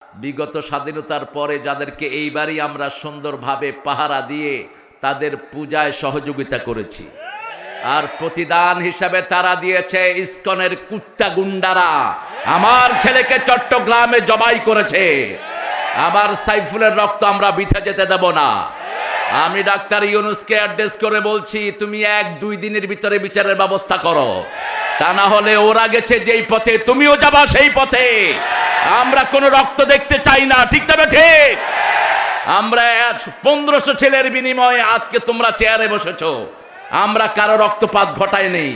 বিগত স্বাধীনতার পরে যাদেরকে এইবারই আমরা সুন্দরভাবে পাহারা দিয়ে তাদের পূজায় সহযোগিতা করেছি, আর প্রতিদান হিসাবে তারা দিয়েছে ইসকনের কুত্তা গুন্ডারা আমার ছেলেকে চট্টগ্রামে জবাই করেছে। আমার সাইফুলের রক্ত আমরা বৃথা যেতে দেব না। আমি ডাক্তার ইউনূসকে অ্যাড্রেস করে বলছি, তুমি 1-2 দিনের ভিতরে বিচারের ব্যবস্থা করো, তা না হলে ওরা গেছে যেই পথে তুমিও যাবা সেই পথে। আমরা কোনো রক্ত দেখতে চাই না, ঠিক তবে ঠিক। আমরা 1500 ছেলের বিনিময়ে আজকে তোমরা চেয়ারে বসেছো, আমরা কারো রক্তপাত ঘটাই নেই,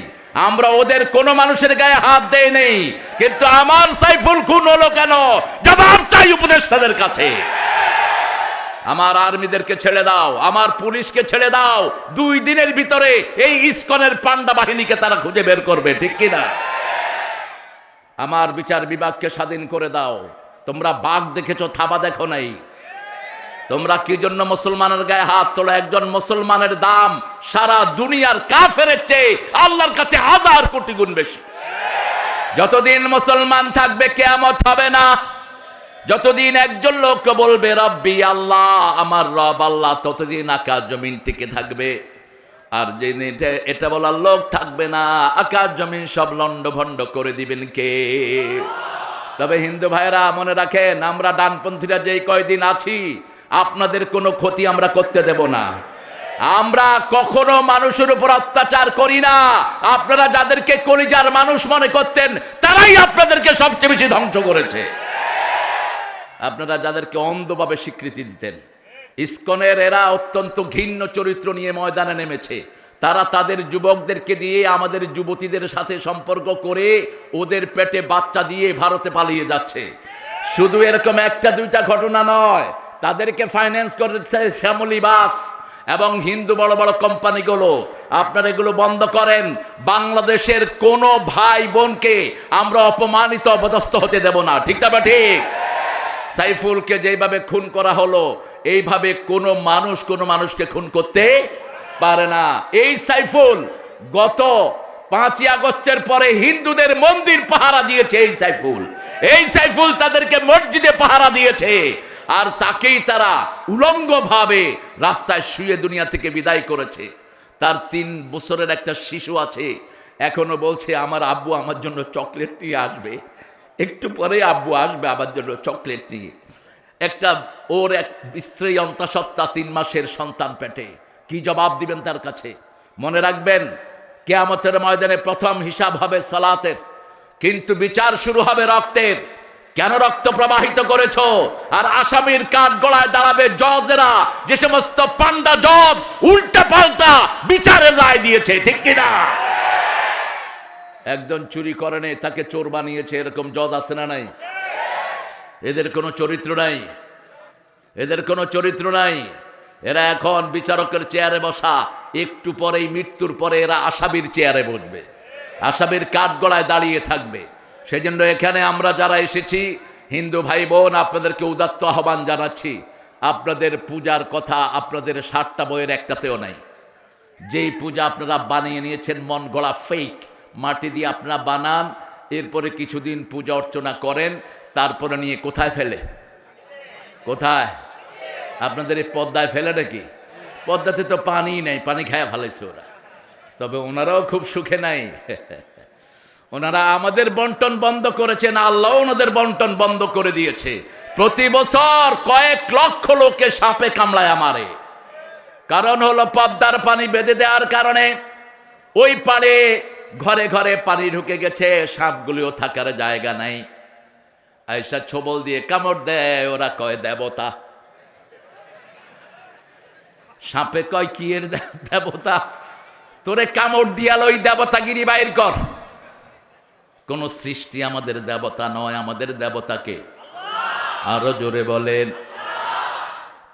আমরা ওদের কোনো মানুষের গায়ে হাত দেই নেই, কিন্তু আমার সাইফুল খুন হলো কেন জবাব চাই উপদেষ্টাদের কাছে। আমার আর্মিদেরকে ছেড়ে দাও, আমার পুলিশকে ছেড়ে দাও, 2 দিনের ভিতরে এই ইসকনের পান্ডা বাহিনীকে তারা খুঁজে বের করবে, ঠিক কিনা? আমার বিচার বিভাগকে স্বাধীন করে দাও। তোমরা বাঘ দেখেছো, থাবা দেখো নাই। তোমরা কি জন্য মুসলমানের গায়ে হাত তোলো? একজন মুসলমানের দাম সারা দুনিয়ার কাফেরের চেয়ে আল্লাহর কাছে 1000 কোটি গুণ বেশি। যতদিন মুসলমান থাকবে কিয়ামত হবে না, যতদিন একজন লোক বলবে রব্বি আল্লাহ, আমার রব আল্লাহ, ততদিন আকাশ জমিন টিকে থাকবে। আর যেদিন এটা বলার লোক থাকবে না, আকাশ জমিন সব লন্ডভন্ড করে দিবেন কে? তবে হিন্দু ভাইরা মনে রাখেন, আমরা ডানপন্থীরা যেই কয়দিন আছি আপনাদের কোনো ক্ষতি আমরা করতে দেব না। আমরা কখনো মানুষের উপর অত্যাচার করি না। আপনারা যাদেরকে কলিজার মানুষ মনে করতেন তারাই আপনাদেরকে সবচেয়ে বেশি ধ্বংস করেছে। আপনারা যাদেরকে অন্ধভাবে স্বীকৃতি দিতেন, ইসকনের এরা অত্যন্ত ঘৃণ্য চরিত্র নিয়ে ময়দানে নেমেছে। তারা তাদের যুবকদেরকে দিয়ে আমাদের যুবতীদের সাথে সম্পর্ক করে ওদের পেটে বাচ্চা দিয়ে ভারতে পালিয়ে যাচ্ছে। শুধু এরকম 1-2টা ঘটনা নয়, তাদেরকে ফাইন্যান্স করেছে শ্যামলী বাস এবং হিন্দু বড় বড় কোম্পানিগুলো। আপনারা এগুলো বন্ধ করেন। বাংলাদেশের কোনো ভাই বোনকে আমরা অপমানিত অপদস্থ হতে দেব না, ঠিক না? ঠিক। সাইফুলকে যেভাবে খুন করা হলো, এইভাবে কোনো মানুষকে খুন করতে পারে না। এই সাইফুল গত 5ই আগস্টের পরে হিন্দুদের মন্দির পাহারা দিয়েছে। এই সাইফুল তাদেরকে মসজিদে পাহারা দিয়েছে, আর তাকেই তারা উলঙ্গভাবে রাস্তায় শুয়ে দুনিয়া থেকে বিদায় করেছে। তার 3 বছরের একটা শিশু আছে, এখনো বলছে আমার আব্বু আমার জন্য চকলেট নিয়ে আসবে, একটু পরে আব্বু আসবে আমার জন্য চকলেট নিয়ে। ওর এক স্ত্রী অন্তঃসত্ত্বা 3 মাসের সন্তান পেটে, কি জবাব দিবেন তার কাছে? মনে রাখবেন, কিয়ামতের ময়দানে প্রথম হিসাব হবে সালাতের, কিন্তু বিচার শুরু হবে রক্তের। কেন রক্ত প্রবাহিত করেছো? আর আসামির কাঠ গলায় দাঁড়াবে জজেরা, যে সমস্ত পান্ডা জজ উল্টা পাল্টা বিচারের রায় দিয়েছে, ঠিক কিনা? একজন চুরি করেনি, তাকে চোর বানিয়েছে, এরকম জজ আছে না নাই? এদের কোনো চরিত্র নাই, এদের কোনো চরিত্র নাই। এরা এখন বিচারকের চেয়ারে বসা, একটু পরেই মৃত্যুর পরে এরা আসামির চেয়ারে বসবে, আসামির কাঠ গলায় দাঁড়িয়ে থাকবে। সেজন্য এখানে আমরা যারা এসেছি হিন্দু ভাই বোন, আপনাদেরকে উদাত্ত আহ্বান জানাচ্ছি, আপনাদের পূজার কথা আপনাদের 7টা বইয়ের একটাতেও নাই। যেই পূজা আপনারা বানিয়ে নিয়েছেন মন গড়া ফেক, মাটি দিয়ে আপনারা বানান, এরপরে কিছুদিন পূজা অর্চনা করেন, তারপরে নিয়ে কোথায় ফেলে? কোথায়? আপনাদের এই পদ্মায় ফেলে নাকি? পদ্মাতে তো পানি নেই, পানি খায়া ফেলাইছে ওরা। তবে ওনারাও খুব সুখে নাই। ওনারা আমাদের বন্টন বন্ধ করেছেন, আল্লাহ ওনাদের বন্টন বন্ধ করে দিয়েছে। প্রতি বছর কয়েক লক্ষ লোকে সাপে কামড়ায় মারে। কারণ হলো পদ্মার পানি বেঁধে দেওয়ার কারণে ওই পাড়ে ঘরে ঘরে পানি ঢুকে গেছে, সাপগুলিও থাকার জায়গা নাই। আয়সা ছবল দিয়ে কামড় দেয়, ওরা কয় দেবতা। সাপে কয় কি এর দেবতা? তোরে কামড় দিয়াল, ওই দেবতাগিরি বাইর কর। কোন সৃষ্টি আমাদের দেবতা নয়, আমাদের দেবতাকে আরো জোরে বলেন।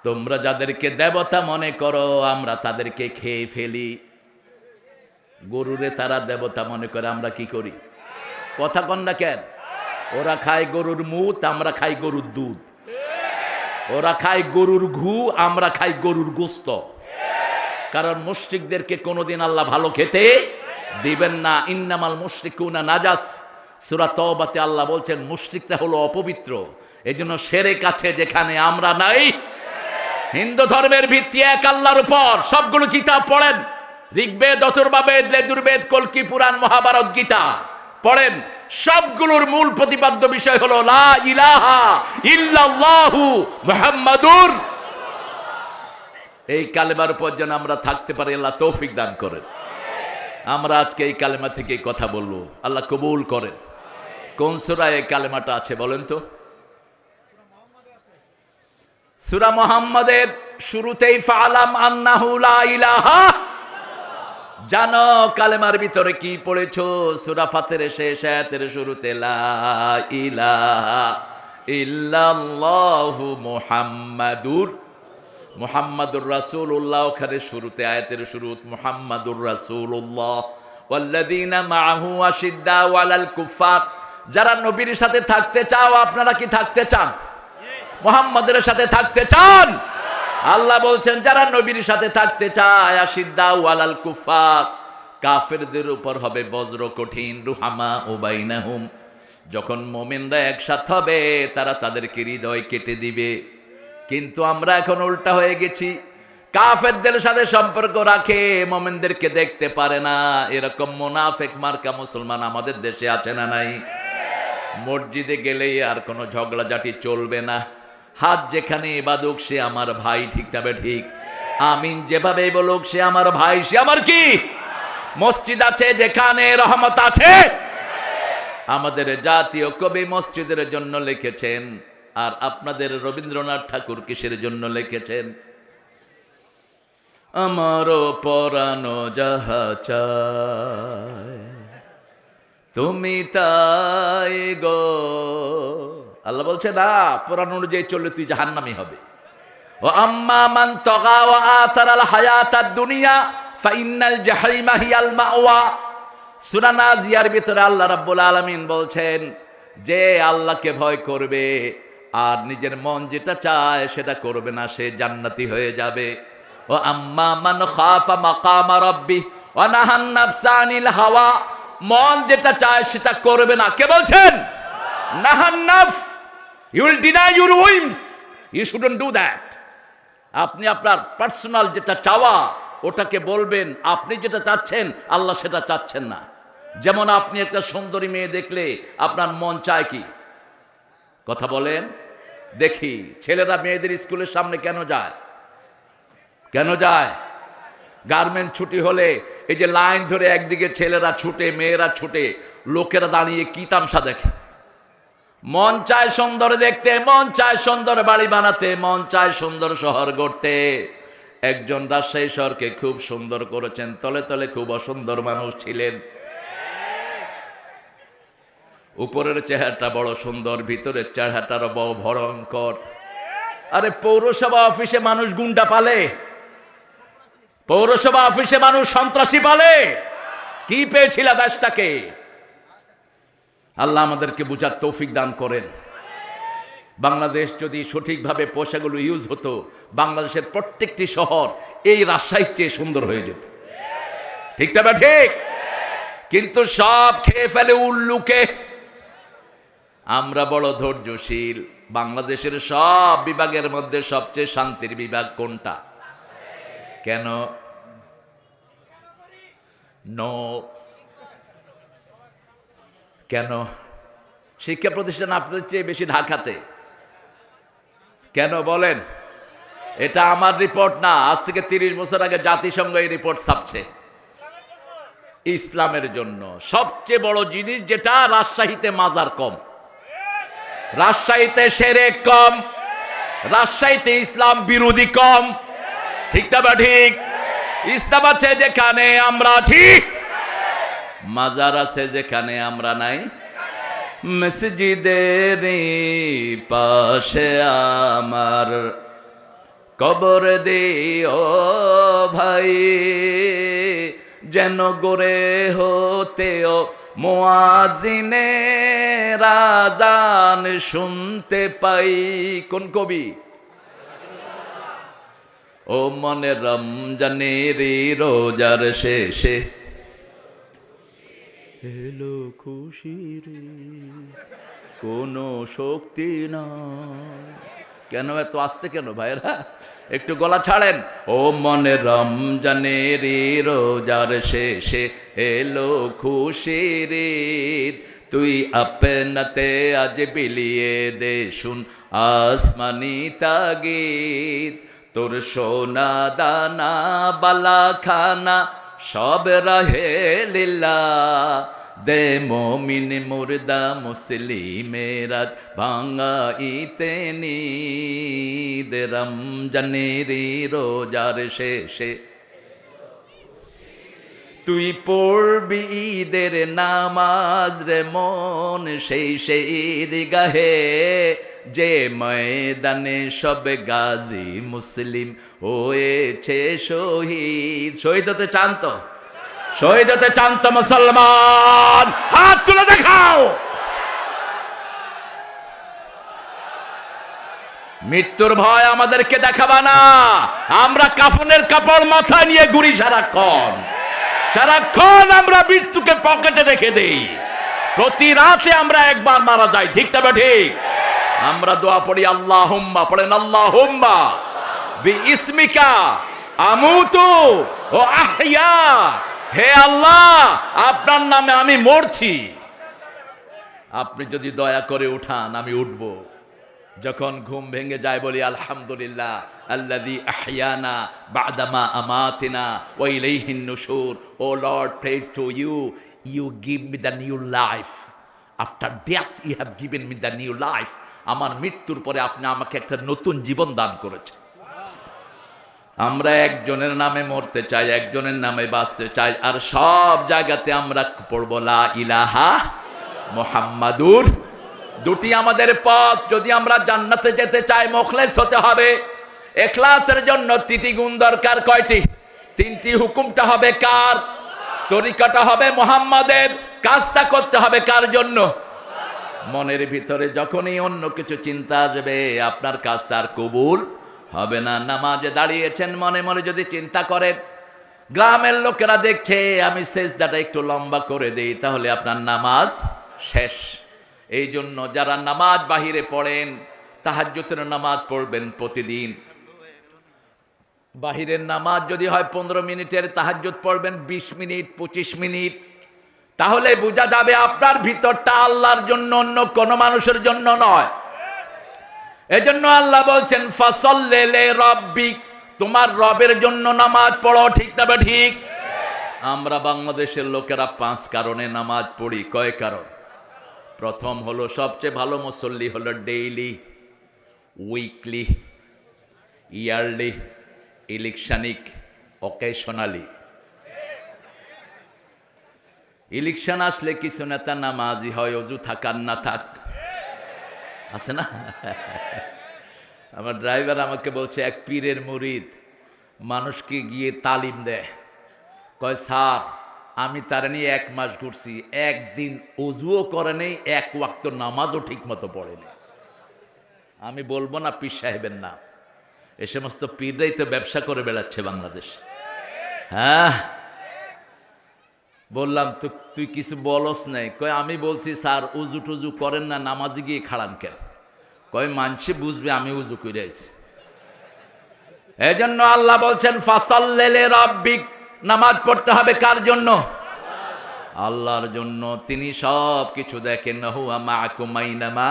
তোমরা যাদেরকে দেবতা মনে করো, আমরা তাদেরকে খেয়ে ফেলি। গরুরে তারা দেবতা মনে করে, আমরা কি করি? কথা কন না কেন? ওরা খায় গরুর মুত, আমরা খাই গরুর দুধ। ওরা খায় গরুর ঘু, আমরা খাই গরুর গোস্ত। কারণ মুশরিকদেরকে কোনোদিন আল্লাহ ভালো খেতে দিবেন না। ইন্নামাল মুশরিকুনা নাজাস, সূরা তওবাতে আল্লাহ বলছেন মুশরিকরা হলো অপবিত্র। এই জন্য শিরক আছে যেখানে আমরা নাই। হিন্দু ধর্মের ভিত্তি এক আল্লাহর উপর। সবগুলো কিতাব পড়েন, ঋগ্বেদ, অথর্ববেদ, যজুর্বেদ, কল্কি পুরাণ, মহাভারত, গীতা পড়েন। সবগুলোর মূল প্রতিপাদ্য বিষয় হলো লা ইলাহা ইল্লাল্লাহু মুহাম্মাদুর। এই কালেমার উপর যেন আমরা থাকতে পারি, আল্লাহ তৌফিক দান করেন। আমরা আজকে এই কালেমা থেকে কথা বলবো, আল্লাহ কবুল করেন। কোন সূরায় এই কালেমাটা আছে বলেন তো? সূরা মুহাম্মাদের শুরুতেই ফালাম আন্নাহু লা ইলাহা, জানো কালেমার ভিতরে কি পড়েছো? সূরা ফাতিরের শেষ আয়াতের শুরুতে লা ইলাহা ইল্লাল্লাহু মুহাম্মাদুর রাসূলুল্লাহ। ওখানে শুরুতে আয়াতের শুরুতে মুহাম্মাদুর রাসূলুল্লাহ ওয়াল্লাযীনা মাআহু আশিদ্দাউ আলাল কুফার। যারা নবীর সাথে থাকতে চাও, আপনারা কি থাকতে চান? মুহাম্মাদের সাথে থাকতে চান? আল্লাহ বলছেন যারা নবীর সাথে থাকতে চায়, আশিদ্দাউ আলাল কুফার, কাফেরদের উপর হবে বজ্র কঠিন, রুহামা ও বাইনাহুম। যখন মুমিনরা একসাথে হবে তারা তাদেরকে হৃদয় কেটে দিবে। কিন্তু আমরা এখন উল্টা হয়ে গেছি, কাফেরদের সাথে সম্পর্ক রাখে, মুমিনদেরকে দেখতে পারে না। এরকম মুনাফিক মার্কা মুসলমান আমাদের দেশে আছে না নাই? মসজিদে গেলেই আর কোনো ঝগড়াঝাটি চলবে না। হাত যেখানে বাদুক সে আমার ভাই, ঠিক তবে ঠিক। আমিন যেভাবে বলুক সে আমার ভাই, সে আমার কি? মসজিদ আছে যেখানে রহমত আছে। আমাদের জাতীয় কবি মসজিদের জন্য লিখেছেন, আর আপনাদের রবীন্দ্রনাথ ঠাকুর কিসের জন্য লিখেছেন? আমারও পরানো যাহা চায় তুমি তাই গো। আল্লাহ বলছে না, পুরাণ অনুযায়ী চললে তুই জাহান্নামী হবে। ও আম্মা মান তাগা ওয়া আতারাল হায়াতাদ দুনিয়া ফাইন্নাল জাহিমা হিয়াল মাওয়া। সূরা নাজিয়ার ভিতরে আল্লাহ রাব্বুল আলামিন বলছেন, যে আল্লাহকে ভয় করবে আর নিজের মন যেটা চায় সেটা করবে না, সে জান্নাতি হয়ে যাবে। ও আম্মা মান খাফা মাকামা রাব্বি ওয়া নাহান নাফসা আনিল হাওয়া, মন যেটা চায় সেটা করবে না। কে বলছেন? নাহান নাফস। You will deny your whims. You shouldn't do that. আপনি আপনার পার্সোনাল যেটা চাওয়া ওটাকে বলবেন। আপনি যেটা চাচ্ছেন আল্লাহ সেটা চাচ্ছেন না। যেমন আপনি একটা সুন্দরী মেয়ে দেখলে আপনার মন চায় কি? কথা বলেন দেখি। ছেলেরা মেয়েদের স্কুলের সামনে কেন যায়? কেন যায়? গার্মেন্ট ছুটি হলে এই যে লাইন ধরে একদিকে ছেলেরা ছুটে, মেয়েরা ছুটে, লোকেরা দাঁড়িয়ে কি তামসা দেখে। মন চায় সুন্দর দেখতে, মন চায় সুন্দর বাড়ি বানাতে, মন চায় সুন্দর শহর গড়তে। একজন রাজশাহী শহরকে খুব সুন্দর করেছেন, তলে তলে খুব অসুন্দর মানুষ ছিলেন। উপরের চেহারাটা বড় সুন্দর, ভিতরের চেহারাটার বড় ভয়ঙ্কর। আরে পৌরসভা অফিসে মানুষ গুন্ডা পালে, পৌরসভা অফিসে মানুষ সন্ত্রাসী পালে। কি পেয়েছিল দেশটাকে? আল্লাহ আমাদেরকে বুঝার তৌফিক দান করেন। বাংলাদেশ যদি সঠিকভাবে পয়সাগুলো ইউজ হতো, বাংলাদেশের প্রত্যেকটি শহর এই রাজশাহীর চেয়ে সুন্দর হয়ে যেত। ঠিক না ঠিক? কিন্তু সব খেয়ে ফেলে উল্লুকে। আমরা বড় ধৈর্যশীল। বাংলাদেশের সব বিভাগের মধ্যে সবচেয়ে শান্তির বিভাগ কোনটা? কেন? নো কেন? শিক্ষা প্রতিষ্ঠান আপনাদের চেয়ে বেশি ঢাকাতে। কেন বলেন? এটা আমার রিপোর্ট না, আজ থেকে 30 বছর আগে জাতিসংঘ এই রিপোর্ট ছাপছে। ইসলামের জন্য সবচেয়ে বড় জিনিস যেটা, রাজশাহীতে মাজার কম, রাজশাহীতে শিরক কম, রাজশাহীতে ইসলাম বিরোধী কম। ঠিক না বা ঠিক? ইসলাম আছে যেখানে আমরা আছি, মাজার আছে যেখানে আমরা নাই। মসজিদের পাশে আমার কবর দিও ভাই, যেন গড়ে হতেও মুয়াজ্জিনে আযান শুনতে পাই। কোন কবি? ও মনে রমজানের রোজার শেষে এলো খুশির কোনো শক্তি নাই। কেন এত আসতে কেন ভাইরা? একটু গলা ছাড়েন। ও মনে রমজানের রোজার শেষে এলো খুশির ঈদ, তুই আপনাতে আজ বিলিয়ে দে শুন আসমানি তাগিদ, তোর সোনা দানা বালা খানা সব রাহে লীলা, দে মোমিন মুর্দা মুসলিমেরাত ভাঙাইতে নিদ, রমজানের রোজার শেষে তুই পড়বি ঈদের নামাজ রে মন, সেই ঈদগাহে যে ময়দানে সব গাজী মুসলিম হয়েছে শহীদ। শহীদ হতে চান তো? শহীদ হতে চান তো মুসলমান? হাত তুলে দেখাও। মৃত্যুর ভয় আমাদেরকে দেখাবা না। আমরা কাফনের কাপড় মাথায় নিয়ে ঘুরি সারাক্ষণ। সারাক্ষণ আমরা মৃত্যুকে পকেটে রেখে দেই। প্রতি রাতে আমরা একবার মারা যাই, ঠিক তবে ঠিক? আমরা দোয়া পড়ি আল্লাহুম্মা, পড়েন আল্লাহুম্মা বিইসমিকা আমুতু ও আহইয়া, হে আল্লাহ আপনার নামে আমি মরছি, আপনি যদি দয়া করে উঠান আমি উঠব। যখন ঘুম ভেঙে যায় বলি আলহামদুলিল্লাহ আল্লাযী আহইয়ানা বা'দামা আমাতিনা ওয়া ইলাইহিন নুশুর। O lord, praise to you, you give me the new life, after death you have given me the new life. আমার মৃত্যুর পরে আপনি আমাকে একটা নতুন জীবন দান করেছেন। আমরা একজনের নামে মরতে চাই, একজনের নামে বাঁচতে চাই, আর সব জায়গাতে আমরা পড়ব লা ইলাহা মুহাম্মাদুর। দুটি আমাদের পথ। যদি আমরা জান্নাতে যেতে চাই মুখলেস হতে হবে। ইখলাসের জন্য তিনটি গুণ দরকার। কয়টি? তিনটি। হুকুমটা হবে কার? তরিকাটা হবে মুহাম্মাদের। কাজটা করতে হবে কার জন্য? মনের ভিতরে যখনই অন্য কিছু চিন্তা আসবে আপনার কাজটা আর কবুল হবে না। নামাজে দাঁড়িয়েছেন, মনে মনে যদি চিন্তা করেন গ্রামের লোকেরা দেখছে আমি সেজদাটা একটু লম্বা করে দেই, তাহলে আপনার নামাজ শেষ। এই জন্য যারা নামাজ বাহিরে পড়েন, তাহাজ্জুদের নামাজ পড়বেন প্রতিদিন। বাহিরের নামাজ যদি হয় 15 মিনিটের, তাহাজ্জুদ পড়বেন 20 মিনিট 25 মিনিট, তাহলে বোঝা যাবে আপনার ভিতরটা আল্লাহর জন্য, অন্য কোনো মানুষের জন্য নয়। এজন্য আল্লাহ বলছেন ফাসাল্লি লিরাব্বিক, তোমার রবের জন্য নামাজ পড়ো, ঠিক তবে ঠিক? আমরা বাংলাদেশের লোকেরা 5 কারণে নামাজ পড়ি। কয় কারণ? প্রথম হলো সবচেয়ে ভালো মুসল্লি হলো daily, weekly, yearly, electionic, occasionally. Election আসলে কিছু নেতা নামাজি হয়, অজু থাকার না থাক, আছে না? আমার ড্রাইভার আমাকে বলছে এক পীরের মুরিদ মানুষকে গিয়ে তালিম দেয়। কয় স্যার আমি তার নিয়ে 1 মাস ঘুরছি, একদিন অজুও করে নেই, 1 ওয়াক্ত নামাজও ঠিক মতো পড়েনি। আমি বলবো না পীর সাহেবের নাম, এ সমস্ত পীররাই তো ব্যবসা করে বেড়াচ্ছে বাংলাদেশ। হ্যাঁ, বললাম তো তুই কিছু বলস নাই? কয় আমি বলছি স্যার উজু টুজু করেন না, নামাজে গিয়ে খাড়ান কেন? কয় মানুষে বুঝবে আমি উজু করে আছি। এই জন্য আল্লাহ বলছেন ফাসাল্লি লিরাব্বিক, নামাজ পড়তে হবে কার জন্য? আল্লাহর জন্য। তিনি সব কিছু দেখেন। হুয়া মাআকুম আইনামা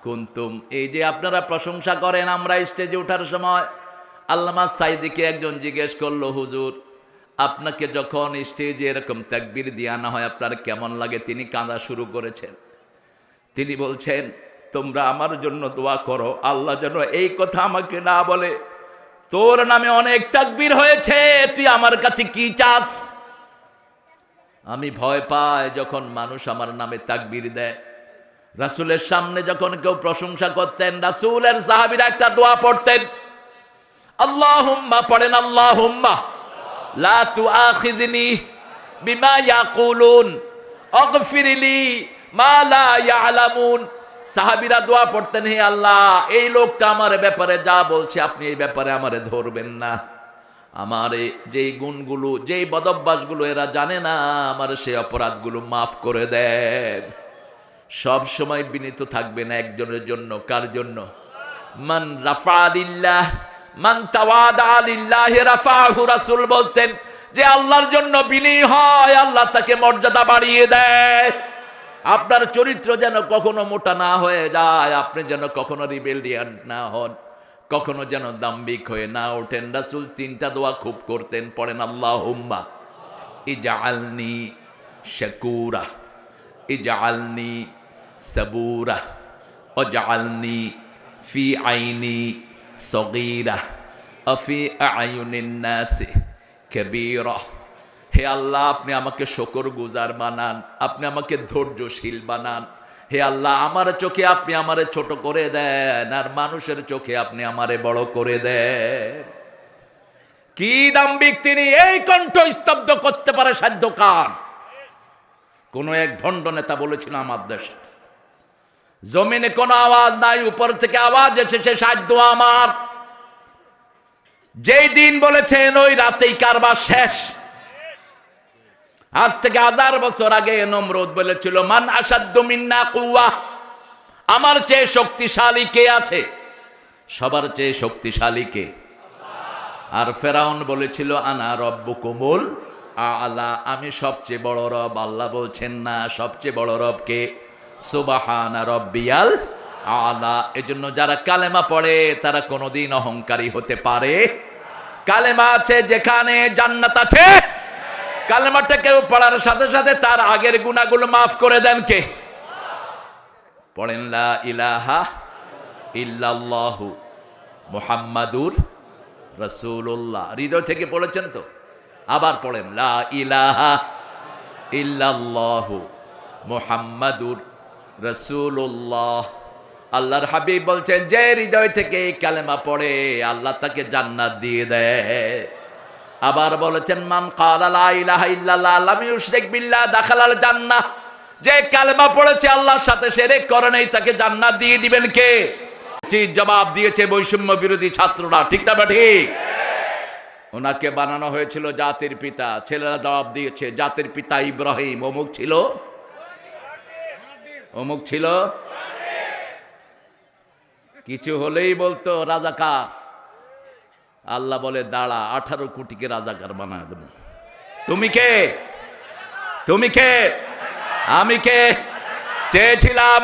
কুনতুম। এই যে আপনারা প্রশংসা করেন, আমরা স্টেজে ওঠার সময় আল্লামা সাইদিকে একজন জিজ্ঞেস করলো, হুজুর আপনাকে যখন স্টেজে এরকম তাকবীর দিয়ে আনা হয় আপনার কেমন লাগে? তিনি কাঁদা শুরু করেছেন। তিনি বলছেন তোমরা আমার জন্য দোয়া করো, আল্লাহ যেন এই কথা আমাকে না বলে তোর নামে অনেক তাকবীর হয়েছে, তুই আমার কাছে কি চাস? আমি ভয় পাই যখন মানুষ আমার নামে তাকবীর দেয়। রাসূলের সামনে যখন কেউ প্রশংসা করতেন, রাসূলের সাহাবীরা একটা দোয়া পড়তেন, আল্লাহুম্মা, পড়েন আল্লাহুম্মা লা তুআখিযনি বিমা ইয়াকুলুন আগফিরলি মা লা ইয়ালামুন। সাহাবীরা দোয়া পড়তেন, হে আল্লাহ এই লোকটা আমার ব্যাপারে যা বলছে আপনি এই ব্যাপারে আমারে ধরবেন না, আমার যেই গুণগুলো যেই বদভ্যাসগুলো এরা জানে না, আমার সেই অপরাধগুলো মাফ করে দেন। সব সময় বিনীত থাকবেন একজনের জন্য। কার জন্য? মান রাফা লিল্লাহ মান তাওয়াদা লিল্লাহি রাফাহু। রাসূল বলতেন যে আল্লাহর জন্য বিনয়ী হয়, আল্লাহ তাকে মর্যাদা বাড়িয়ে দেয়। আপনার চরিত্র যেন কখনো মোটা না হয়ে যায়, আপনি যেন কখনো রিবেলিয়ান না হন, কখনো যেন দাম্ভিক হয়ে না ওঠেন। রাসূল তিনটা দোয়া খুব করতেন, পড়েন আল্লাহুম্মা ইজআলনি শাকুরা, ইজআলনি সাবুরা, ওয়াজআলনি ফি আইনি সগীরা ওয়া ফি আয়ুনিন নাসি কাবীরা। হে আল্লাহ, আপনি আমাকে শুকরগুজার বানান, আপনি আমাকে ধৈর্যশীল বানান। হে আল্লাহ, আমার চোখে আপনি আমারে ছোট করে দেন, আর মানুষের চোখে আপনি আমারে বড় করে দেন। কি দাম্ভিক তিনি! এই কণ্ঠ স্তব্ধ করতে পারে সাধ্য কার? কোন এক ভণ্ড নেতা বলেছিল আমার দেশে, জমিনে কোনো আওয়াজ নাই, উপর থেকে আওয়াজ এসেছে সাধ্য আমার। যেই দিন বলেছেন ওই রাতেই কারবার শেষ। আজ থেকে 1000 বছর আগে নমরুদ বলেছিল মান আসাদ্দু মিন্না কুওয়া, আমার চেয়ে শক্তিশালী কে আছে? সবার চেয়ে শক্তিশালী কে? আর ফেরাউন বলেছিল আনা রব্বুকুমুল আলা, আমি সবচেয়ে বড় রব। আল্লাহ বলছেন না, সবচেয়ে বড় রব কে? সুবহানা রব্বিয়াল আলা। এজন্য যারা কালেমা পড়ে তারা কোনোদিন অহংকারী হতে পারে। কালেমা আছে যেখানে জান্নাত আছে। কালেমাটা কেউ পড়ার সাথে সাথে তার আগের গুনাহগুলো মাফ করে দেন কে? পড়েন লা ইলাহা ইল্লাল্লাহু মুহাম্মাদুর রাসূলুল্লাহ। হৃদয় থেকে পড়েছেন তো? আবার পড়েন লা ইলাহা ইল্লাল্লাহু মুহাম্মাদুর রাসূলুল্লাহ। আল্লাহর হাবিব বলছেন যে হৃদয় থেকে এই কালেমা পড়ে আল্লাহ তাকে জান্নাত দিয়ে দেয়। আবার বলেছেন মান ক্বালা লা ইলাহা ইল্লাল্লাহ লাম ইউশরিক বিল্লাহ দাখালাল জান্নাহ, যে কালেমা পড়েছে আল্লাহর সাথে শিরক করে নাই তাকে জান্নাত দিয়ে দিবেন কে? জবাব দিয়েছে বৈষম্য বিরোধী ছাত্ররা, ঠিক না ঠিক? ওনাকে বানানো হয়েছিল জাতির পিতা, ছেলেরা জবাব দিয়েছে জাতির পিতা ইব্রাহিম অমুক ছিল, অমুক ছিল। কিছু হলেই বলতো রাজাকার। আল্লাহ বলে দাঁড়া, 18 কোটিকে রাজাকার বানায় দেব। তুমি কে? তুমি কে? আমি কে? চেয়েছিলাম,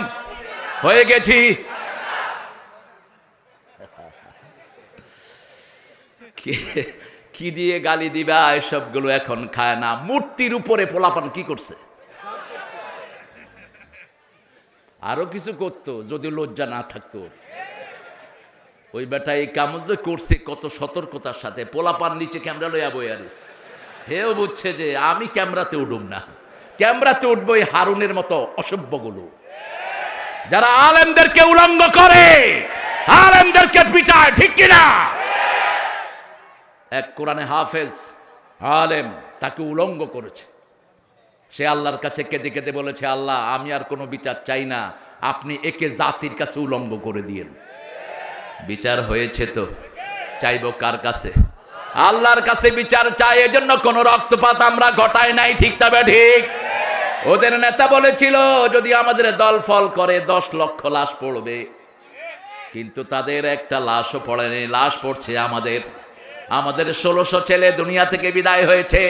হয়ে গেছি। কি দিয়ে গালি দিবা? এসবগুলো এখন খায় না। মূর্তির উপরে পোলাপান কি করছে? আরো কিছু করতো যদি লজ্জা না থাকতো। ওই বেটা এই কাম যে করছে কত সতর্কতার সাথে। পোলাপান নিচে ক্যামেরা লইয়া বইয়া দিছে। হেও বুঝছে যে আমি ক্যামেরাতে উঠুম না, ক্যামেরাতে উঠবো এই হারুনের মতো অসভ্যগুলো, যারা আলেমদেরকে উলঙ্গ করে, আলেমদেরকে পিটায়, ঠিক কিনা? এক কোরআনে হাফেজ আলেম তাকে উলঙ্গ করেছে। সে আল্লাহর কাছে কেঁদে কেঁদে বলেছে, আল্লাহ আমি আর কোনো বিচার চাই না, আপনি একে জাতির কাছে উলঙ্গ করে দিয়েন। বিচার হয়েছে তো, চাইব কার কাছে? আল্লাহর কাছে বিচার চাই। এজন্য কোন রক্তপাত আমরা ঘটাই নাই, ঠিক তবে ঠিক। ওদের নেতা বলেছিল যদি আমাদের দল ফল করে 10 লক্ষ লাশ পড়বে, কিন্তু তাদের একটা লাশও পড়েনি। লাশ পড়ছে আমাদের। 1600 ছেলে দুনিয়া থেকে বিদায় হয়েছে,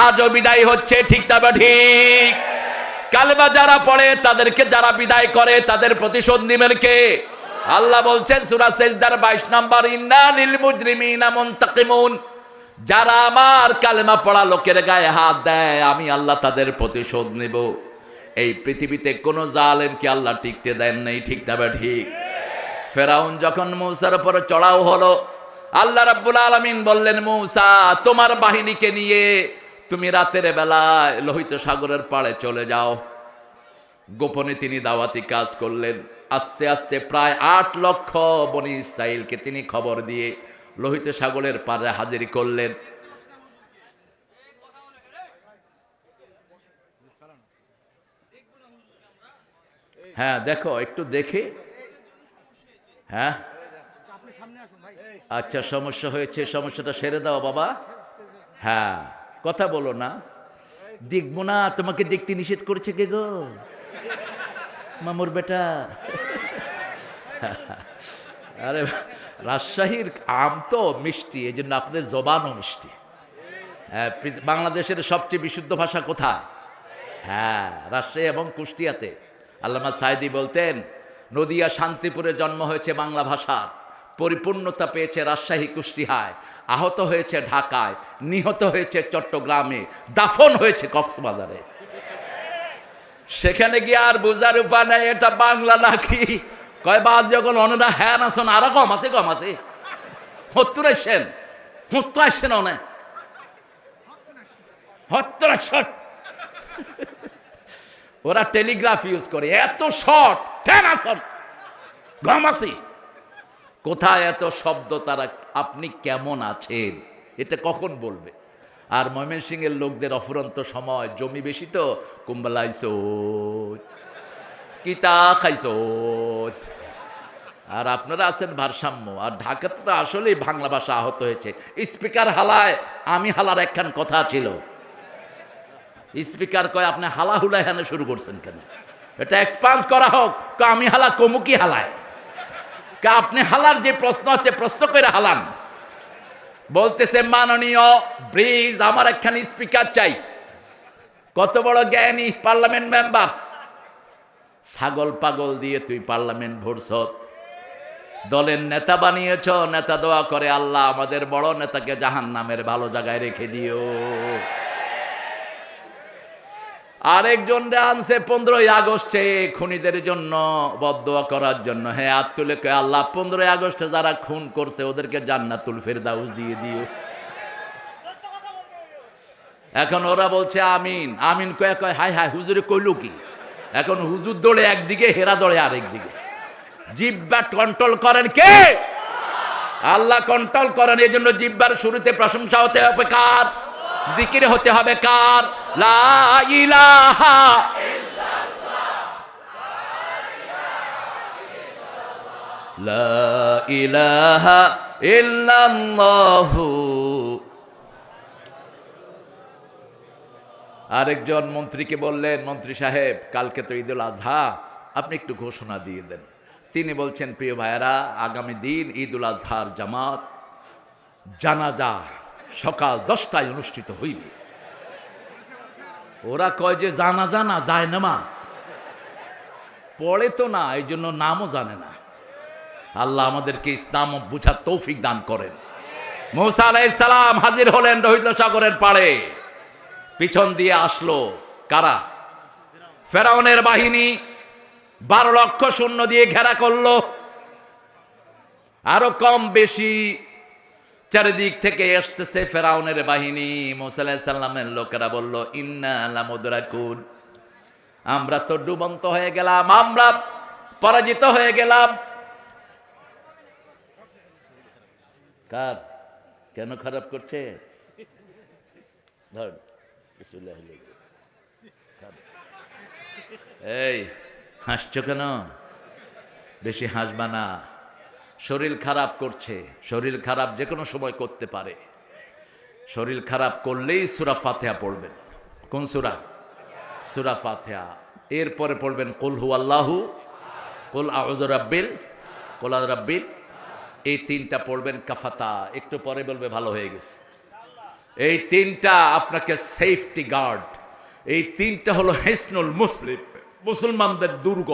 আজও বিদায় হচ্ছে, ঠিক তবে ঠিক। কালেমা যারা পড়ে তাদেরকে যারা বিদায় করে তাদের প্রতিশোধ নেবেন কে? আল্লাহ বলছেন সূরা সিজদার 22 নম্বর, ইন্না লিল মুজরিমিনা মুনতাকিমুন। যারা আমার কালেমা পড়া লোকের গায়ে হাত দেয় আমি আল্লাহ তাদের প্রতিশোধ নেব। এই পৃথিবীতে কোন জালেমকে আল্লাহ টিকতে দেন নাই, ঠিক না ঠিক? ফেরাউন যখন মূসার উপর চড়াও হলো, আল্লাহ রাব্বুল আলামিন বললেন মূসা তোমার বাহিনীকে নিয়ে তুমি রাতের বেলায় লোহিত সাগরের পাড়ে চলে যাও। গোপনে তিনি দাওয়াতি কাজ করলেন। আস্তে আস্তে প্রায় 8 লক্ষ বনি ইসরাইলকে তিনি খবর দিয়ে লোহিত সাগরের পাড়ে হাজির করলেন। হ্যাঁ দেখো, একটু দেখে। হ্যাঁ আচ্ছা, সমস্যা হয়েছে, সমস্যাটা সেরে দাও বাবা। হ্যাঁ কথা বলো না, দেখবো না। তোমাকে দেখতে নিষেধ করেছে কে গো? মামুর বেটা। আরে রাজশাহীর আম তো মিষ্টি, এই জন্য আপনাদের জবানও মিষ্টি। হ্যাঁ, বাংলাদেশের সবচেয়ে বিশুদ্ধ ভাষা কোথায়? হ্যাঁ, রাজশাহী এবং কুষ্টিয়াতে। আল্লামা সাঈদী বলতেন, নদিয়া শান্তিপুরে জন্ম হয়েছে বাংলা ভাষার, পরিপূর্ণতা পেয়েছে রাজশাহী কুষ্টিয়ায়, আহত হয়েছে ঢাকায়, নিহত হয়েছে চট্টগ্রামে, দাফন হয়েছে কক্সবাজারে। সেখানে গিয়ে আর বোঝার উপায় নেই এটা বাংলা নাকি। কয় বাজ যখন অনেরা হ্যাঁ আসন আরো কম আছে, কম আছে, হত্তর আসছেন অনেক ওরা টেলিগ্রাফ ইউজ করে, এত শর্ট টেন আসন গম আছে। কোথায় এত শব্দ তারা? আপনি কেমন আছেন এটা কখন বলবে? আর ময়মনসিংহের লোকদের অফুরন্ত সময়, জমি বেশি তো, কুম্বালাইছো কিতা খাইছো। আর আপনারা আছেন ভারসাম্য। আর ঢাকাতে তো আসলেই বাংলা ভাষা আহত হয়েছে। স্পিকার হালায়, আমি হালার একখান কথা ছিল, স্পিকার কয় আপনি হালা হুলা এখানে শুরু করছেন কেন? এটা এক্সপান্স করা হোক। আমি হালা কমুকি হালায়, আপনি হালার যে প্রশ্ন আছে প্রশ্ন করে হালান। বলতেছে মাননীয় ব্রিজ, আমার একখান স্পিকার চাই। কত বড় জ্ঞানী পার্লামেন্ট মেম্বার। ছাগল পাগল দিয়ে তুই পার্লামেন্ট ভরছ, দলের নেতা বানিয়েছ, নেতা দোয়া করে আল্লাহ আমাদের বড় নেতাকে জাহান্নামের ভালো জায়গায় রেখে দিও। আরেকজন আনছে 15ই আগস্টে খুনিদের জন্য বদদোয়া করার জন্য। হ্যাঁ, হাত তুলে কয় আল্লাহ 15ই আগস্টে যারা খুন করছে ওদেরকে জান্নাতুল ফেরদাউস দিয়ে দিও। এখন ওরা বলছে আমিন আমিন, কয় কয় হাই হাই হুজুরে কইল কি? এখন হুজুর দৌড়ে একদিকে, হেরা দৌড়ে আরেকদিকে। জিহ্বা কন্ট্রোল করেন কে? আল্লাহ কন্ট্রোল করেন। এই জন্য জিহ্বার শুরুতে প্রশংসা হতে হবে কার? জিকির হতে হবে কার? লা ইলাহা ইল্লাল্লাহ, লা ইলাহা ইল্লাল্লাহু। আরেকজন মন্ত্রীকে বললেন, মন্ত্রী সাহেব কালকে তো ঈদুল আজহা, আপনি একটু ঘোষণা দিয়ে দেন। তিনি বলছেন, প্রিয় ভাইয়েরা, আগামী দিন ঈদুল আজহার জামাত জানাজা সকাল 10টায় অনুষ্ঠিত হইবে। ওরা কয় যে জানাজা না, যায় নামাজ পড়ে তো না, এই জন্য নামও জানে না। আল্লাহ আমাদেরকে ইসলাম বুঝার তৌফিক দান করেন। মূসা আলাইহিস সালাম হাজির হলেন রহিত সাগরের পাড়ে। পিছন দিয়ে আসলো কারা? ফেরাউনের বাহিনী। 12 লক্ষ সৈন্য দিয়ে ঘেরা করলো। আরো কম বেশি চারিদিক থেকে আসতেছে ফেরাউনের বাহিনী। মূসা আলাইহিস সালামের লোকেরা বলল, ইন্না লামুদরাকুন, আমরা তো ডুবন্ত হয়ে গেলাম, আমরা পরাজিত হয়ে গেলাম। কার কেন খারাপ করছে? ধর বিসমিল্লাহ। এই হাসছো কেন? বেশি হাসবা না। শরীর খারাপ করছে। শরীর খারাপ যে কোনো সময় করতে পারে। শরীর খারাপ করলেই সূরা ফাতিহা পড়বেন। কোন সূরা? সূরা ফাতিহা। এরপরে পড়বেন কুল হুয়াল্লাহু, কুল আউযু রাব্বিল, কুল আউযু রাব্বিল। এই 3টা পড়বেন কাফাতা। একটু পরে বলবে ভালো হয়ে গেছে। এই 3টা আপনাকে সেফটি গার্ড। এই 3টা হলো হিসনুল মুসলিম, মুসলমানদের দুর্গ।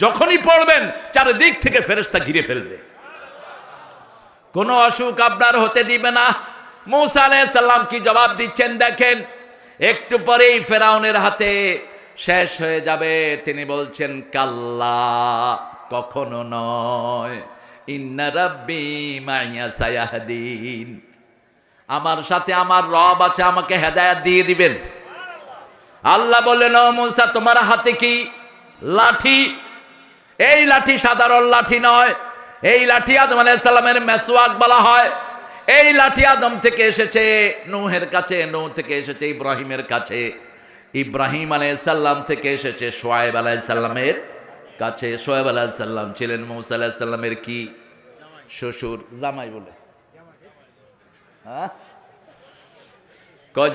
যখনই পড়বেন চারিদিক থেকে ফেরেশতা ঘিরে ফেলবে, কোনো অসুখ আপনার হতে দিবে না। মূসা আলাইহিস সালাম কি জবাব দিচ্ছেন দেখেন। একটু পরেই ফেরাউনের হাতে শেষ হয়ে যাবে। তিনি বলছেন, কাল্লা, কখনো নয়, ইন্না রাব্বি মাইয়া সায়াহদিন, আমার সাথে আমার রব আছে, আমাকে হেদায়েত দিয়ে দিবেন। আল্লাহ বললেন, ও মূসা তোমার হাতে কি? লাঠি। এই লাঠি সাধারণ লাঠি নয়। এই লাঠি আদম আলাইহিস সালামের মেসওয়াক বলা হয়। এই লাঠি আদম থেকে এসেছে নূহের কাছে, নূহ থেকে এসেছে ইব্রাহিমের কাছে, ইব্রাহিম আলাইহিস সালাম থেকে এসেছে শুআয়ব আলাইহিস সালামের কাছে। শুআয়ব আলাইহিস সালাম ছিলেন মূসা আলাইহিস সালামের কি? শ্বশুর, জামাই বলে। হ্যাঁ,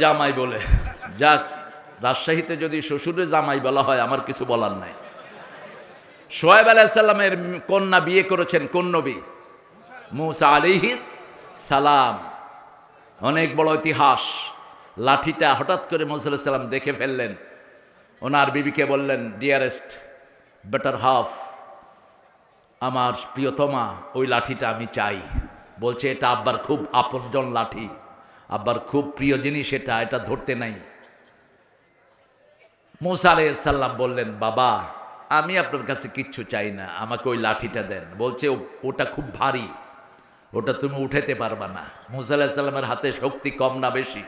জামাই বলে। যাক, রাজশাহীতে যদি শ্বশুরের জামাই বলা হয় আমার কিছু বলার নাই। শোয়েব আলাইহিস সালামের কন্যা বিয়ে করেছেন কোন নবী? মূসা আলাইহিস সালাম। অনেক বড় ইতিহাস। লাঠিটা হঠাৎ করে মূসা আলাইহিস সালাম দেখে ফেললেন। ওনার বিবিকে বললেন, ডিয়ারেস্ট, বেটার হাফ, আমার প্রিয়তমা, ওই লাঠিটা আমি চাই। বলছে, এটা আব্বার খুব আপনজন লাঠি, আব্বার খুব প্রিয় জিনিস, এটা ধরতে নাই। মূসা আলাইহিস সালাম বললেন, বাবা, আমি আপনার কাছে কিচ্ছু চাই না, আমাকে ওই লাঠিটা দেন। বলছে, ওটা খুব ভারী, ওটা তুমি উঠাতে পারবা না। মূসা আলাইহিস সালামের হাতে শক্তি কম না বেশি?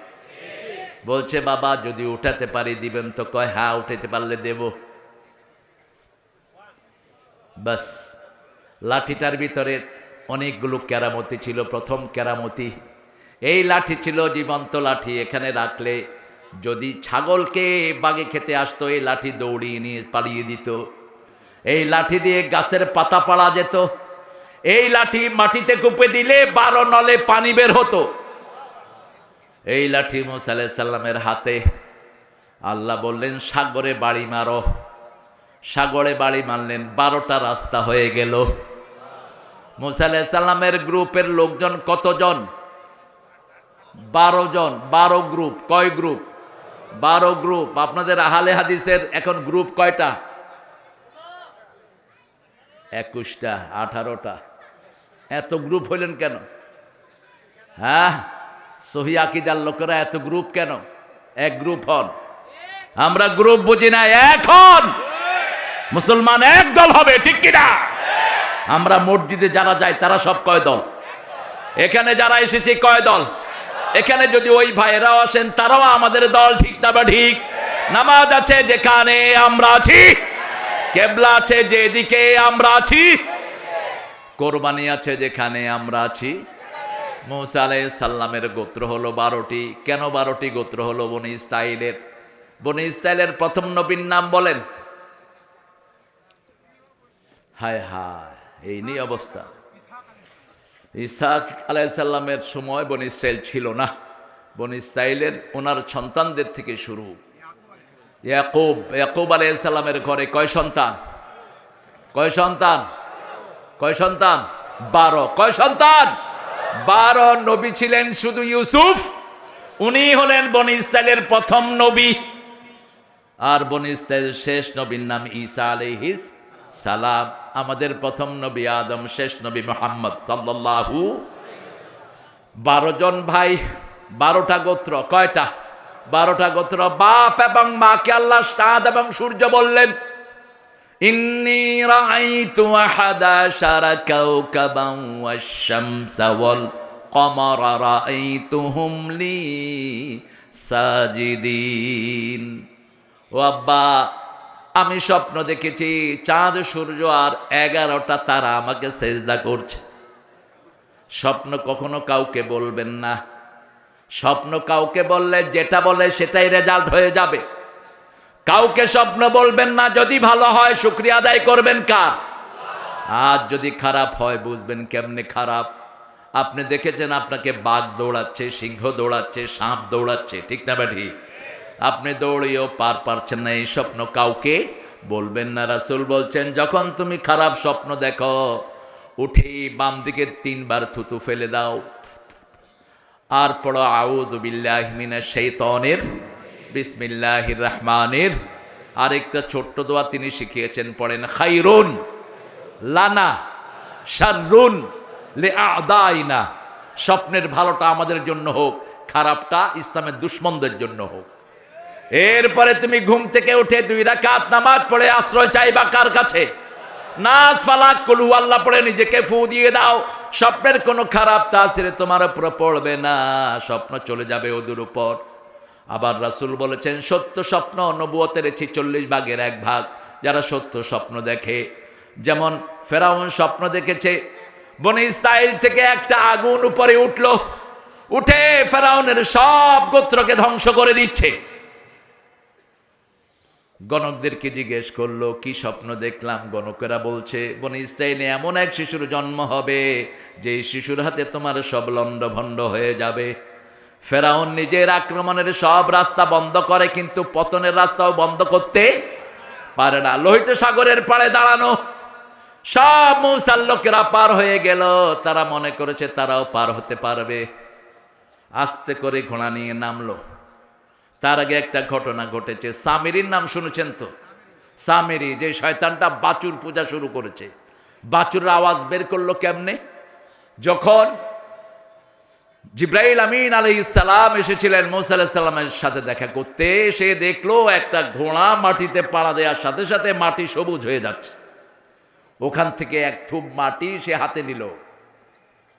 বলছে, বাবা, যদি উঠাতে পারি দিবেন তো? কয়, হ্যাঁ, উঠাতে পারলে দেব। বাস, লাঠিটার ভিতরে অনেকগুলো কেরামতি ছিল। প্রথম কেরামতি, এই লাঠি ছিল জীবন্ত লাঠি। এখানে রাখলে যদি ছাগলকে বাগে খেতে আসতো, এই লাঠি দৌড়িয়ে নিয়ে পালিয়ে দিত। এই লাঠি দিয়ে গাছের পাতা পাড়া যেত। এই লাঠি মাটিতে কুপে দিলে 12 নলে পানি বের হতো। এই লাঠি মূসা আলাইহিস সালামের হাতে। আল্লাহ বললেন, সাগরে বাড়ি মারো। সাগরে বাড়ি মারলেন, 12টা রাস্তা হয়ে গেল। মূসা আলাইহিস সালামের গ্রুপের লোকজন কতজন? 12 জন। 12 গ্রুপ। কয় গ্রুপ? 12 গ্রুপ। আপনাদের আহলে হাদিসের এখন গ্রুপ কয়টা? 21টা, 18টা। এত গ্রুপ হইলেন কেন? হ্যাঁ, সহি আকীদার লোকেরা এত গ্রুপ কেন? এক গ্রুপ হন। আমরা গ্রুপ বুঝি না, এখন মুসলমান এক দল হবে, ঠিক কিনা? আমরা মসজিদে যারা যাই তারা সব কয় দল? এখানে যারা এসেছে কয় দল? এখানে যদি ওই ভাইয়েরাও আসেন তারাও আমাদের দল, ঠিক না বা ঠিক? নামাজ আছে যেখানে আমরা আছি, কেবলা আছে যেদিকে আমরা আছি, কোরবানি আছে যেখানে আমরা আছি। মূসা আলাইহিস সালামের গোত্র হলো 12টি। কেন 12টি গোত্র হলো? বনি ইসরাইলের। বনি ইসরাইলের প্রথম নবীর নাম বলেন। হায় হায়, এই নিয়ে অবস্থা। ইসহাক আলাইহিস সালামের সময় বনি ইসরাইল ছিল না। বনি ইসরাইলের ওনার সন্তানদের থেকে শুরু। ইয়াকুব আলাইহিস সালামের ঘরে কয় সন্তান? কয় সন্তান? কয় সন্তান? 12। কয় সন্তান? 12। নবী ছিলেন শুধু ইউসুফ, উনি হলেন বনি ইসরাইলের প্রথম নবী। আর বনি ইসরাইলের শেষ নবীর নাম ঈসা আলাইহিস সালাম। আমাদের প্রথম নবী আদম, শেষ নবী মুহাম্মদ সাল্লাল্লাহু। 12 জন ভাই, 12টা গোত্র। কয়টা? 12টা গোত্র। বাপ এবং মাকে আল্লাহ চাঁদ এবং সূর্য বললেন, ইন্নী রাআইতু আহাদা আশারা কাওকাবান ওয়াশ-শামসা ওয়াল কমারা রাআইতুহুম লি সাজিদিন। ও আব্বা, আমি স্বপ্ন দেখেছি চাঁদ, সূর্য আর 11টা তারা আমাকে সেজদা করছে। স্বপ্ন কখনো কাউকে বলবেন না। স্বপ্ন কাউকে বললে যেটা বলে সেটাই রেজাল্ট হয়ে যাবে। কাউকে স্বপ্ন বলবেন না। যদি ভালো হয় শুকরিয়া আদায় করবেন কার? আর যদি খারাপ হয় বুঝবেন কেমনে খারাপ। আপনি দেখেছেন আপনাকে বাঘ দৌড়াচ্ছে, সিংহ দৌড়াচ্ছে, সাপ দৌড়াচ্ছে, ঠিক না বেঠি? আপনি দৌড়িয়েও পার পারছেন না। এই স্বপ্ন কাউকে বলবেন না। রাসূল বলছেন, যখন তুমি খারাপ স্বপ্ন দেখো, উঠেই বাম দিকে 3 বার থুতু ফেলে দাও, আর পড়ো আউযু বিল্লাহি মিনাশ শাইতানির বিসমিল্লাহির রহমানির। আরেকটা ছোট্ট দোয়া তিনি শিখিয়েছেন, পড়েন, খাইরুন লানা শাররুন লিআদাইনা। স্বপ্নের ভালোটা আমাদের জন্য হোক, খারাপটা ইসলামের দুশমনদের জন্য হোক। এরপরে তুমি ঘুম থেকে উঠে 2 রাকাত নামাজ পড়ে আশ্রয় চাইবা কার কাছে? নাস, ফালাক, কুল হুয়াল্লাহ পড়ে নিজেকে ফু দিয়ে দাও। স্বপ্নের কোনো খারাপ তাসির তোমার উপর পড়বে না, স্বপ্ন চলে যাবে ওদের উপর। আবার রাসূল বলেছেন, সত্য স্বপ্ন নবুয়তের 46 ভাগের 1 ভাগ। যারা সত্য স্বপ্ন দেখে, যেমন ফেরাউন স্বপ্ন দেখেছে বনি ইসরাইল থেকে একটা আগুন উপরে উঠলো, উঠে ফেরাউনের সব গোত্রকে ধ্বংস করে দিচ্ছে। গণকদেরকে জিজ্ঞেস করলো, কি স্বপ্ন দেখলাম? গণকেরা বলছে, বনি ইসরাইলে এমন এক শিশুর জন্ম হবে যে শিশুর হাতে তোমার সব লণ্ডভণ্ড হয়ে যাবে। ফেরাউন নিজের আক্রমণের সব রাস্তা বন্ধ করে, কিন্তু পতনের রাস্তাও বন্ধ করতে পারে না। লোহিত সাগরের পাড়ে দাঁড়ানো সব মূসার লোকেরা পার হয়ে গেল, তারা মনে করেছে তারাও পার হতে পারবে। আস্তে করে ঘোড়া নিয়ে নামলো। তার আগে একটা ঘটনা ঘটেছে। সামিরির নাম শুনেছেন তো? সামিরি, যে শয়তানটা বাছুর পূজা শুরু করেছে। বাছুরের আওয়াজ বের করলো কেমনে? যখন জিব্রাইল আমিন আলাইহিস সালাম এসেছিলেন মূসা আলাইহিস সালামের সাথে দেখা করতে, সে দেখলো একটা ঘোড়া মাটিতে পাড়া দেওয়ার সাথে সাথে মাটি সবুজ হয়ে যাচ্ছে। ওখান থেকে এক থুপ মাটি সে হাতে নিল,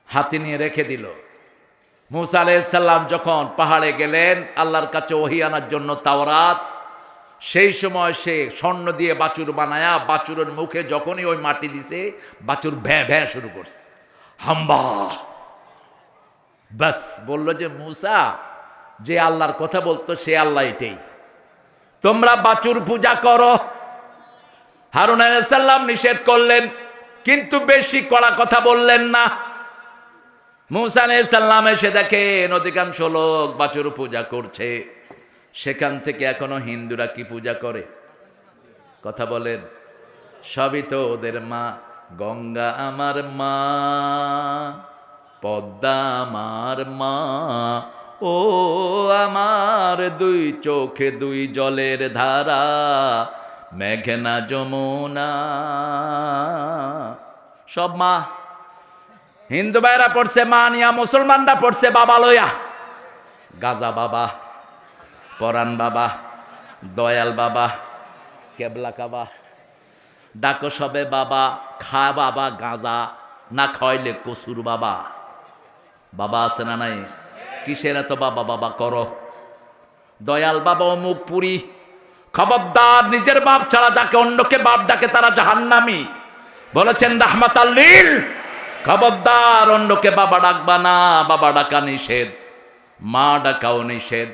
হাতে নিয়ে রেখে দিল। মূসা আলাইহিস সালাম যখন পাহাড়ে গেলেন আল্লাহর কাছে ওহী আনার জন্য তাওরাত, সেই সময় সে স্বর্ণ দিয়ে বাছুর বানায়া বাছুরের মুখে যখনই ওই মাটি দিছে, বাছুর ভ্যাঁ ভ্যাঁ শুরু করছে, হাম্বা। বাস বলল যে মূসা যে আল্লাহর কথা বলতো সে আল্লাহ এটাই, তোমরা বাছুর পূজা করো। হারুন আলাইহিস সালাম নিষেধ করলেন, কিন্তু বেশি কড়া কথা বললেন না। মূসা আলাইহিস সালাম এসে দেখেন অধিকাংশ লোক বাছুর পূজা করছে। সেখান থেকে এখনো হিন্দুরা কি পূজা করে? কথা বলেন। সবই তো ওদের মা। গঙ্গা আমার মা, পদ্মা আমার মা, ও আমার দুই চোখে দুই জলের ধারা, মেঘনা যমুনা, সব মা। হিন্দু ভাইরা পড়ছে মা নিয়া, মুসলমানরা পড়ছে বাবা লইয়া। গাজা বাবা, পরাণ বাবা, দয়াল বাবা, কেবলা কাবা, ডাকো সবে বাবা, খা বাবা গাঁজা, না খাইলে কসুর বাবা। বাবা আছে না নাই? কিসের এত বাবা বাবা করো? দয়াল বাবা অমুক পুরী। খবরদার, নিজের বাপ ছাড়া যাকে অন্যকে বাপ ডাকে তারা জাহান্নামী। বলেছেন রাহমাতাল লিল। খবরদার, অন্যকে বাবা ডাকবা না, বাবা ডাকা নিষেধ, মা ডাকাও নিষেধ।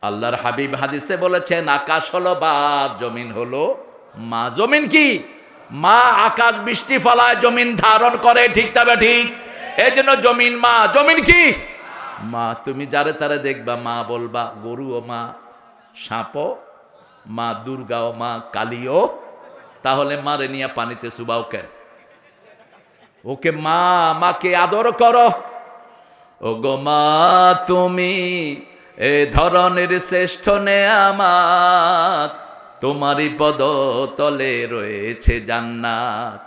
আল্লাহর হাবিব হাদিসে বলেছেন আকাশ হলো বাপ, জমিন হলো মা। জমিন কি? মা। আকাশ বৃষ্টি ফলায়, জমিন ধারণ করে, ঠিক তবে ঠিক। এই জন্য জমিন মা। জমিন কি? মা। তুমি যারে তারে দেখবা মা বলবা। গরুও মা, সাপও মা, দুর্গাও মা, কালীও। তাহলে মারে নিয়ে পানিতে চুবাও কেন? ওকে মা, মাকে আদর করো। ও গো মা তুমি এ ধরনের শ্রেষ্ঠ নেয়ামত, তোমারই পদ তলে রয়েছে জান্নাত।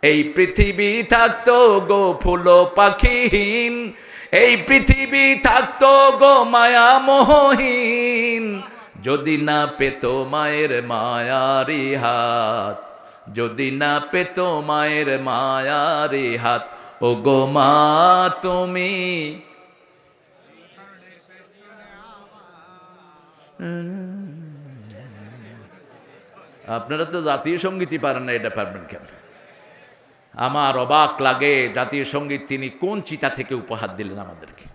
এই পৃথিবী থাকতো গো ফুল পাখিহীন, এই পৃথিবী থাকতো গো মায়া মোহহীন, যদি না পেত মায়ের মায়ারি হাত, যদি না পেত মায়ের মায়ারি হাত। ও গো মা তুমি। আপনারা তো জাতীয় সঙ্গীতই পারেন না, এটা পারবেন কেন? আমার অবাক লাগে জাতীয় সঙ্গীত তিনি কোন চিতা থেকে উপহার দিলেন আমাদেরকে।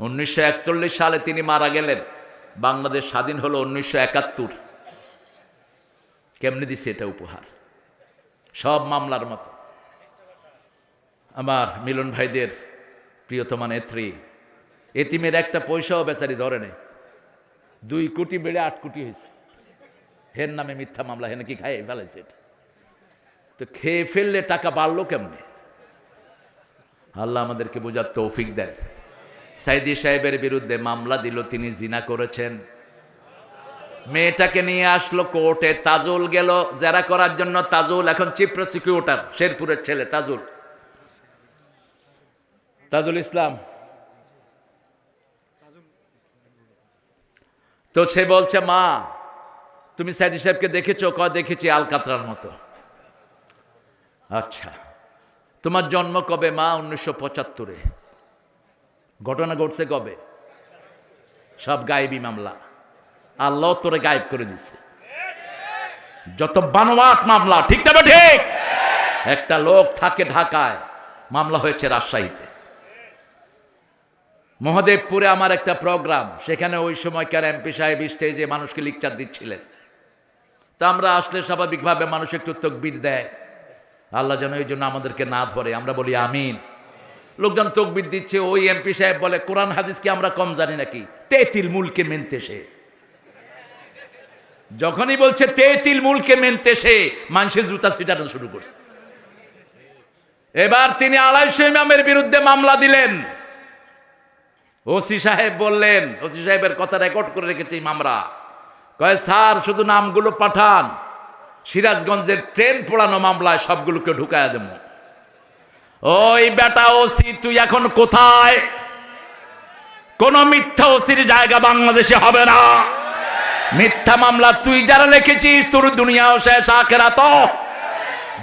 1941 সালে তিনি মারা গেলেন। বাংলাদেশ স্বাধীন হলো 1971। কেমনে দিছে এটা উপহার? সব মামলার মতো। আমার মিলন ভাইদের প্রিয়তমা নেত্রী, এতিমের একটা পয়সাও বেচারি ধরে নেই। 2 কোটি বেড়ে 8 কোটি হয়েছে। হের নামে মিথ্যা মামলা, হেন কি খাই ফেলেছে এটা। তো খেয়ে ফেললে টাকা বাড়লো কেমনে? আল্লাহ আমাদেরকে বোঝার তৌফিক দেন। সাইদি সাহেবের বিরুদ্ধে মামলা দিল, তিনি জিনা করেছেন। মেয়েটাকে নিয়ে আসলো কোর্টে, তাজুল গেল জেরা করার জন্য। তাজুল এখন চিফ প্রসিকিউটর, শেরপুরের ছেলে তাজুল, তাজুল ইসলাম। তো সে বলছে মা তুমি সাইদি সাহেবকে দেখেছো? কয় দেখেছি, আলকাতরার মতো। আচ্ছা, তোমার জন্ম কবে? মা 1975-এ। ঘটনা ঘটছে কবে? সব গায়েবী মামলা। আল্লাহ তোরে গায়েব করে দিছে। যত বানোয়াট মামলা, ঠিক তবে ঠিক। একটা লোক থাকে ঢাকায়, মামলা হয়েছে রাজশাহীতে। মহাদেবপুরে আমার একটা প্রোগ্রাম, সেখানে ওই সময়কার এমপি সাহেব স্টেজে মানুষকে লেকচার দিচ্ছিলেন। তা আমরা আসলে স্বাভাবিকভাবে মানুষ একটু তকবির দেয়, আল্লাহ যেন এই জন্য আমাদেরকে না ধরে। আমরা বলি আমিন। লোকজন তকবির দিচ্ছে, ওই এমপি সাহেব বলে কোরআন হাদিস কি আমরা কম জানি নাকি? তেতিল মুলকে মেনতে সে। যখনই বলছে তেতিল মুলকে মেনতে সে, মানুষের জুতা ছিটানো শুরু করছে। এবার তিনি 250 ইমামের বিরুদ্ধে মামলা দিলেন। ওসি সাহেব বললেন, ওসি সাহেবের কথা রেকর্ড করে রেখেছি আমরা, কয় স্যার শুধু নামগুলো পাঠান, সিরাজগঞ্জের ট্রেন পোড়ানো মামলায় সবগুলোকে ঢুকায়া দেব। ওই বেটা ওসি, তুই এখন কোথায়? কোন মিথ্যা ওসির জায়গা বাংলাদেশে হবে না। মিথ্যা মামলা তুই যারা লিখেছিস, তোর দুনিয়াও শেষ, আখিরাতও।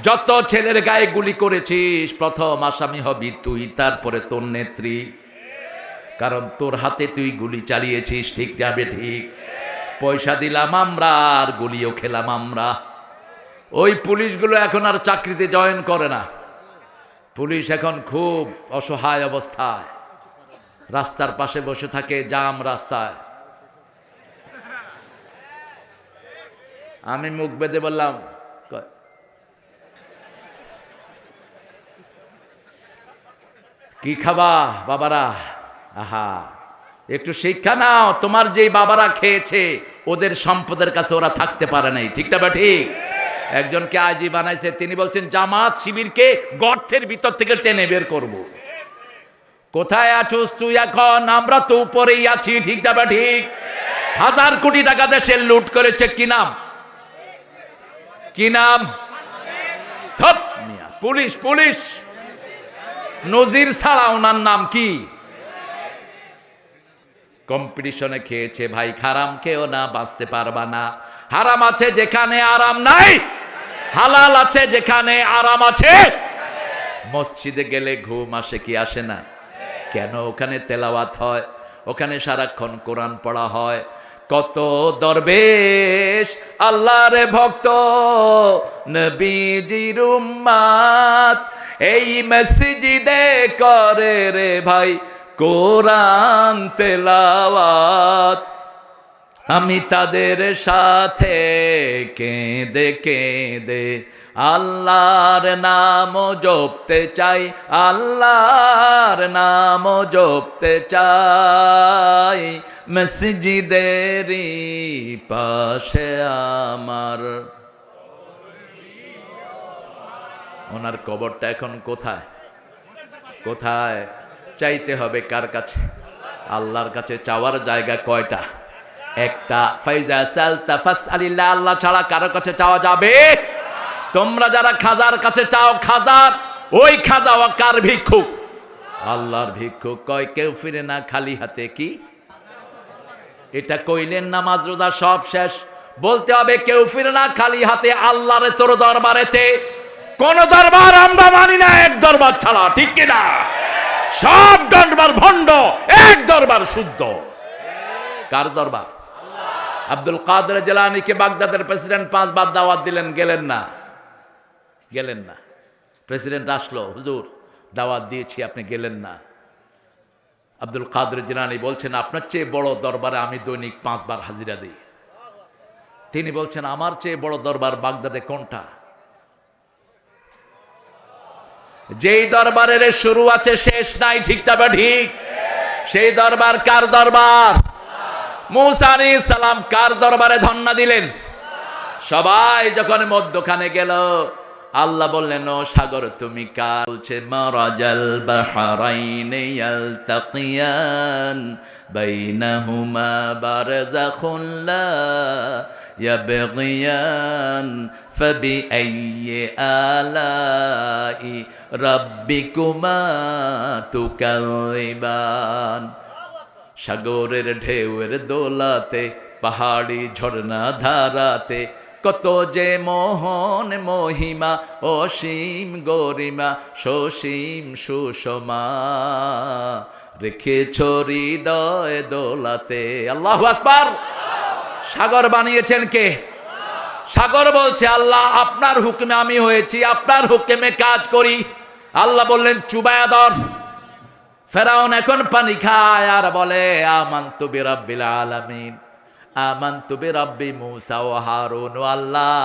যত ছেলের গায়ে গুলি করেছিস, প্রথম আসামি হবি তুই, তারপরে তোর নেত্রী। কারণ তোর হাতে তুই গুলি চালিয়েছিস, ঠিক যাবে ঠিক। পয়সা দিলাম আমরা, আর গুলিও খেলাম আমরা। ওই পুলিশগুলো এখন আর চাকরিতে জয়েন করে না। পুলিশ এখন খুব অসহায় অবস্থায়, রাস্তার পাশে বসে থাকে, জাম রাস্তায়। আমি মুখ বেঁধে বললাম, কি খাবা বাবারা? আহা, একটু শিক্ষা নাও। তোমার যেই বাবারা খেয়েছে, ওদের সম্পদের কাছে ওরা থাকতে পারে নাই, ঠিক না? ঠিক। একজনকে আইজি বানাইছে, তিনি বলছেন জামাত শিবিরকে গর্তের ভিতর থেকে টেনে বের করব। কোথায় আছোস তুই এখন? আমরা তো উপরেই আছি, ঠিক না? ঠিক। 1000 কোটি টাকা দেশের লুট করেছে, কি নাম? কি নাম? পুলিশ। পুলিশ নজির ছাড়া ওনার নাম কি? কম্পিটিশনে খেয়েছে ভাই। হারাম খেও না, বাঁচতে পারবা না। হারাম আছে যেখানে আরাম নাই, হালাল আছে যেখানে আরাম আছে। মসজিদে গেলে ঘুম আসে কি আসে না? কেন? ওখানে তেলাওয়াত হয়, ওখানে সারাক্ষণ কোরআন পড়া হয়। কত দরবেশ আল্লাহর ভক্ত, নবীজির উম্মত, এই মসজিদে করে রে ভাই কোরআন তেলাওয়াত। আমি তাদের সাথে কেঁদে কেঁদে আল্লাহর নাম জপতে চাই, আল্লাহর নাম জপতে চাই। মসজিদেরই পাশে আমার। ওনার কবরটা এখন কোথায়? কোথায়? চাইতে হবে কার কাছে? আল্লাহর কাছে। চাওয়ার জায়গা কয়টা? একটা। ফাইজা সালতা ফাসআলিল্লাহ, আল্লাহ ছাড়া কারো কাছে চাওয়া যাবে? তোমরা যারা খাজার কাছে চাও, খাজার ওই খাজা কার ভিক্ষুক? আল্লাহর ভিক্ষুক। কয় কেউ ফিরে না খালি হাতে। কি এটা কইলেন? নামাজ রোজা সব শেষ। বলতে হবে কেউ ফিরে না খালি হাতে আল্লাহর তোর দরবারেতে। কোন দরবার আমরা মানি না এক দরবার ছাড়া, ঠিক কিনা? সব দরবার ভণ্ড, এক দরবার শুদ্ধ। কার দরবার? আব্দুল কাদের জিলানীকে বাগদাদের প্রেসিডেন্ট 5 বার দাওয়াত দিলেন, গেলেন না। গেলেন না। প্রেসিডেন্ট আসলো, হুজুর দাওয়াত দিয়েছি, আপনি গেলেন না। আব্দুল কাদের জিলানী বলছেন, আপনার চেয়ে বড় দরবারে আমি দৈনিক 5 বার হাজিরা দিই। তিনি বলছেন, আমার চেয়ে বড় দরবার বাগদাদে কোনটা? যেই দরবারের শুরু আছে শেষ নাই, ঠিক তবে ঠিক। সেই দরবার কার দরবার? মুসা আলাইহিস সালাম কার দরবারে ধন্না দিলেন? সবাই যখন মধ্যখানে গেল, আল্লাহ বললেন, ও সাগর তুমি কার? বলছে মারাজাল বাহরাইনি ইয়ালতাকিয়ান বাইনাহুমা বারযাখুন লা ইয়াবগিয়ান ফাবিআইয়ি আলাই রাব্বিকুমা তুকাযিবান। সাগরের ঢেউয়ের দোলাতে, পাহাড়ি ঝর্ণা ধারাতে, কত যে মোহন মহিমা, অসীম গরিমা, সসীম সুষমা রেখেছ হৃদয় দোলাতে। আল্লাহু আকবার। সাগর বানিয়েছেন কে? সাগর বলছে, আল্লাহ আপনার হুকুমে আমি হয়েছি, আপনার হুকুমে কাজ করি। আল্লাহ বললেন চুবায়া ধর। ফেরাউন এখন পানি খায় আর বলে, আমানতু বিরাব্বিল আলামিন, আমানতু বিরাব্বি মুসা ওয়া হারুন। ও আল্লাহ,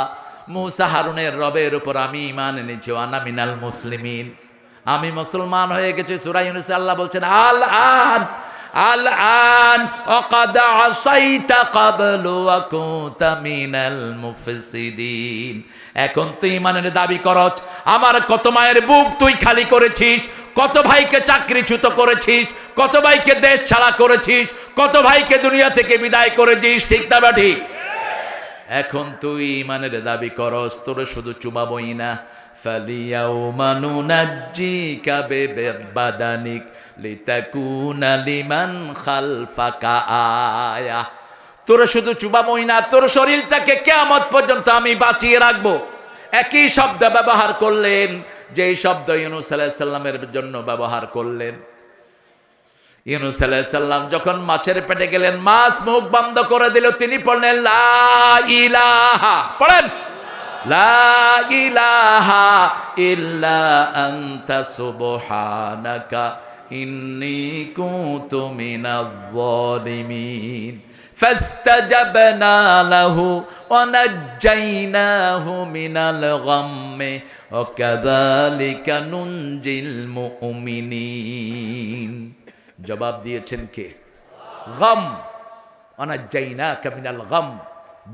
মুসা হারুনের রবের উপর আমি ঈমান এনেছি। আনা মিনাল মুসলিমিন, আমি মুসলমান হয়ে গেছি। সূরা ইউনূসে আল্লাহ বলছেন, আল আন আল আন ওয়াকাদ আসাইতা ক্বাবলু ওয়া কুনতা মিনাল মুফসিদিন। এখন তুই ঈমানের দাবি করছ, আমার কত মায়ের বুক তুই খালি করেছিস, কত ভাইকে চাকরিচ্যুত করেছিস, কত ভাইকে দেশ ছাড়া করেছিস, কত ভাইকে দুনিয়া থেকে বিদায় করেছিস, ঠিক না ঠিক? এখন তুই ঈমানের দাবি করস, তোর শুধু চুমাবই না। ফালিয়াউমা নুনাজ্জিকা বিবাদানিক লিতাকুনা লিমান খালফাকা আয়া। তোর শুধু চুমাবই না, তোর শরীরটাকে কিয়ামত পর্যন্ত আমি বাঁচিয়ে রাখবো। একই শব্দ ব্যবহার করলেন, যেই শব্দ ইউনূস আলাইহিস সালামের জন্য ব্যবহার করলেন। ইউনূস আলাইহিস সালাম যখন মাছের পেটে গেলেন, মাছ মুখ বন্ধ করে দিল, তিনি পড়লেন লা ইলাহা, পড়েন লা ইলাহা ইল্লা আনতা সুবহানাকা ইন্নী কুনতু মিনাজ জালিমিন। ফাস্তাজাবনা লাহু ওয়া নাজ্জাইনাহু মিনাল গাম্মি ওয়া কাযালিকা নুনজিল মুমিনিন। জবাব দিয়েছেন কে? গম, অনাজ্জাইনাকা মিনাল গম,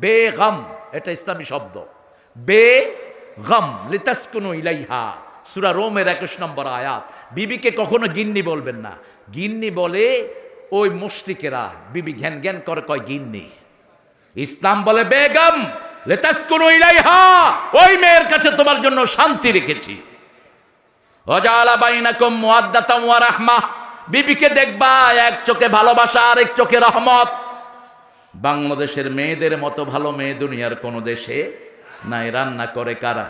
বেগম, এটা ইসলামী শব্দ। বেগম লিতাসকুনু ইলাইহা, সূরা রোমের 21 নম্বর আয়াত। বিবিকে কখনো গিন্নি বলবেন না। গিন্নি বলে ওই মুশরিকেরা, বিবি ঘ্যান ঘ্যান করে কয় গিন্নি। ইসলাম বলে বেগম লিতাসকুনু ইলাইহা, ওই মেয়ের কাছে তোমার জন্য শান্তি রেখেছি। ওয়াজাআলা বাইনাকুম মুওয়াদ্দাতাম ওয়া রাহমাহ, বিবিকে দেখবা এক চোখে ভালোবাসা আর এক চোখে রহমত। বাংলাদেশের মেয়েদের মতো ভালো মেয়ে দুনিয়ার কোনো দেশে নাই। রান্না করে কারা?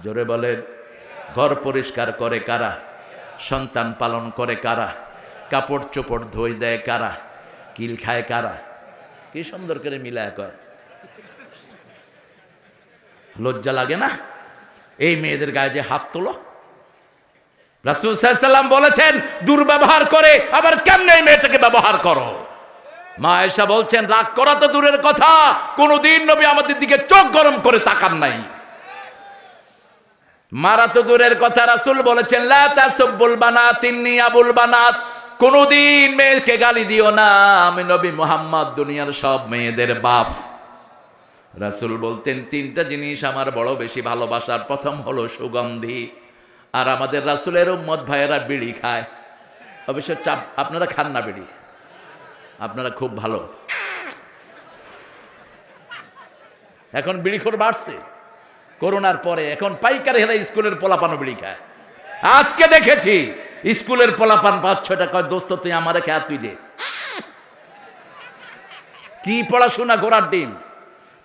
জোরে বলেন। ঘর পরিষ্কার করে কারা? সন্তান পালন করে কারা? কাপড় চোপড় ধুই দেয় কারা? কিল খায় কারা? কি সুন্দর করে মিলায় কয়। লজ্জা লাগে না এই মেয়েদের গায়ে যে হাত তোলো? রাসূল সাল্লাল্লাহু আলাইহি ওয়াসাল্লাম বলেছেন দুর্ব্যবহার করে, আবার কেমনে এই মেয়েটাকে ব্যবহার করো। মা আয়েশা বলছেন রাগ করা তো দূরের কথা, কোনদিন নবী আমাদের দিকে চোখ গরম করে তাকান নাই। মারা তো দূরের কথা, রাসূল বলেছেন লা তাসুবুল বানাত ইন্নী আবুল বানাত, কোনদিন মেয়েকে গালি দিও না, আমি নবী মুহাম্মদ দুনিয়ার সব মেয়েদের বাপ। রাসূল বলতেন তিনটা জিনিস আমার বড় বেশি ভালোবাসার, প্রথম হলো সুগন্ধি। আর আমাদের রাসূলের উম্মত ভাইয়েরা বিড়ি খায়। অবশ্য আপনারা খান না বিড়ি, আপনারা খুব ভালো। এখন বিড়িখোর বাড়ছে করোনার পরে, এখন পাইকারি হেরা স্কুলের পোলাপানও বিড়ি খায়। আজকে দেখেছি স্কুলের পোলাপান 5-6 টাকা, দোস্ত তুই আমারে খেয়া তুই দে। কি পড়াশোনা ঘোড়ার ডিম,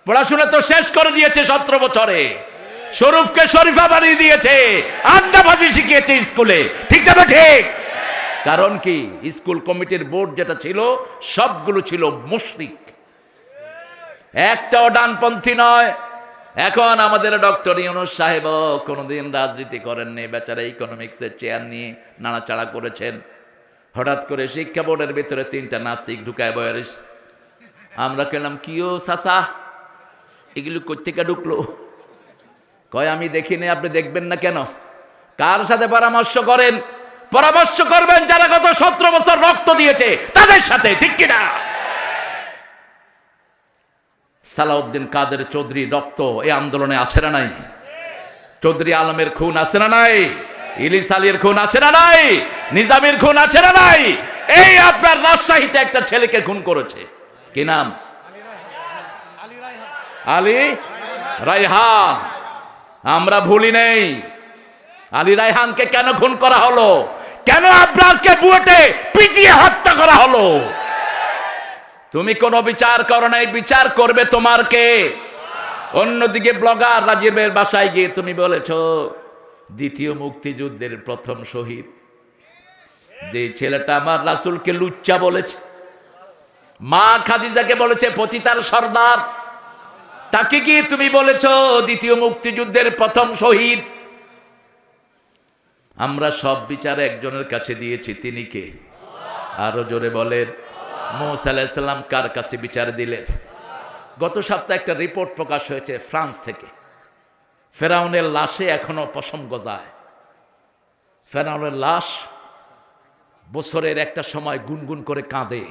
পড়াশোনা তো শেষ করে দিয়েছে 17 বছরে। শরীফকে শরীফা বানিয়ে দিয়েছে, আড্ডাবাজি শিখিয়েছে স্কুলে, ঠিক না ঠিক? কারণ কি স্কুল কমিটির বোর্ড যেটা ছিল সবগুলো ছিল মুশরিক, একটাও ডানপন্থী নয়। এখন আমাদের ডক্টর ইউনূস সাহেব কোনোদিন রাজনীতি করেননি, বেচারা ইকোনমিক্সের চেয়ার নিয়ে নাড়াচাড়া করেছেন। হঠাৎ করে শিক্ষা বোর্ডের ভিতরে 3টা নাস্তিক ঢুকায় বয়ারিস। আমরা কেলাম কিও চাচা এগুলো কোত্থেকে ঢুকলো? কয় আমি দেখিনি, আপনি দেখবেন না কেন? কার সাথে পরামর্শ করেন? পরামর্শ করবেন যারা গত 17 বছর রক্ত দিয়েছে তাদের সাথে, ঠিক কিনা? সালাউদ্দিন কাদের চৌধুরী রক্ত এই আন্দোলনে আছে না নাই? চৌধুরী আলমের খুন আছে না নাই? ইলিস আলীর খুন আছে না নাই? নিজামের খুন আছে না নাই? এই আপনার রাজশাহীতে একটা ছেলেকে খুন করেছে, কি নাম? আলী রায়হান। আমরা ভুলি নেই। আলী রায়হানকে কেন খুন করা হলো? কেন আপনাকে বুয়েটে পিটিয়ে হত্যা করা হলো? তুমি কোনো বিচার করো নাই, বিচার করবে তোমার কে? অন্যদিকে ব্লগার রাজীবের বাসায় গিয়ে তুমি বলেছ দ্বিতীয় মুক্তিযুদ্ধের প্রথম শহীদ, যে ছেলেটা আমার রাসূলকে লুচ্চা বলেছে, মা খাদিজাকে বলেছে পতিতার সর্দার, তাকে গিয়ে তুমি বলেছ দ্বিতীয় মুক্তিযুদ্ধের প্রথম শহীদ। আমরা সব বিচার একজনের কাছে দিয়েছি, তিনি কে? আরো জোরে বলেন। মুসা আলাইহিস সালাম কার কাছে বিচার দিলেন? গত সপ্তাহে একটা রিপোর্ট প্রকাশ হয়েছে ফ্রান্স থেকে। ফেরাউনের লাশে এখনো পশম গজায়। ফেরাউনের লাশ বছরের একটা সময় গুনগুন করে কাঁদে।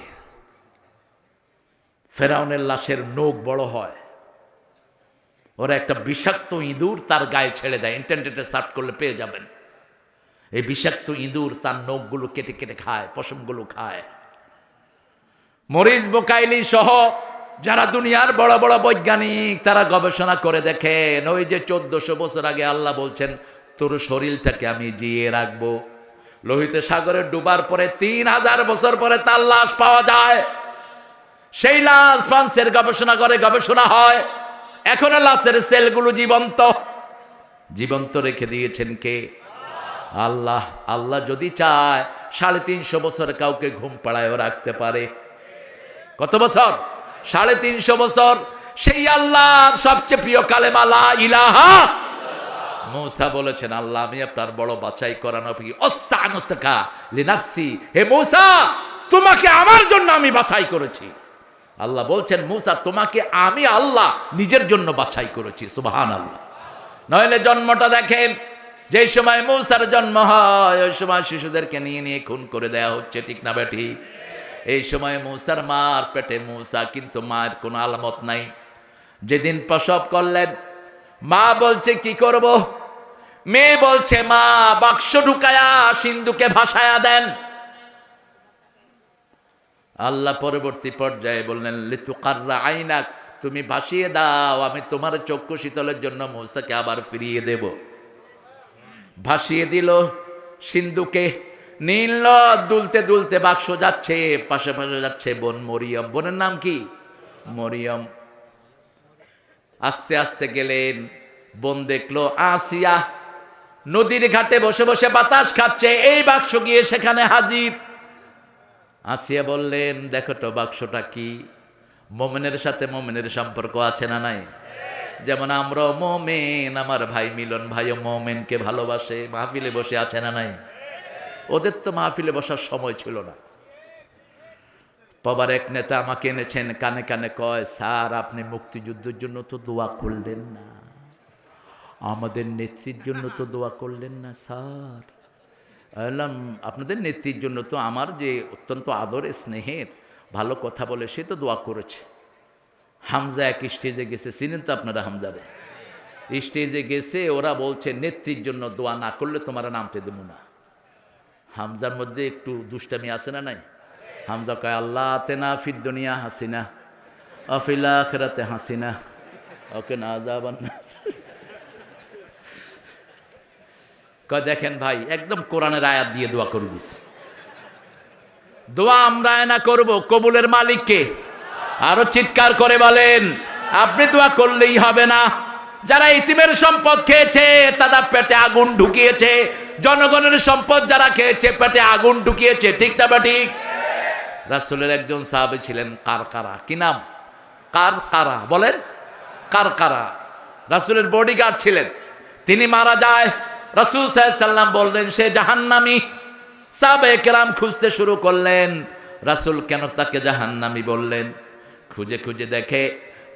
ফেরাউনের লাশের নখ বড় হয়, ওরা একটা বিষাক্ত ইঁদুর তার গায়ে ছেড়ে দেয়, ইন্টারনেটে সার্চ করলে পেয়ে যাবেন। এই বিষাক্ত ইঁদুর তার নখগুলো কেটে কেটে খায়, পশমগুলো খায়। মরিস বুকাইলি সহ যারা দুনিয়ার বড় বড় বৈজ্ঞানিক, তারা গবেষণা করে দেখেন, ওই যে 1400 বছর আগে আল্লাহ বলছেন তোর শরীরটাকে আমি জিয়ে রাখবো, লোহিত সাগরে ডুবার পরে 3000 বছর পরে তার লাশ পাওয়া যায়। সেই লাশ ফ্রান্সের গবেষণা করে গবেষণা হয়, এখনো লাশের সেলগুলো জীবন্ত। জীবন্ত রেখে দিয়েছেন কে? আল্লাহ। আল্লাহ যদি চায় 350 বছর কাউকে ঘুম পাড়ায়ও রাখতে পারে। কত বছর? 350 বছর। সেই আল্লাহর সবচেয়ে প্রিয় কালেমা লা ইলাহা। মূসা বলেছেন, আল্লাহ আমি আপনার বড় বাছাই করা নবী, আস্তাগফিরুকা লিনাফসি, হে মূসা তোমাকে আমার জন্য আমি বাছাই করেছি। আল্লাহ বলছেন, মূসা তোমাকে আমি আল্লাহ নিজের জন্য বাছাই করেছি। সুবহানাল্লাহ। নইলে জন্মটা দেখেন, যে সময় মূসার জন্ম হয় ওই সময় শিশুদেরকে নিয়ে নিয়ে খুন করে দেয়া হচ্ছে, ঠিক না বেটি? এই সময় মূসার মার পেটে মূসা, কিন্তু মায়ের কোনো আলামত নাই। যেদিন প্রসব করলেন, মা বলছে কি করব? মেয়ে বলছে মা বাক্স ঢুকায়া সিন্ধুকে ভাসায়া দেন। আল্লাহ পরবর্তী পর্যায়ে বললেন, লিতুকাররা আইনাক, তুমি ভাসিয়ে দাও, আমি তোমার চক্ষু শীতলের জন্য মূসাকে আবার ফিরিয়ে দেব। ভাসিয়ে দিল সিন্ধুকে, নীল দুলতে দুলতে বাক্স যাচ্ছে, পাশে পাশে যাচ্ছে বোন মরিয়ম। বোনের নাম কি? মরিয়ম। আস্তে আস্তে গেলেন, বোন দেখলো আসিয়া নদীর ঘাটে বসে বসে বাতাস খাচ্ছে, এই বাক্স গিয়ে সেখানে হাজির। আসিয়া বললেন, দেখো তো বাক্সটা কি? মোমেনের সাথে মোমেনের সম্পর্ক আছে না নাই? যেমন আমরা মোমেন, আমার ভাই মিলন ভাইও মোমেনকে ভালোবাসে, মাহফিলে বসে আছে না নাই? ওদের তো মাহফিলে বসার সময় ছিল না। বাবার এক নেতা আমাকে এনেছেন, কানে কানে কয়, স্যার আপনি মুক্তিযুদ্ধের জন্য তো দোয়া করলেন না, আমাদের নেত্রীর জন্য তো দোয়া করলেন না স্যার। বললাম, আপনাদের নেত্রীর জন্য তো আমার যে অত্যন্ত আদরে স্নেহের, ভালো কথা বলে, সে তো দোয়া করেছে। হামজা এক স্টেজে গেছে, চিনেন তো আপনারা হামজারে? স্টেজে গেছে, ওরা বলছে নেত্রীর জন্য দোয়া না করলে তোমার নামতে দেবো না। হামজার মধ্যে একটু দুষ্টামি আছে না নাই? হামজা কয়, আল্লাহ আতেনা ফিদ দুনিয়া হাসিনা আফিল আখিরাতে হাসিনা ওকে না যাবান না। কয় দেখেন ভাই, একদম কোরআনের আয়াত দিয়ে দোয়া করে দিছে। দোয়া আমরা না করব, কবুলের মালিক কে? আরো চিৎকার করে বলেন, আপনি দোয়া করলেই হবে না। যারা ইতিমের সম্পদ খেয়েছে তারা পেটে আগুন ঢুকিয়েছে, জনগণের সম্পদ যারা খেয়েছে পেটে আগুন ঢুকিয়েছে, ঠিক না বা ঠিক? রাসূলের একজন সাহাবী ছিলেন কারকারা। কি নাম? কারকারা। বলেন, কারকারা। রাসূলের বডিগার্ড ছিলেন। তিনি মারা যায়, রাসূল সাল্লাল্লাহু আলাইহি ওয়াসাল্লাম বললেন সে জাহান্নামী। সাহাবায়ে কেরাম খুঁজতে শুরু করলেন, রাসূল কেন তাকে জাহান্নামী বললেন? খুঁজে খুঁজে দেখে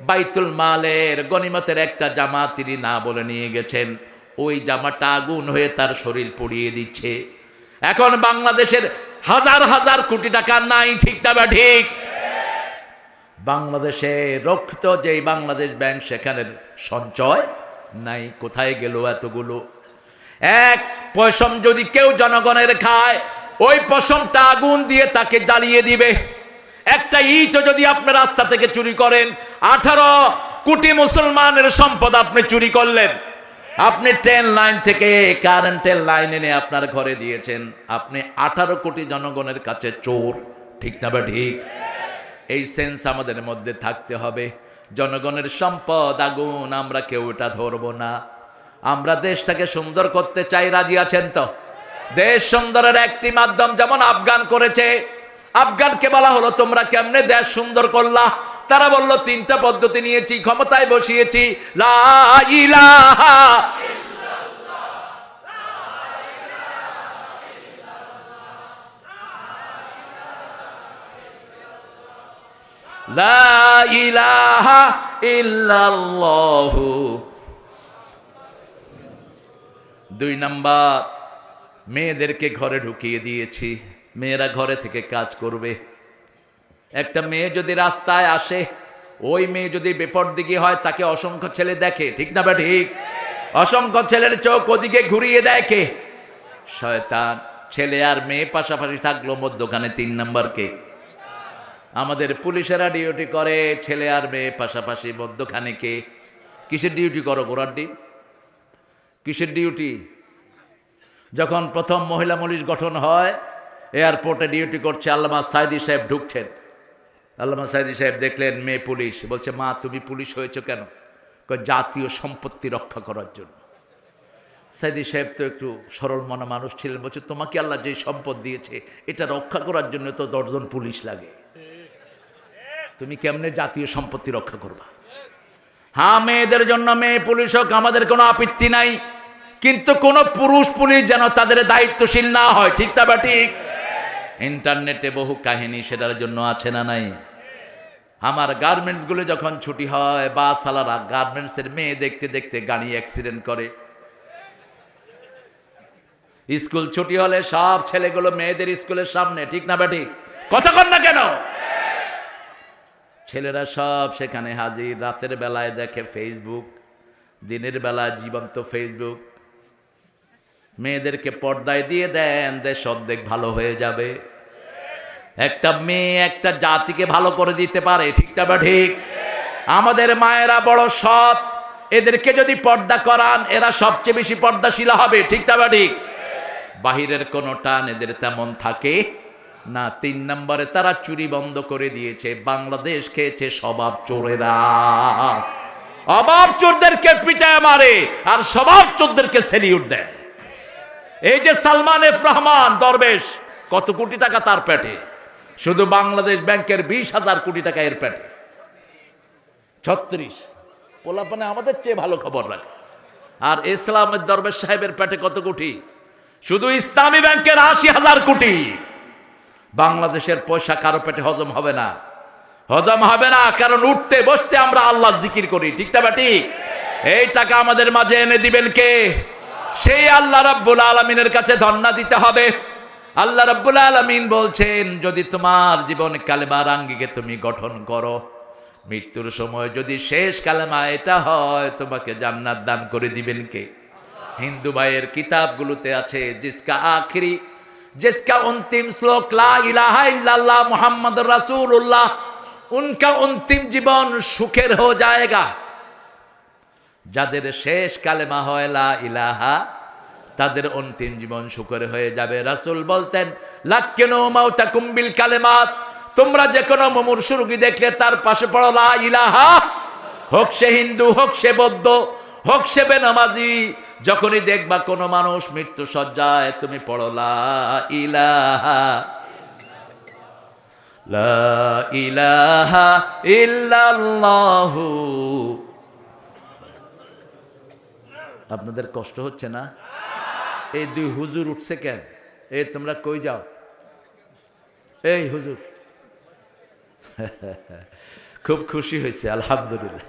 বাইতুল মালের গনিমতের একটা জামা তিনি না বলে নিয়ে গেছেন, ওই জামাটা আগুন হয়ে তার শরীর পুড়িয়ে দিচ্ছে। এখন বাংলাদেশের হাজার হাজার কোটি টাকা নাই, ঠিক না বা ঠিক? বাংলাদেশে রক্ষিত যেই বাংলাদেশ ব্যাংক, সেখানে সঞ্চয় নাই। কোথায় গেল এতগুলো? এক পয়সম যদি কেউ জনগণের খায়, ওই পশমটা আগুন দিয়ে তাকে জ্বালিয়ে দিবে। একটা ইটও যদি আপনি রাস্তা থেকে চুরি করেন, 18 কোটি মুসলমানের সম্পদ আপনি চুরি করলেন। আপনি ট্রেন লাইন থেকে কারেন্টের লাইন এনে আপনার ঘরে দিয়েছেন, আপনি 18 কোটি জনগণের কাছে চোর, ঠিক না বা ঠিক? এই সেন্স আমাদের মধ্যে থাকতে হবে। জনগণের সম্পদ আগুন, আমরা কেউ এটা ধরবো না। আমরা দেশটাকে সুন্দর করতে চাই, রাজি আছেন তো? দেশ সুন্দরের একটি মাধ্যম যেমন আফগান করেছে। আফগানকে বলা হলো তোমরা কেমনে দেশ সুন্দর করলা? তারা বলল 3টা পদ্ধতি নিয়েছি, ক্ষমতায় বসিয়েছি। লা ইলাহা ইল্লাল্লাহ, লা ইলাহা ইল্লাল্লাহ। 2 নাম্বার, মেয়েদেরকে ঘরে ঢুকিয়ে দিয়েছি। মেয়েরা ঘরে থেকে কাজ করবে। একটা মেয়ে যদি রাস্তায় আসে, ওই মেয়ে যদি বেপরদিগী হয়, তাকে অসংখ্য ছেলে দেখে, ঠিক না বা ঠিক? অসংখ্য ছেলের চোখ ওদিকে ঘুরিয়ে দেখে শয়তান। ছেলে আর মেয়ে পাশাপাশি থাকলো, মধ্যখানে 3 নম্বর কে? আমাদের পুলিশেরা ডিউটি করে, ছেলে আর মেয়ে পাশাপাশি, মধ্যখানে কে? কিসের ডিউটি করো ঘোড়ার ডিম? কিসের ডিউটি? যখন প্রথম মহিলা পুলিশ গঠন হয়, এয়ারপোর্টে ডিউটি করছে আল্লামা সাইদি সাহেব ঢুকছেন। আল্লামা সাইদি সাহেব দেখলেন মেয়ে পুলিশ, বলছে মা তুমি পুলিশ হয়েছো কেন? কয় জাতীয় সম্পত্তি রক্ষা করার জন্য। সাইদি সাহেব তো একটু সরল মনা মানুষ ছিলেন, বলছে তোমাকে আল্লাহ যে সম্পদ দিয়েছে এটা রক্ষা করার জন্য তো 10 জন পুলিশ লাগে, তুমি কেমনে জাতীয় সম্পত্তি রক্ষা করবা? হ্যাঁ, মেয়েদের জন্য মেয়ে পুলিশ হোক, আমাদের কোনো আপত্তি নাই, কিন্তু কোন পুরুষ পুলিশ যেন তাদের দায়িত্বশীল না হয়, ঠিক না বা ঠিক? ইন্টারনেটে বহু কাহিনী সেটার জন্য আছে না নাই? আমার গার্মেন্টসগুলো যখন ছুটি হয়, বাসওয়ালারা গার্মেন্টসের মেয়ে দেখতে দেখতে গাড়ি অ্যাক্সিডেন্ট করে। স্কুল ছুটি হলে সব ছেলেগুলো মেয়েদের স্কুলের সামনে, ঠিক না বা ঠিক? কথা কন না কেন? ছেলেরা সব সেখানে হাজির। রাতের বেলায় দেখে ফেসবুক, দিনের বেলায় জীবন্ত ফেসবুক। মেয়েদেরকে পর্দায় দিয়ে দেন, দেশ অর্ধেক ভালো হয়ে যাবে। একটা মেয়ে একটা জাতিকে ভালো করে দিতে পারে, ঠিক না বা ঠিক? আমাদের মায়েরা বড় সৎ, এদেরকে যদি পর্দা করান এরা সবচেয়ে বেশি পর্দাশীল হবে, ঠিক না বা ঠিক? বাহিরের কোনো টান এদের তেমন থাকে না। 3 নম্বরে তারা চুরি বন্ধ করে দিয়েছে। বাংলাদেশ খেয়েছে স্বভাব চোরেরা। অভাব চোরদেরকে পিটায় মারে আর স্বভাব চোরদেরকে সেলিউট দেয়। এই যে সালমান এফ রহমান দরবেশ, কত কোটি টাকা তার পেটে? শুধু বাংলাদেশ ব্যাংকের 20,000 কোটি টাকা এর পেটে। 36 পোলাপানে আমাদের চেয়ে ভালো খবর রাখে। আর ইসলামের দরবেশ সাহেবের পেটে কত কোটি? শুধু ইসলামী ব্যাংকের 80,000 কোটি। বাংলাদেশের পয়সা কারো পেটে হজম হবে না, হজম হবে না, কারণ উঠতে বসতে আমরা আল্লাহ জিকির করি, ঠিক না বা ঠিক? এই টাকা আমাদের মাঝে এনে দিবেন কে? সেই আল্লাহ রাব্বুল আলামিনের কাছে ধন্না দিতে হবে। আল্লাহ রাব্বুল আলামিন বলছেন, যদি তোমার জীবন কালেমার আঙ্গিকে তুমি গঠন করো, মৃত্যুর সময় যদি শেষ কালেমা এটা হয়, তোমাকে জান্নাত দান করে দিবেন কে? হিন্দু ভাইয়ের কিতাবগুলোতে আছে, जिसका अंतिम श्लोक ला इलाहा इल्लल्लाह मुहम्मद रसूलुल्लाह, उनका अंतिम जीवन सुखेर हो जाएगा। যাদের শেষ কালেমা হয় লা ইলাহা, তাদের অন্তিম জীবন সুখের হয়ে যাবে। রাসূল বলতেন, লাক্কিনু মাউতাকুম বিল কালেমাত, তোমরা যে কোনো মুমূর্ষু রোগী দেখলে তার পাশে পড়ো লা ইলাহা। হোক সে হিন্দু, হোক সে বৌদ্ধ, হোক সে বেনামাজি, যখনই দেখবা কোনো মানুষ মৃত্যু সজ্জায়, তুমি পড়ো লা ইলাহা, লা ইলাহা ইল্লাল্লাহু। আপনাদের কষ্ট হচ্ছে না? এই 2 হুজুর উঠছে কেন? এই তোমরা কই যাও? এই হুজুর খুব খুশি হয়েছে, আলহামদুলিল্লাহ।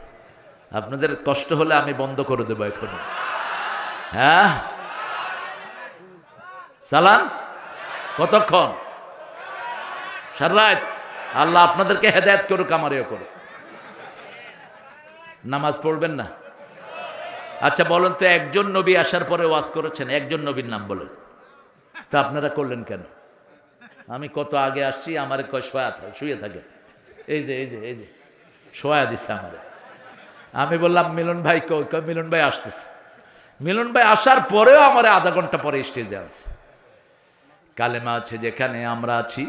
আপনাদের কষ্ট হলে আমি বন্ধ করে দেবো এখন। হ্যাঁ, চালান। কতক্ষণ? সারা রাত। আল্লাহ আপনাদেরকে হেদায়েত করুক, আমারও করুক। নামাজ পড়বেন না? আচ্ছা বলেন তো, একজন নবী আসার পরে ওয়াজ করেছেন, একজন নবীর নাম বলেন তা আপনারা করলেন কেন? আমি কত আগে আসছি, আমার কয় শুয়ে থাকে, এই যে শোয়া দিচ্ছে আমারে। আমি বললাম মিলন ভাই কই? মিলন ভাই আসতেছে। মিলন ভাই আসার পরেও আমার আধা ঘন্টা পরে স্টেজে আছে। কালেমা আছে যেখানে আমরা আছি,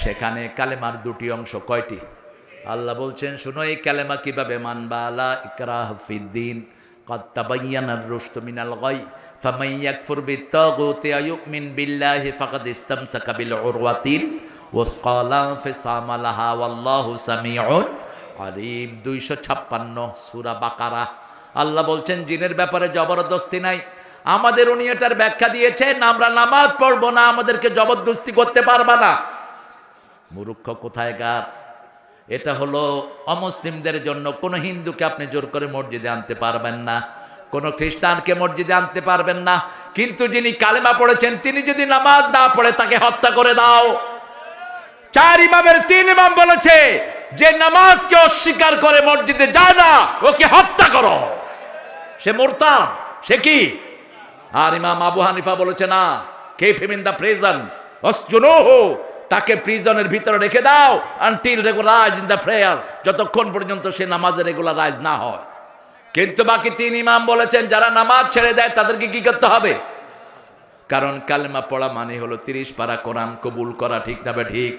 সেখানে কালেমার 2টি অংশ। কয়টি? আল্লাহ বলছেন, শুনো এই কালেমা কিভাবে মানবা। লা ইকরাহা ফিদ্দিন, قد تبين الرشد من الغي فمن يكفر بالطاغوت ويؤمن بالله فقد استمسك بالعروة الوثقى لا انفصام لها والله سميع عليم। 256 সূরা বাকারা। আল্লাহ বলছেন, জিনের ব্যাপারে জবরদস্তি নাই। আমাদের উনি এটার ব্যাখ্যা দিয়েছেন, আমরা নামাজ পড়বো না, আমাদেরকে জবরদস্তি করতে পারবা না। মূর্খ কোথায়কার! এটা হলো অমুসলিমদের জন্য। কোন হিন্দুকে আপনি জোর করে মসজিদে আনতে পারবেন না, কোন খ্রিস্টানকে মসজিদে আনতে পারবেন না, কিন্তু যিনি কালেমা পড়েছেন তিনি যদি নামাজ না পড়ে তাকে হত্যা করে দাও। 4 ইমামের 3 ইমাম বলেছে যে নামাজকে অস্বীকার করে মসজিদে যায় না ওকে হত্যা করো, সে মুরতাদ, সে কি? আর ইমাম আবু হানিফা বলেছে না, keep him in the prison ওয়াসজুনুহু, তাকে প্রিজনের ভিতরে রেখে দাও until regularize in the prayer, যতক্ষণ পর্যন্ত সে নামাজে রেগুলারাইজ না হয়। কিন্তু বাকি 3 ইমাম বলেছেন যারা নামাজ ছেড়ে দেয় তাদেরকে কি করতে হবে? কারণ কালেমা পড়া মানে হলো 30 পারা কোরআন কবুল করা, ঠিক না? ঠিক।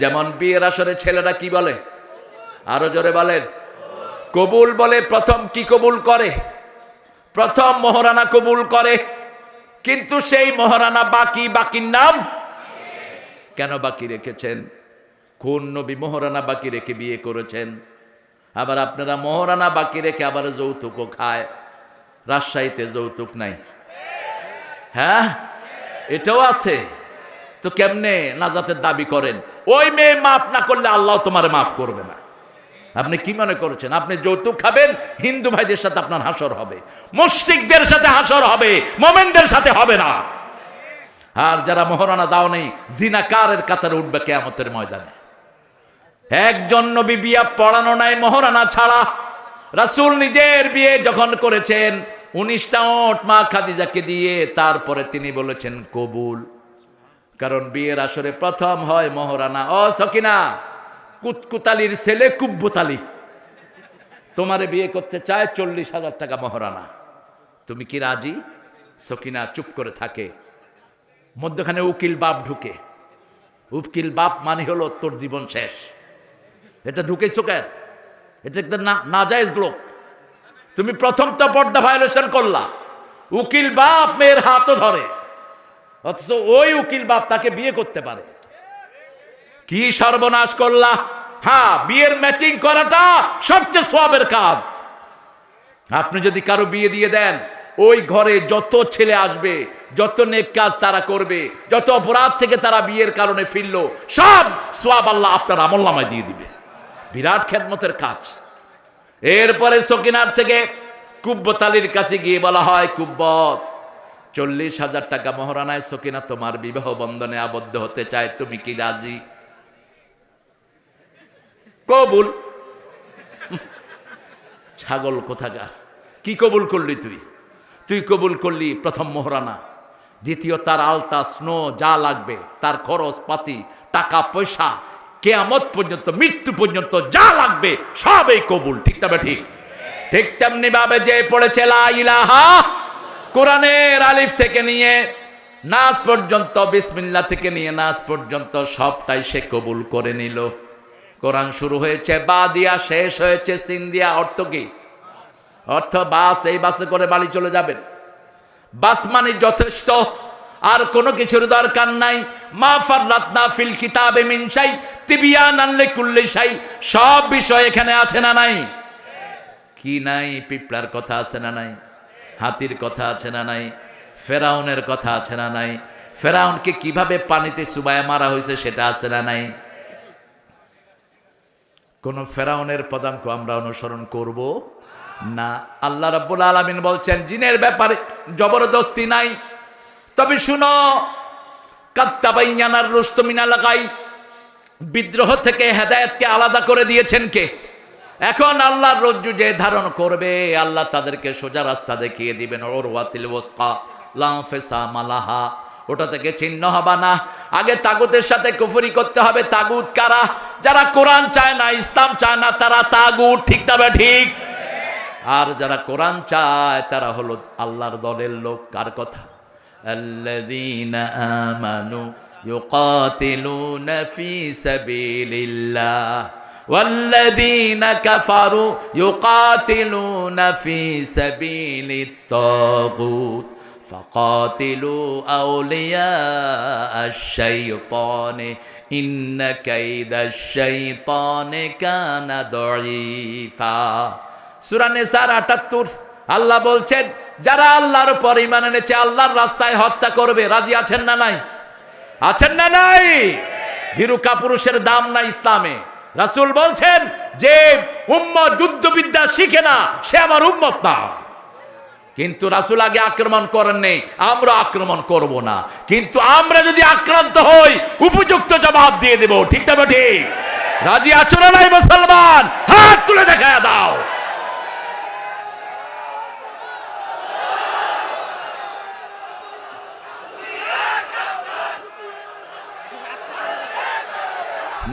যেমন বিয়ের আসরে ছেলেরা কি বলে? আরো জোরে বলেন। কবুল বলে। প্রথম কি কবুল করে? প্রথম মোহরানা কবুল করে। কিন্তু সেই মোহরানা বাকির নাম কেন বাকি রেখেছেন? কোন নবী মোহরানা বাকি রেখে বিয়ে করেছেন? আবার আপনারা মোহরানা বাকি রেখে আবার যৌতুকও খায়। রাজশাহীতে যৌতুক নাই? হ্যাঁ, এটাও আছে। তো কেমনে নাজাতের দাবি করেন? ওই মেয়ে মাফ না করলে আল্লাহ তোমার মাফ করবে না। আপনি কি মনে করেছেন আপনি যৌতুক খাবেন? হিন্দু ভাইদের সাথে আপনার হাসর হবে, মুশরিকদের সাথে হাসর হবে, মোমেনদের সাথে হবে না। আর যারা মোহরানা দাও নেই জিনাকারের কাতারে উঠবে কিয়ামতের ময়দানে। একজন নবী বিয়া পড়ানো নাই মোহরানা ছাড়া। রাসূল নিজের বিয়ে যখন করেছেন 19টা ওট মা খাদিজাকে দিয়ে, তারপরে তিনি বলেছেন কবুল। কারণ বিয়ের আসরে প্রথম হয় মোহরানা। ও সকিনা, কুতকুতালির ছেলে কুব্বুতালি তোমারে বিয়ে করতে চায়, 40,000 টাকা মোহরানা, তুমি কি রাজি? সকিনা চুপ করে থাকে। মধ্যখানে উকিল বাপ ঢুকে। উকিল বাপ মানে হলো তোর জীবন শেষ। এটা ঢুকেছো কেন? এটা একটা নাজায়েজ লোক। তুমি প্রথম তো পর্দা ভায়োলেশন করলা। উকিল বাপ মেয়ের হাতও ধরে, অথচ ওই উকিল বাপ তাকে বিয়ে করতে পারে। কি সর্বনাশ করলা! হ্যাঁ, বিয়ের ম্যাচিং করাটা সবচেয়ে সওয়াবের কাজ। আপনি যদি কারো বিয়ে দিয়ে দেন, ওই ঘরে যত ছেলে আসবে, যত নেক কাজ তারা করবে, যত অপরাধ থেকে তারা বিয়ের কারণে ফিরলো, সব সওয়াব আল্লাহ আপনার আমলনামায় দিয়ে দিবে। বিরাট খেদমতের কাজ। এরপরে সকিনার থেকে কুব্বতালির কাছে গিয়ে বলা হয়, কুব্বত 40,000 টাকা মোহরানায় সকিনা তোমার বিবাহ বন্ধনে আবদ্ধ হতে চায়, তুমি কি রাজি? কবুল। ছাগল কোথাকার! কি কবুল করলি তুই? তুই কবুল করলি প্রথম মোহরানা, দ্বিতীয় তার আলতা স্নো যা লাগবে, তার খরচ পাতি, টাকা পয়সা, কিয়ামত পর্যন্ত, মৃত্যু পর্যন্ত যা লাগবে সবই কবুল, ঠিক তবে ঠিক। ঠিক তেমনি ভাবে যে পড়েছে লা ইলাহা, কোরআনের আলিফ থেকে নিয়ে নাস পর্যন্ত, বিসমিল্লাহ থেকে নিয়ে নাস পর্যন্ত সবটাই সে কবুল করে নিল। কোরআন শুরু হয়েছে বা দিয়া, শেষ হয়েছে সিন দিয়া। অর্থ কি? অর্থ বাস, এই বাসে করে বাড়ি চলে যাবেন। বাস মানে যথেষ্ট, আর কোনো কিছুর দরকার নাই। মা ফাররাতনা ফিল কিতাবে মিন শাই তিবিয়ানান লিকুল্লি শাই, সব বিষয় এখানে আছে না নাই? কি নাই? পিঁপড়ার কথা আছে না নাই? হাতির কথা আছে না নাই? ফেরাউনের কথা আছে না নাই? ফেরাউনকে কিভাবে পানিতে চুবায় মারা হয়েছে সেটা আছে না নাই? কোন ফেরাউনের পদাঙ্ক আমরা অনুসরণ করব না। আল্লাহ রাব্বুল আলামিন বলছেন জিনের ব্যাপারে জবরদস্তি নাই। তবে শুনো, কাত্তাবাইয়ানার রুশদ মিনাল গাই, বিদ্রোহ থেকে হেদায়েতকে আলাদা করে দিয়েছেন কে? এখন আল্লাহর রজ্জু যে ধারণ করবে, আল্লাহ তাদেরকে সোজা রাস্তা দেখিয়ে দিবেন। উরওয়াতিল ওয়াসকা লা ফিসামা লাহা, ওটা থেকে ছিন্ন হবা না। আগে তাগুতের সাথে কুফরি করতে হবে। তাগুত কারা? যারা কোরআন চায় না, ইসলাম চায় না, তারা তাগুত, ঠিক তবে ঠিক। আর যারা কোরআন চায় তারা হলো আল্লাহর দলের লোক। কার কথা? আল্লাযীনা আমানু ইউকাতিলুনা ফি সাবিলিল্লাহ ওয়াল্লাযীনা কাফারু ইউকাতিলুনা ফি সাবিলিত তাগুত ফাকাতিলু আউলিয়া আশ-শাইতানি ইন্না কাইদাশ শাইতানি কানা দাঈফা। সূরা নিসার ৭৮। আল্লাহ বলছেন যারা আল্লাহর উপর ঈমান এনেছে, আল্লাহর রাস্তায় হত্যা করবে, রাজি আছেন না নাই? আছেন না নাই? ভীরু কাপুরুষের দাম নাই ইসলামে। রাসূল বলছেন যে উম্মত যুদ্ধবিদ্যা শিখে না, সে আমার উম্মত না। কিন্তু রাসূল আগে আক্রমণ করেন নেই, আমরা আক্রমণ করব না। কিন্তু আমরা যদি আক্রান্ত হই উপযুক্ত জবাব দিয়ে দেব। ঠিক না ঠিক? রাজি আছো না নাই মুসলমান? হাত তুলে দেখায় দাও।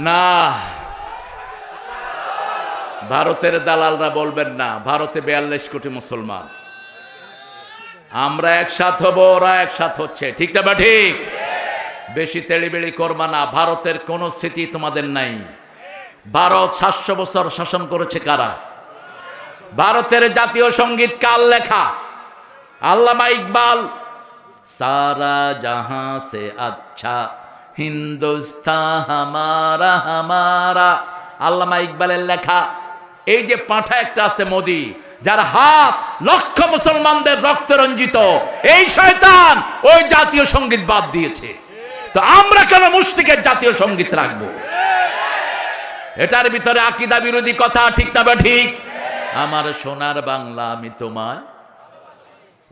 না, ভারতের দালালরা বলবেন না, ভারতে 42 কোটি মুসলমান, আমরা একসাথ হব, ওরা একসাথ হচ্ছে। ঠিক না বা ঠিক? বেশি তেড়িবেড়ি করবা না, ভারতের কোন স্মৃতি তোমাদের নাই। ভারত 700 বছর শাসন করেছে কারা? ভারতের জাতীয় সঙ্গীত কার লেখা? আল্লামা ইকবাল, সারা জাহাঁ সে আচ্ছা হিন্দুস্তান হামারা হামারা, আল্লামা ইকবালের লেখা। এই যে পাঁঠা একটা আছে মোদি, যার হাত লক্ষ মুসলমানদের রক্তে রঞ্জিত, এই শয়তান ওই জাতীয় সঙ্গীত বাদ দিয়েছে। তো আমরা কেন মুশরিকের জাতীয় সঙ্গীত রাখবো? এটার ভিতরে আকীদা বিরোধী কথা। ঠিক না বা ঠিক? আমার সোনার বাংলা আমি তোমায়,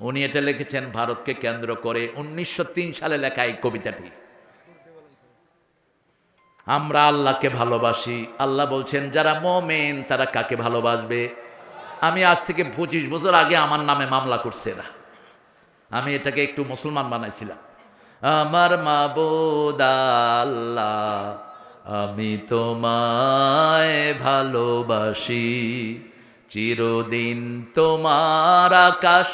উনি এটা লিখেছেন ভারতকে কেন্দ্র করে 1903 সালে লেখা এই কবিতাটি। আমরা আল্লাহকে ভালোবাসি, আল্লাহ বলছেন যারা মুমিন তারা কাকে ভালোবাসবে? আমি আজ থেকে 25 বছর আগে আমার নামে মামলা করছে না, আমি এটাকে একটু মুসলমান বানাইছিলাম। আমার মাবুদ আল্লাহ, আমি তোমায় ভালোবাসি, চিরদিন তোমার আকাশ।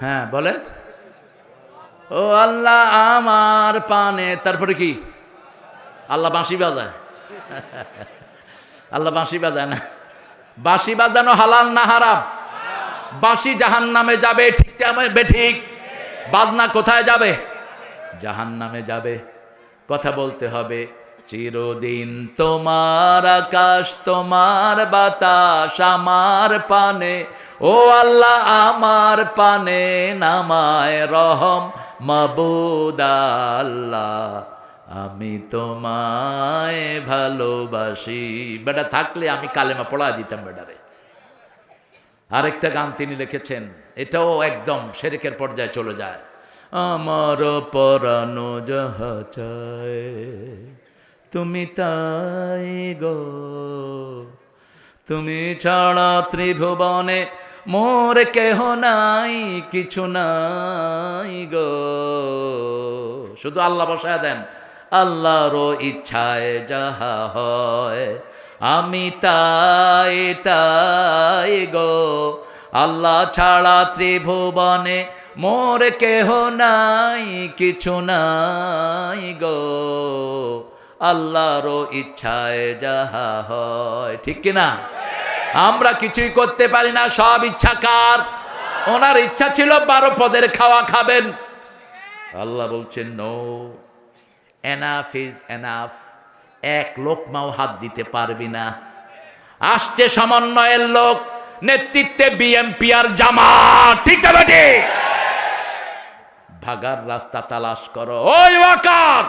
হ্যাঁ বলেন। ও আল্লাহ আমার পানে, তারপরে কি? আল্লাহ বাঁশি বাজায়? আল্লাহ বাঁশি বাজায় না। বাঁশি বাজানো হালাল না হারাম? বাঁশি জাহান্নামে যাবে, ঠিক বেঠিক? বাজনা কোথায় যাবে? জাহান্নামে যাবে। কথা বলতে হবে, চিরদিন তোমার আকাশ, তোমার বাতাস আমার পানে, ও আল্লাহ আমার পানে নামায় রহম মাবুদ আল্লাহ, আমি তোমায় ভালোবাসি। বেটা থাকলে আমি কালেমা পড়া দিতাম বেটারে। আরেকটা গান তিনি লিখেছেন, এটাও একদম শিরকের পর্যায়ে চলে যায়। আমার পরানো যাহা চায় তুমি তাই গো, তুমি ছাড়া ত্রিভুবনে মোর কেহ নাই, কিছু নাই গো। শুধু আল্লাহ বসায় দেন, আল্লাহর ইচ্ছায় যাহা হয় আমি তাই তাই গো, আল্লাহ ছাড়া ত্রিভুবনে মোর কেহ নাই, কিছু নাই গো, আল্লাহর ইচ্ছায় যাহা হয়। ঠিক কিনা? আমরা কিছুই করতে পারি না, সব ইচ্ছা কার? ওনার ইচ্ছা ছিল 12 পদের খাওয়া খাবেন। আল্লাহ বলছেন নো, এনাফ ইজ এনাফ, এক লোকমাও হাত দিতে পারবি না। আসছে সমন্বয়ের লোক, নেতৃত্বে বিএনপি আর জামাত। ঠিক আছে? ভাগার রাস্তা তালাশ করো। ওই ওয়াকার,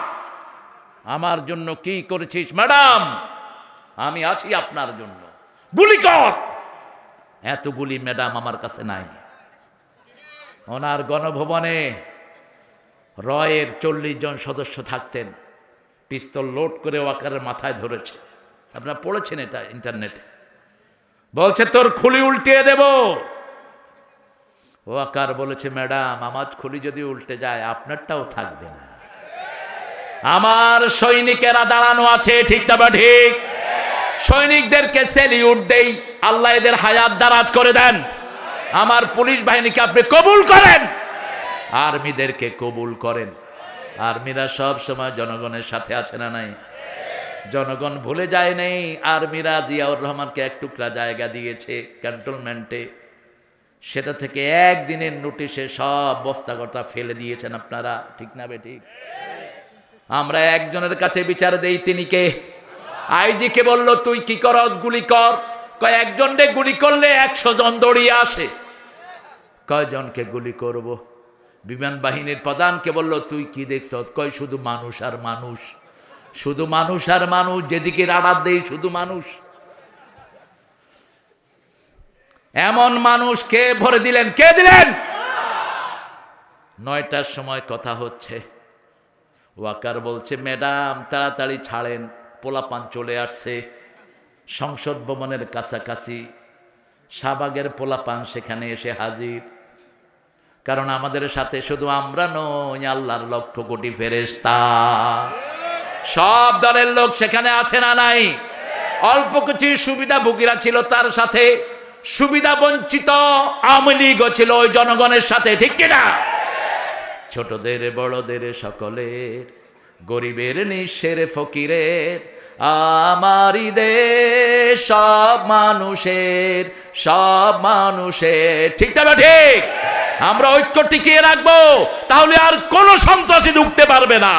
আমার জন্য কি করেছিস? ম্যাডাম আমি আছি আপনার জন্য, গুলি কর। এত গুলি ম্যাডাম আমার কাছে নাই। ওনার গণভবনে রয়ের 40 জন সদস্য থাকতেন, পিস্তল লোড করে ওয়াকারের মাথায় ধরেছে। আপনারা পড়েছেন এটা ইন্টারনেটে। বলছে তোর খুলি উল্টিয়ে দেব। ওয়াকার বলেছে ম্যাডাম আমার খুলি যদি উল্টে যায় আপনারটাও থাকবে না, আমার সৈনিকেরা দাঁড়ানো আছে। ঠিক না ঠিক? সৈনিকদেরকে সেলিউট দেই, আল্লাহ এদের হায়াত দারাজ করে দেন। আমার পুলিশ বাহিনীকে আপনি কবুল করেন, আর্মিদেরকে কবুল করেন। আর্মিরা সব সময় জনগণের সাথে আছে না নাই? জনগণ ভুলে যায় নেই। আর্মিরা জিয়াউর রহমানকে এক টুকরা জায়গা দিয়েছে ক্যান্টনমেন্টে, সেটা থেকে একদিনের নোটিশে সব বস্তাগটা ফেলে দিয়েছেন আপনারা। ঠিক না বেঠিক? আমরা একজনের কাছে বিচার দেই, তিনি কে? আইজি কে বলল তুই কি করস? গুলি কর। কয় একজনকে গুলি করলে 100 জন দৌড়িয়ে আসে। কয়জনকে গুলি করব? বিমান বাহিনীর প্রধানকে বলল তুই কি দেখছ? কয় শুধু মানুষ আর মানুষ। শুধু মানুষ আর মানুষ, যেদিকে রাডার দেই শুধু মানুষ। এমন মানুষ কে ভরে দিলেন? কে দিলেন? 9টার সময় কথা হচ্ছে, ওয়াকার বলছে ম্যাডাম তাড়াতাড়ি ছাড়েন, পোলাপান চলে আসছে সংসদ ভবনের কাছাকাছি। শাহবাগের পোলাপান সেখানে এসে হাজির, কারণ আমাদের সাথে শুধু আমরা নই, আল্লাহর লক্ষ কোটি ফেরেশতা, সব দলের লোক সেখানে আছে না নাই? অল্প কিছু সুবিধাভোগীরা ছিল তার সাথে, সুবিধা বঞ্চিত আওয়ামী লীগও ছিল ওই জনগণের সাথে, ঠিক কিনা? ছোটদের বড়দের সকলের, গরিবের নিঃস্বের ফকিরের, আমারই দেশ সব মানুষের, সব মানুষের, ঠিক না ঠিক? আমরা ঐক্য টিকিয়ে রাখবো, তাহলে আর কোন সন্ত্রাসী ঢুকতে পারবে না।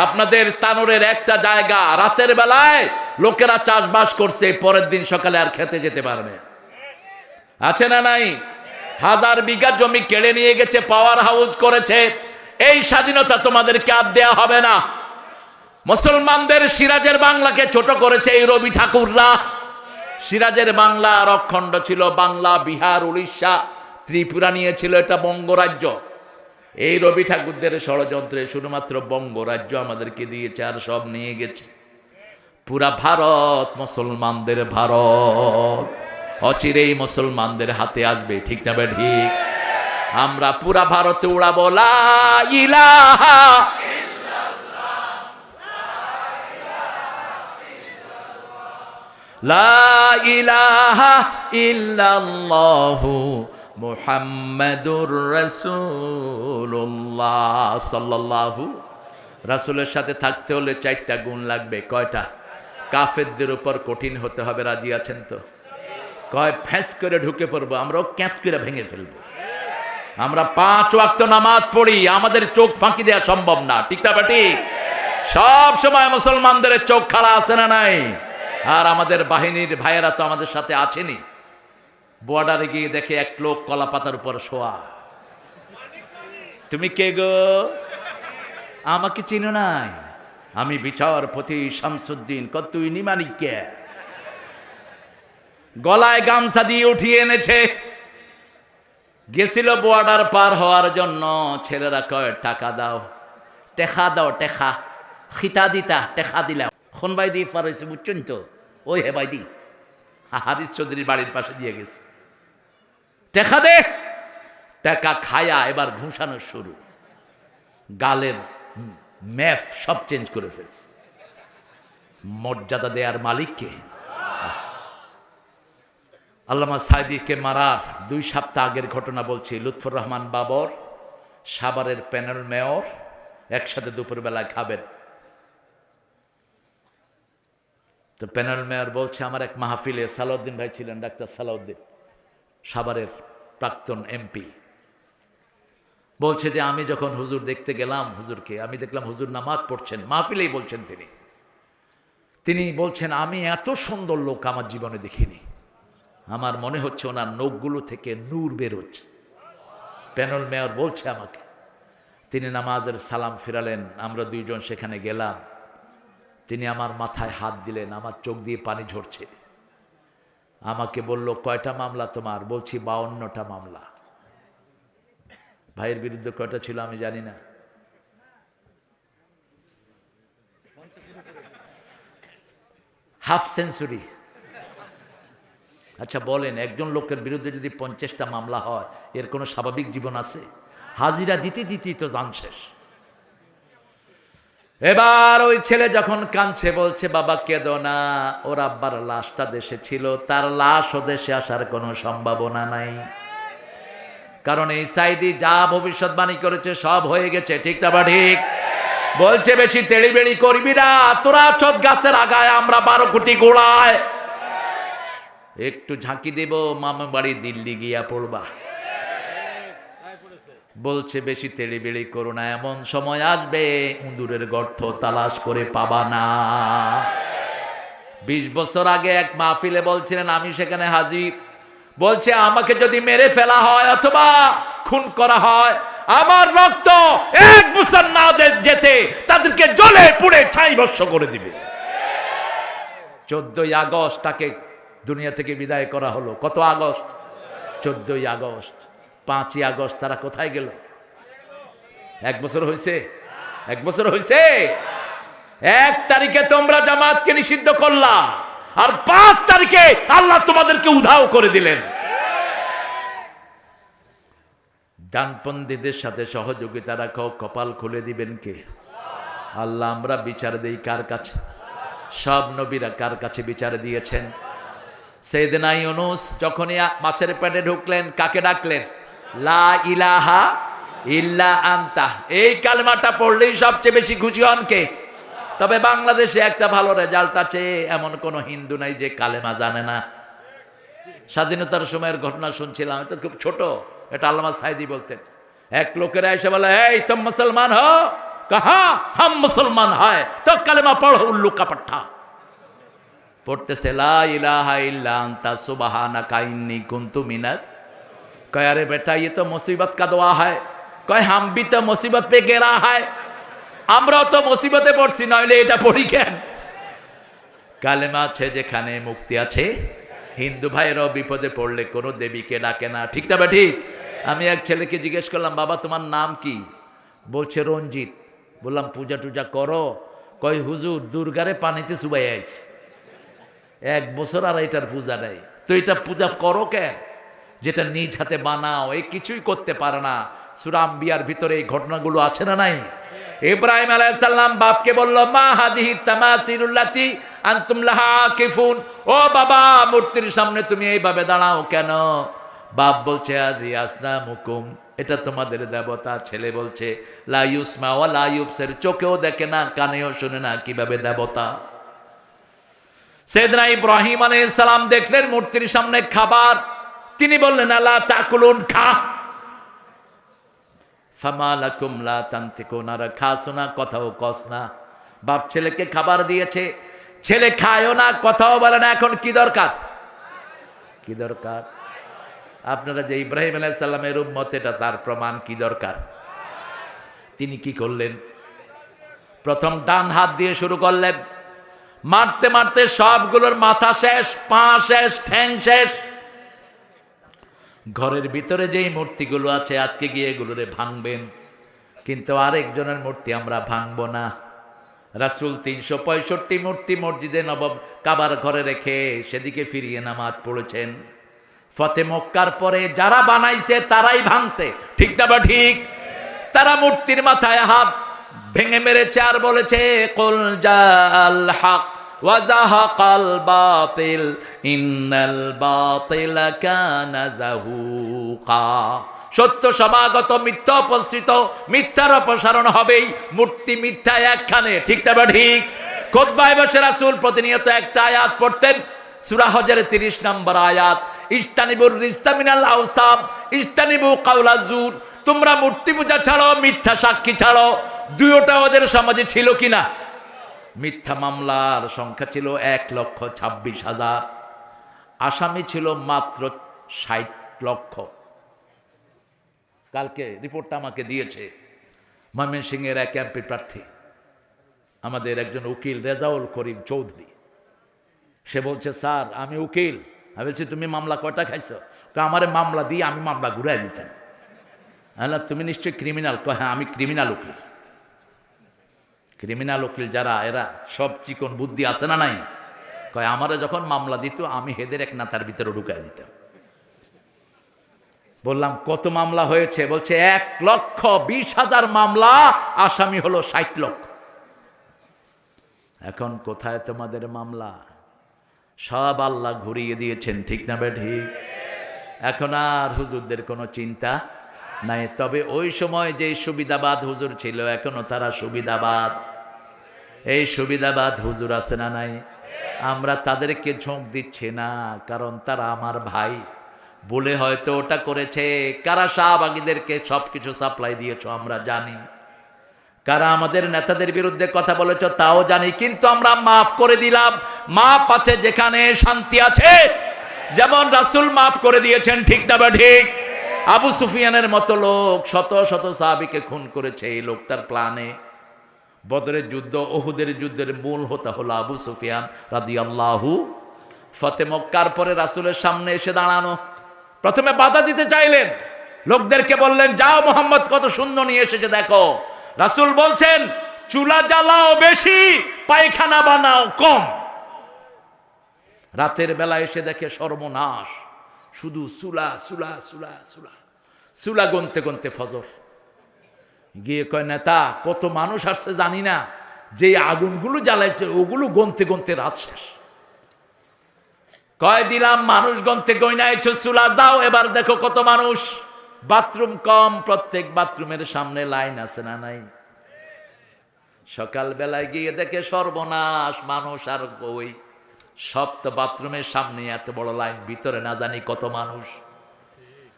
আপনাদের তানোরের একটা জায়গা রাতের বেলায় লোকেরা চাষবাস করছে, পরের দিন সকালে আর খেতে যেতে পারবে, আছে না নাই? 1000 বিঘা জমি কেড়ে নিয়ে গেছে, পাওয়ার হাউস করেছে। এই স্বাধীনতা তোমাদেরকে আর দেয়া হবে না। মুসলমানদের সিরাজের বাংলাকে ছোট করেছে এই রবি ঠাকুররা। সিরাজের বাংলা আর অখণ্ড ছিল, বাংলা, বিহার, উড়িষ্যা, ত্রিপুরা নিয়েছিল এটা বঙ্গরাজ্য। এই রবি ঠাকুরদের ষড়যন্ত্রে শুধুমাত্র বঙ্গরাজ্য আমাদেরকে দিয়েছে, আর সব নিয়ে গেছে। পুরা ভারত মুসলমানদের ভারত, অচিরেই মুসলমানদের হাতে আসবে, ঠিক না ঠিক? আমরা পুরা ভারতে উড়াবো লা ইলাহা লা ইলাহা ইল্লাল্লাহু মুহাম্মাদুর রাসূলুল্লাহ সাল্লাল্লাহু। রাসূলের সাথে থাকতে হলে 4টা গুণ লাগবে। কয়টা? কাফেরদের উপর কঠিন হতে হবে, রাজি আছেন তো? কয় ফ্যাঁস করে ঢুকে পড়বো, আমরাও ক্যাঁচ করে ভেঙে ফেলবো। আমরা 5 ওয়াক্ত নামাজ পড়ি, আমাদের চোখ ফাঁকি দেওয়া সম্ভব না, ঠিক না ঠিক? সব সময় মুসলমানদের চোখ খাড়া আছে না নাই? আর আমাদের বাহিনীর ভাইয়েরা তো আমাদের সাথে আছেনি। বর্ডারে গিয়ে দেখে এক লোক কলা পাতার উপর শোয়া। তুমি কে গো? আমাকে চিনো নাই? আমি বিচারপতি শামসুদ্দিন। তুই নিমানিক কে? গলায় গামছা দিয়ে উঠিয়ে এনেছে। গেছিল বর্ডার পার হওয়ার জন্য। ছেলেরা কয় টাকা দাও, টেকা দাও, টেকা খিতা দিতা, টেকা দিলা খন বাই দিয়ে পার হয়েছে, বুঝছেন তো? ওই হে বাই দি হারিস চৌধুরীর বাড়ির পাশে দিয়ে গেছে। টেকা দে, টাকা খায়া এবার ঘুষানো শুরু। গালের ম্যাপ সব চেঞ্জ করে ফেলছে। মর্যাদা দেয়ার মালিককে। আল্লামা সাইদিকে মারার 2 সপ্তাহ আগের ঘটনা বলছি। লুৎফর রহমান বাবর, সাভারের প্যানেল মেয়র, একসাথে দুপুরবেলায় খাবেন। তো প্যানেল মেয়র বলছে, আমার এক মাহফিলে সালাউদ্দিন ভাই ছিলেন, ডাক্তার সালাউদ্দিন, সাভারের প্রাক্তন এমপি, বলছে যে আমি যখন হুজুর দেখতে গেলাম, হুজুরকে আমি দেখলাম হুজুর নামাজ পড়ছেন, মাহফিলেই বলছেন তিনি বলছেন আমি এত সুন্দর লোক আমার জীবনে দেখিনি। আমার মনে হচ্ছে ওনার নখগুলো থেকে নূর বেরোচ্ছে। প্যানেল মেয়র বলছে আমাকে। তিনি নামাজের সালাম ফিরালেন, আমরা 2 জন সেখানে গেলাম। তিনি আমার মাথায় হাত দিলেন, আমার চোখ দিয়ে পানি ঝরছে। আমাকে বলল, কয়টা মামলা তোমার? বলছি 52টা মামলা। ভাইয়ের বিরুদ্ধে কয়টা ছিল আমি জানি না। Half century. আচ্ছা বলেন, একজন লোকের বিরুদ্ধে যদি 50টা মামলা হয়, এর কোনো স্বাভাবিক জীবন আছে? হাজিরা দিতে দিতেই তো জান শেষ। এবার ওই ছেলে যখন কাঁদছে, বলছে বাবা কেঁদো না, ওর আব্বার লাশটা দেশে ছিল, তার লাশও দেশে আসার কোনো সম্ভাবনা নাই। কারণ এই সাইদি যা ভবিষ্যৎবাণী করেছে সব হয়ে গেছে, ঠিক না বা ঠিক? বলছে বেশি তেড়িবেড়ি করবি না, তোরা চোদ গাছের আগায়, আমরা 12 কোটি গোড়ায়। একটু ঝাঁকি দেব, মামা বাড়ি দিল্লি গিয়া পড়বা। বলছে বেশি তেড়িবেড়ি করো না, এমন সময় আসবে উঁদুরের গর্ত তালাশ করে পাবা না। 20 বছর আগে এক মাহফিলে বলছিলেন, আমি সেখানে হাজির। বলছে আমাকে যদি মেরে ফেলা হয় অথবা খুন করা হয়, আমার রক্ত এক বছর না যেতে তাদেরকে জ্বলে পুড়ে ছাই ভস্ম করে দিবে। 14ই আগস্ট তাকে দুনিয়া থেকে বিদায় করা হলো। কত আগস্ট? 14ই আগস্ট। 5ই আগস্ট তারা কোথায় গেল? 1 বছর হয়েছে? 1 বছর হয়েছে? 1 তারিখে তোমরা জামাতকে নিষিদ্ধ করলা, আর 5 তারিখে আল্লাহ তোমাদেরকে উধাও করে দিলেন। ডানপন্থীদের সাথে সহযোগিতা রাখো, কপাল খুলে দিবেন কে? আল্লাহ। আমরা বিচার দেই কার কাছে? সব নবীরা কার কাছে বিচার দিয়েছেন? সাইয়েদনা ইউনূস যখনই মাছের পেটে ঢুকলেন কাকে ডাকলেন? লা ইলাহা ইল্লা আনতা। এই কালেমাটা পড়লেই সবচেয়ে বেশি খুশি হন কে? তবে বাংলাদেশে একটা ভালো রেজাল্ট আছে, এমন কোন হিন্দু নাই যে কালেমা জানে না। স্বাধীনতার সময়ের ঘটনা শুনছিলাম, এটা খুব ছোট, এটা আল্লামা সাইদি বলতেন। এক লোকেরা এসে বলে, এই তুম মুসলমান হো? কাহা হাম মুসলমান হয়, তো কালেমা পড়ো উল্লু কা পাঠা। পড়তেছে লা ইলাহা ইল্লা আনতা সুবহানাকা ইন্নী কুনতু মিনাজ। কয় আরে বেটা ये तो मुसीबत का दुआ है। কয় हम भी तो मुसीबत पे गिरा है। আমরাও তো মুসিবতে পড়ছি, নইলে এটা পড়ি কেন? কালেমা আছে যেখানে মুক্তি আছে। হিন্দু ভাইয়েরাও বিপদে পড়লে কোনো দেবীকে ডাকে না, ঠিক না? ঠিক। আমি এক ছেলেকে জিজ্ঞেস করলাম, বাবা তোমার নাম কি? বলছে রঞ্জিত। বললাম পূজা টুজা করো? কয় হুজুর দুর্গারে পানিতে চুবাই আইছে, 1 বছর আর এটার পূজা নেই। তো এটা পূজা করো কেন? যেটা নিজ হাতে বানাও, এই কিছুই করতে পারে না। সূরা আম্বিয়ার ভিতরে এই ঘটনাগুলো আছে না নাই? ইব্রাহিম আলাইহিস সালাম বাপকে বলল, মা হাদিহি তামাসিলুল্লাতি আনতুম লাহা আকিফুন। ও বাবা, মূর্তির সামনে তুমি এইভাবে দাঁড়াও কেন? বাপ বলছে আদি আসনামুকুম, এটা তোমাদের দেবতা। ছেলে বলছে লা ইউসমা ওয়া লা ইউবসির, চোখেও দেখে না কানেও শুনে না, কিভাবে দেবতা? সাইয়েদনা ইব্রাহিম আলাইহিস সালাম দেখলেন মূর্তির সামনে খাবার, তিনি বললেন আলা তাকুলুন, খা। ফামা লাকুম লা তানতিকুন, আর খাসো না, কথাও কস না। বাপ ছেলেকে খাবার দিয়েছে, ছেলে খায়ও না, কথাও বলে না। এখন কি দরকার? কি দরকার? আপনারা যে ইব্রাহিম আলাইহিস সালামের উম্মত, এটা তার প্রমাণ। কি দরকার? তিনি কি করলেন? প্রথম ডান হাত দিয়ে শুরু করলেন, মারতে মারতে সবগুলোর মাথা শেষ, পা শেষ, ঠ্যাং শেষ। ঘরের ভিতরে যেই মূর্তিগুলো আছে আজকে গিয়ে এগুলোরে ভাঙবেন, কিন্তু আরেকজনের মূর্তি আমরা ভাঙবো না। রাসূল 365 মূর্তি মসজিদে নবব কাবার ঘরে রেখে সেদিকে ফিরিয়ে নামাজ পড়েছেন। ফতে মক্কার পরে যারা বানাইছে তারাই ভাঙছে, ঠিক না? ঠিক। তারা মূর্তির মাথায় হাত ভেঙে মেরেছে আর বলেছে কুল জাল হক ওয়া যাহাকাল বাতিল ইন্নাল বাতিলা কানা যাহুকা। সত্য সমাগত, মিথ্যা উপস্থিত, মিথ্যার অপসারণ হবেই। মূর্তি মিথ্যা একখানে, ঠিক না? ঠিক। খুতবায় বসে রাসূল প্রতিনিয়ত একটা আয়াত পড়তেন, সূরা হজরে 30 নম্বর আয়াত, ইজতানিবুর রিজসা মিনাল আওসাম ইজতানিবু কাওলা জুর। তোমরা মূর্তি পূজা ছাড়ো, মিথ্যা সাক্ষী ছাড়ো। দুইটা ওদের সমাজে ছিল কিনা? মিথ্যা মামলার সংখ্যা ছিল 1,26,000, আসামি ছিল মাত্র 60 লক্ষ। কালকে রিপোর্টটা আমাকে দিয়েছে ময়মনসিংহের এক এমপি প্রার্থী, আমাদের একজন উকিল রেজাউল করিম চৌধুরী। সে বলছে, স্যার আমি উকিল। আমি বলছি তুমি মামলা কয়টা খাইছো? আমারে মামলা দিয়ে আমি মামলা ঘুরাই দিতাম। তুমি নিশ্চয়ই ক্রিমিনাল? হ্যাঁ আমি ক্রিমিনাল উকিল। ক্রিমিনাল উকিল যারা, এরা সব চিকন বুদ্ধি আছে না নাই? কয় আমারে যখন মামলা দিত আমি হেদের এক নাতার ভিতরে ঢুকাই দিতাম। বললাম কত মামলা হয়েছে? বলছে 1,20,000 মামলা, আসামি হলো 60 লক্ষ। এখন কোথায় তোমাদের মামলা? সব আল্লাহ ঘুরিয়ে দিয়েছেন, ঠিক না? ঠিক। এখন আর হুজুরদের কোনো চিন্তা নাই। তবে ওই সময় যে সুবিধাবাদ হুজুর ছিল, এখনো তারা সুবিধাবাদ। এই সুবিধাবাদ হুজুর আছে না নাই? আমরা তাদেরকে ঝোঁক দিচ্ছি না, কারণ তারা আমার ভাই বলে হয়তো ওটা করেছে। কারা শাহবাগীদেরকে সবকিছু সাপ্লাই দিয়েছ আমরা জানি, কারা আমাদের নেতাদের বিরুদ্ধে কথা বলেছ তাও জানি, কিন্তু আমরা মাফ করে দিলাম। মাফ আছে যেখানে শান্তি আছে, যেমন রাসূল মাফ করে দিয়েছেন, ঠিক না? ঠিক। আবু সুফিয়ানের মতো লোক শত শত সাহাবীকে খুন করেছে এই লোকটার প্ল্যানে। বদরের যুদ্ধ, ওহুদের যুদ্ধের মূল হোতা হলো আবু সুফিয়ান রাদিয়াল্লাহু। ফতে মক্কার পরে রাসূলের সামনে এসে দাঁড়ানো, প্রথমে বাধা দিতে চাইলেন, লোকদেরকে বললেন যাও মোহাম্মদ কত সুন্দর নিয়ে এসেছে দেখো। রাসূল বলছেন চুলা জ্বালাও বেশি, পায়খানা বানাও কম। রাতের বেলা এসে দেখে সর্বনাশ, শুধু চুলা চুলা চুলা চুলা চুলা, গনতে গনতে ফজর। গিয়ে কয় নেতা কত মানুষ আসছে জানি না, যে আগুনগুলো জ্বালাইছে ওগুলো গনতে গনতে রাত শেষ। কয় দিলাম মানুষ গনতে গয়নাইছো চুলা দাও, এবার দেখো কত মানুষ। বাথরুম কম, প্রত্যেক বাথরুমের সামনে লাইন আছে না নাই? সকাল বেলায় গিয়ে দেখে সর্বনাশ, মানুষ আর ওই সব তো বাথরুমের সামনে এত বড় লাইন, ভিতরে না জানি কত মানুষ।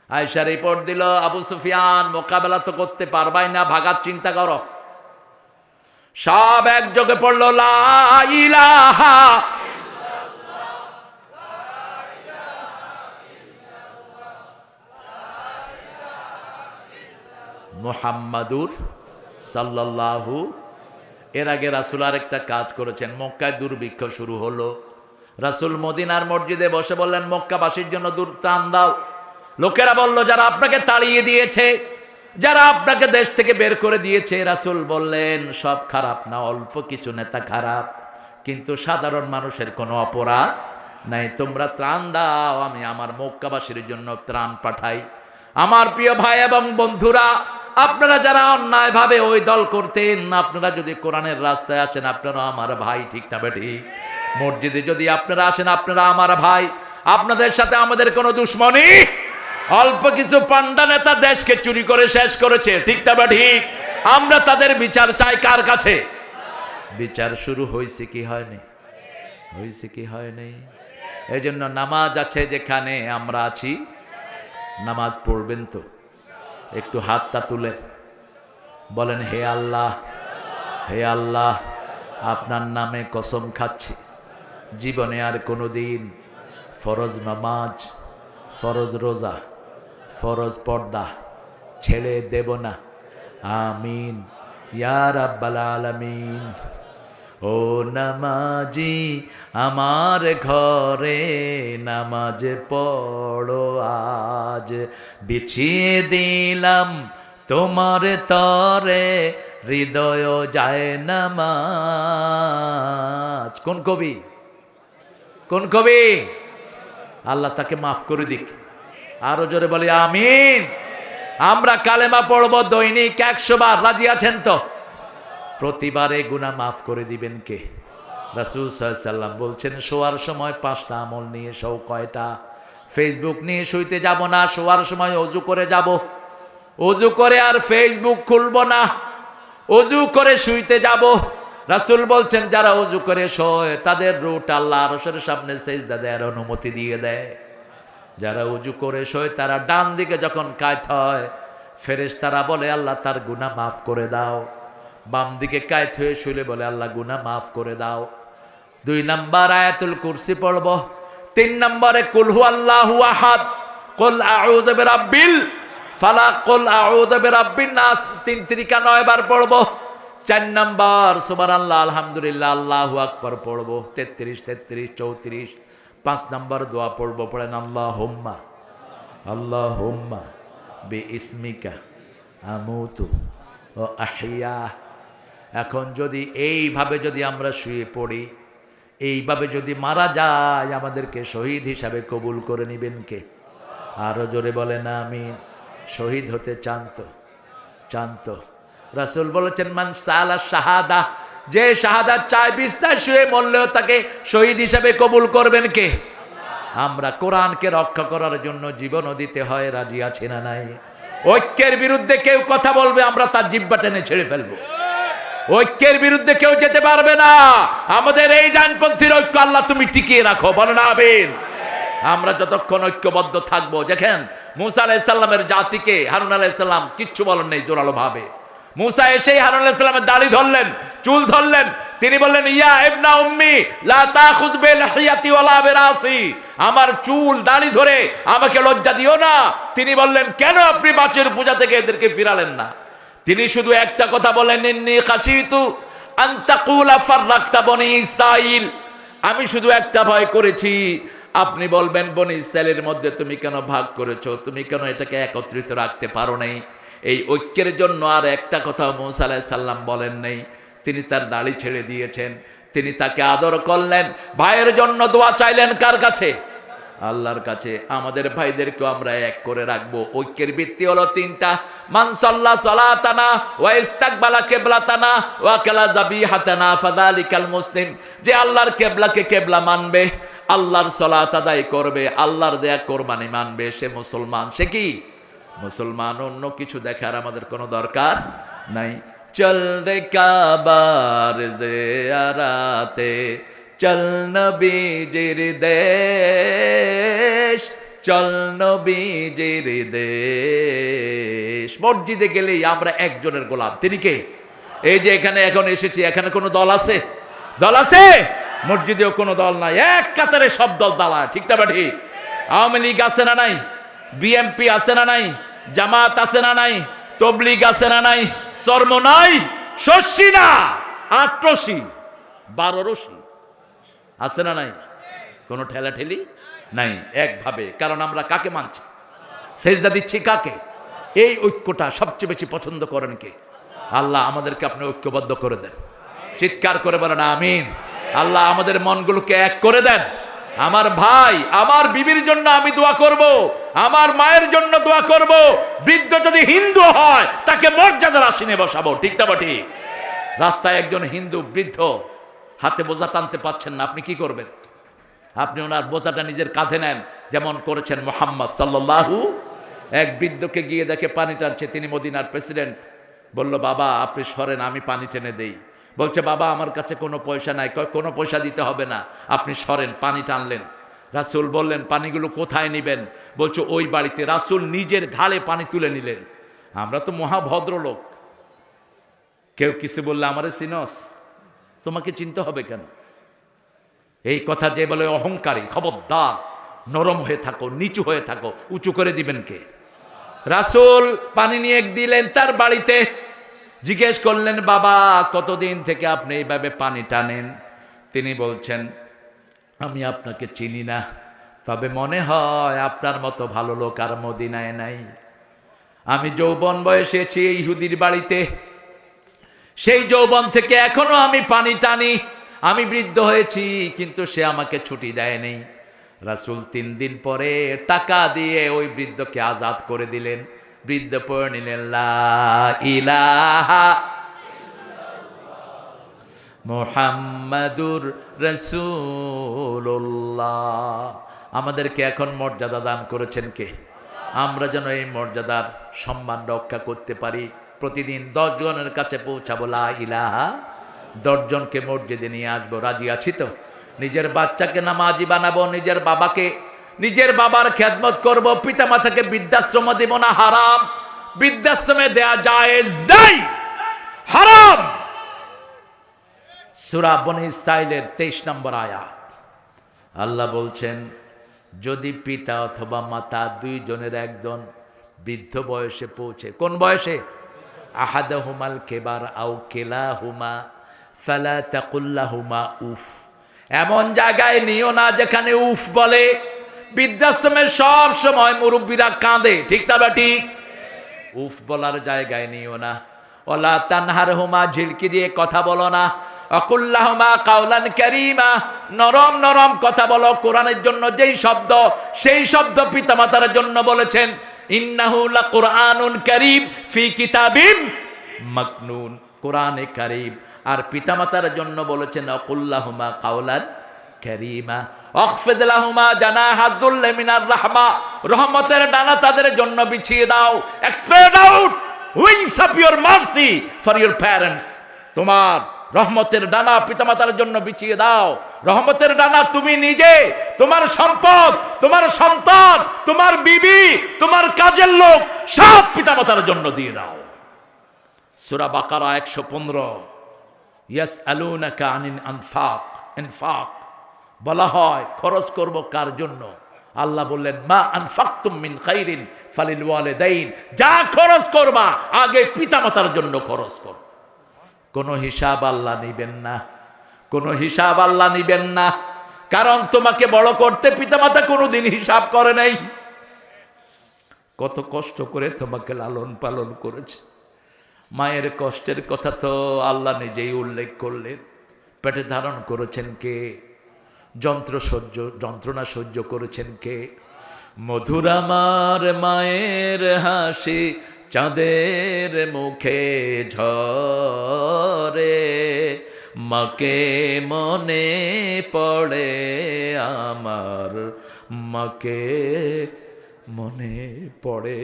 আয়েশা রিপোর্ট দিল আবু সুফিয়ান মোকাবেলা তো করতে পারবাই না, ভাগার চিন্তা করো। সব একযোগে পড়লো লা ইলাহা মুহাম্মাদুর সাল্লাল্লাহু। এর আগে রাসূল আর একটা কাজ করেছেন, মক্কায় দুর্ভিক্ষ শুরু হলো। রাসূল মদিনার মসজিদে বসে বললেন মক্কাবাসীর জন্য ত্রাণ দাও। লোকেরা বলল যারা আপনাকে তাড়িয়ে দিয়েছে, যারা আপনাকে দেশ থেকে বের করে দিয়েছে। রাসূল বললেন সব খারাপ না, অল্প কিছু নেতা খারাপ, কিন্তু সাধারণ মানুষের কোনো অপরাধ নাই। তোমরা ত্রাণ দাও, আমি আমার মক্কাবাসীর জন্য ত্রাণ পাঠাই। আমার প্রিয় ভাই এবং বন্ধুরা, আপনারা যারা অন্যায়ভাবে ওই দল করতেন, আপনারা যদি কোরআনের রাস্তায় আসেন আপনারা আমার ভাই, ঠিক না বেঠিক? মসজিদে যদি আপনারা আসেন আপনারা আমার ভাই, আপনাদের সাথে আমাদের কোনো দুশ্মনী। অল্প কিছু পান্ডা নেতা দেশকে চুরি করে শেষ করেছে, ঠিক না বেঠিক? আমরা তাদের বিচার চাই কার কাছে? বিচার শুরু হয়েছে কি হয়নি? হয়েছে কি হয়নি? এই জন্য নামাজ আছে যেখানে আমরা আছি, নামাজ পড়বেন তো? একটু হাতটা তুলে বলেন হে আল্লাহ, হে আল্লাহ, আপনার নামে কসম খাচ্ছি জীবনে আর কোনোদিন ফরজ নামাজ, ফরজ রোজা, ফরজ পর্দা ছেড়ে দেব না। আমিন ইয়া রাব্বাল আলামিন। ও নামাজি আমার ঘরে নামাজ পড়ো আজ, বিছিয়ে দিলাম তোমার তরে হৃদয় যায় নামাজ। কোন কবি? কোন কবি? আল্লাহ তাকে মাফ করে দিক। আরো জোরে বলি আমিন। আমরা কালেমা পড়ব দৈনিক 100 বার, রাজি আছেন তো? প্রতিবারে গুনাহ মাফ করে দিবেন কে? রাসূল সাল্লাল্লাহু আলাইহি সাল্লাম বলছেন শোয়ার সময় 5টা আমল নিয়ে শোও। কয়টা? ফেসবুক নিয়ে শুইতে যাব না, শোয়ার সময় ওযু করে যাব। ওযু করে আর ফেসবুক খুলব না, ওযু করে শুইতে যাব। রাসূল বলছেন যারা ওযু করে শোয় তাদের রূহ আল্লাহ আরশের সামনে সিজদা দেওয়ার অনুমতি দিয়ে দেয়। যারা ওযু করে শোয় তারা ডান দিকে যখন কাত হয় ফেরেশতারা বলে আল্লাহ তার গুনাহ মাফ করে দাও। বাম দিকে কাত হয়ে শুলে বলে আল্লাহ গুনাহ মাফ করে দাও। 2 নাম্বার আয়াতুল কুরসি পড়ব। 3 নম্বরে কুল হুয়াল্লাহু আহাদ, কুল আউযু বিরাব্বিল ফালাক, কুল আউযু বিরাব্বিন নাস 3 তিরিকা 9 বার পড়ব। 4 নাম্বার সুবহানাল্লাহ আলহামদুলিল্লাহ আল্লাহু আকবার পড়ব 33 33 34। 5 নাম্বার দোয়া পড়ব, পড়েন আল্লাহুম্মা আল্লাহুম্মা বিইসমিকা আমুতু ও আহইয়া। এখন যদি এইভাবে যদি আমরা শুয়ে পড়ি, এইভাবে যদি মারা যায়, আমাদেরকে শহীদ হিসাবে কবুল করে নেবেন কে? আরো জোরে বলেন আমিন। শহীদ হতে চান তো? চান তো? রাসূল বলেছেন মান সালা শাহাদা, যে শাহাদাত চায় বিছানায় শুয়ে মরলেও তাকে শহীদ হিসাবে কবুল করবেন কে? আমরা কোরআনকে রক্ষা করার জন্য জীবনও দিতে হয়, রাজি আছি না নাই? ঐক্যের বিরুদ্ধে কেউ কথা বলবে আমরা তার জিহ্বা টেনে ছেড়ে ফেলবো। ঐক্যের বিরুদ্ধে কেউ যেতে পারবে না। আমাদের এই ডানপন্থীর ঐক্য আল্লাহ তুমি টিকিয়ে রাখো, বলেন আমিন। আমরা যতক্ষণ ঐক্যবদ্ধ থাকবো, দেখেন মুসা আলাইহিস সালামের জাতিকে হারুন আলাইহিস সালাম কিচ্ছু বলেন নাই জোরালো ভাবে, মুসা এসেই হারুন আলাইহিস সালামের দাড়ি ধরলেন, চুল ধরলেন। তিনি বললেন, ইয়া ইবনা উম্মি লা তাখুয বিলহিয়াতি ওয়ালা বিরাসি, আমার চুল দাড়ি ধরে আমাকে লজ্জা দিও না। তিনি বললেন, কেন আপনি মাছের পূজা থেকে এদেরকে ফিরালেন না? তিনি শুধু একটা কথা বলেন, ইন্নী খাশিতু আন তাকুলা ফাররাকতা বনি ইসরাঈল, আমি শুধু একটা ভয় করেছি, আপনি বলবেন বনি ইসরাইলের মধ্যে তুমি কেন ভাগ করেছো, তুমি কেন এটাকে একত্রিত রাখতে পারো নাই। এই ঐক্যের জন্য আর একটা কথা মুসা আলাইহিস সালাম বলেন নাই। তিনি তার দাড়ি ছেড়ে দিয়েছেন, তিনি তাকে আদর করলেন, ভাইয়ের জন্য দোয়া চাইলেন কার কাছে? আল্লাহর কাছে। আমাদের ভাইদেরকেও আমরা এক করে রাখবো। ঐক্যের ভিত্তি হলো তিনটা, মান সাল্লা সালাতানা ওয়া ইস্তাকবালা কিবলাতানা ওয়া কালা যাবিহাতানা ফাযালিকাল মুসলিম, যে আল্লাহর কিবলাকে কিবলা মানবে, আল্লাহর সালাত আদায় করবে, আল্লাহর দেয়া কুরবানি মানবে, সে মুসলমান। সে কি মুসলমান। অন্য কিছু দেখার আমাদের কোনো দরকার নাই। চল রে কাবার জিয়ারাতে, চল নবীজির দেশ, চল নবীজির দেশ। মসজিদে গেলেই আমরা একজনের গোলাম, তিনি কে? এই যে এখানে এখন এসেছি, এখানে কোনো দল আছে? দল আছে? মসজিদেও কোনো দল নাই, এক কাতারে সব দল দাঁড়ায়, ঠিক না? ঠিক। আওয়ামী লীগ আছে না নাই? বিএমপি আছে না নাই? জামাত আছে না নাই? তবলিগ আছে না নাই? চর্ম নাই, শস্যি না, 8 রশি 12 রশি আছে না নাই? কোনো ঠেলা ঠেলি নাই, একভাবে। কারণ আমরা কাকে মানছি? সেজদা দিচ্ছি কাকে? এই ঐক্যটা সবচেয়ে বেশি পছন্দ করেন কে? আল্লাহ আমাদেরকে আপনি ঐক্যবদ্ধ করে দেন। চিৎকার করে বলেন আমিন। আল্লাহ আমাদের মনগুলোকে এক করে দেন। আমার ভাই, আমার বিবির জন্য আমি দোয়া করব, আমার মায়ের জন্য দোয়া করব। বৃদ্ধ যদি হিন্দু হয় তাকে মর্যাদার আসনে বসাবো, ঠিক না? ঠিক। রাস্তায় একজন হিন্দু বৃদ্ধ হাতে বোঝা টানতে পাচ্ছেন না, আপনি কি করবেন? আপনি ওনার বোঝাটা নিজের কাঁধে নেন, যেমন করেছেন মুহাম্মদ সাল্লাল্লাহু। এক বৃদ্ধকে গিয়ে দেখে পানি টানছে, তিনি মদিনার প্রেসিডেন্ট। বলল, বাবা আপনি সরেন, আমি পানি টেনে দেই। বলছে, বাবা আমার কাছে কোনো পয়সা নাই। কোনো পয়সা দিতে হবে না, আপনি সরেন। পানি টানলেন। রাসূল বললেন, পানিগুলো কোথায় নিবেন? বলছে, ওই বাড়িতে। রাসূল নিজের ঘাড়ে পানি তুলে নিলেন। আমরা তো মহাভদ্র লোক, কেউ কিছু বললে আমারে চিনস, তোমাকে চিনতে হবে কেন? এই কথা যে বলে অহংকারী, খবরদার, নরম হয়ে থাকো, নিচু হয়ে থাকো। উঁচু করে দিবেন কে? রাসূল পানি নিয়ে দিলেন তার বাড়িতে। জিজ্ঞেস করলেন, বাবা কতদিন থেকে আপনি এইভাবে পানি টানেন? তিনি বলছেন, আমি আপনাকে চিনি না, তবে মনে হয় আপনার মতো ভালো লোক আর মদিনায় নাই। আমি যৌবন বয়সে এসেছি ইহুদির বাড়িতে, সেই যৌবন থেকে এখনো আমি পানি টানি। আমি বৃদ্ধ হয়েছি, কিন্তু সে আমাকে ছুটি দেয়নি। রাসূল 3 দিন পরে টাকা দিয়ে ওই বৃদ্ধকে আজাদ করে দিলেন। বৃদ্ধ পড়ে নিলেন, লা ইলাহা মুহাম্মাদুর রাসূলুল্লাহ। আমাদেরকে এখন মর্যাদা দান করেছেন কে? আমরা যেন এই মর্যাদার সম্মান রক্ষা করতে পারি। প্রতিদিন 10 জনের কাছে পৌঁছাবো লা ইলাহা, 10 জনকে মসজিদে নিয়ে আসবো। রাজি আছি তো? নিজের বাচ্চাকে নামাজি বানাবো, নিজের বাবার খেদমত করব, পিতা মাতাকে বৃদ্ধাশ্রম দেব না, হারাম। বৃদ্ধাশ্রমে দেয়া জায়েজ নাই, হারাম। সূরা বনী ইসরাঈলের 23 নম্বর আয়াত। আল্লাহ বলছেন, যদি পিতা অথবা মাতা 2 জনের একজন বৃদ্ধ বয়সে পৌঁছে, কোন বয়সে? আহাদাহুমাল কিবার আও কিলাহুমা ফালা তাকুল লাহুমা উফ। এমন জায়গায় নিও না যেখানে উফ বলে। বৃদ্ধাশ্রমে সব সময় মুরব্বীরা কাঁদে, ঠিক না? ঠিক। উফ বলার জায়গায় নিও না। ওয়ালা তানহারহুমা, ঝিলকি দিয়ে কথা বলো না। আকুল্লাহুমা কাওলান কারীমা, নরম নরম কথা বলো। কোরআনের জন্য যেই শব্দ, সেই শব্দ পিতামাতার জন্য বলেছেন। ইন্নাহু লাকুরআনুন কারীম ফি কিতাবিম মাকনুন, কোরআনে কারীম। আর পিতামাতার জন্য বলেছেন আকুল্লাহুমা কাওলান কারীমা। আখফিদ লাহুমা জানাহা যুল্লি মিনার রাহমা, রহমতের ডানা তাদের জন্য বিছিয়ে দাও। Spread out wings of your mercy for your parents. তোমার রহমতের ডানা পিতামাতার জন্য বিছিয়ে দাও। রহমতের ডানা তুমি নিজে, তোমার সম্পদ, তোমার সন্তান, তোমার বিবি, তোমার কাজের লোক, সব পিতামাতার জন্য দিয়ে দাও। সূরা বাকারা 115। ইয়াসআলুনাকা আনিল ইনফাক, বলা হয় খরচ করব কার জন্য? আল্লাহ বললেন মা আনফাকতুম মিন খাইরিন ফালিল ওয়ালিদাইন, যা খরচ করবা আগে পিতামাতার জন্য খরচ কর। কোনো হিসাব আল্লাহ নিবেন না, কোনো হিসাব আল্লাহ নিবেন না, কারণ তোমাকে বড় করতে পিতামাতা কোনোদিন হিসাব করে নাই। কত কষ্ট করে তোমাকে লালন পালন করেছে। মায়ের কষ্টের কথা তো আল্লাহ নিজেই উল্লেখ করলেন। পেটে ধারণ করেছেন কে? যন্ত্রণা সহ্য করেছেন কে? মধুর আমার মায়ের হাসি চাঁদের মুখে ঝরে, মাকে মনে পড়ে আমার, মাকে মনে পড়ে।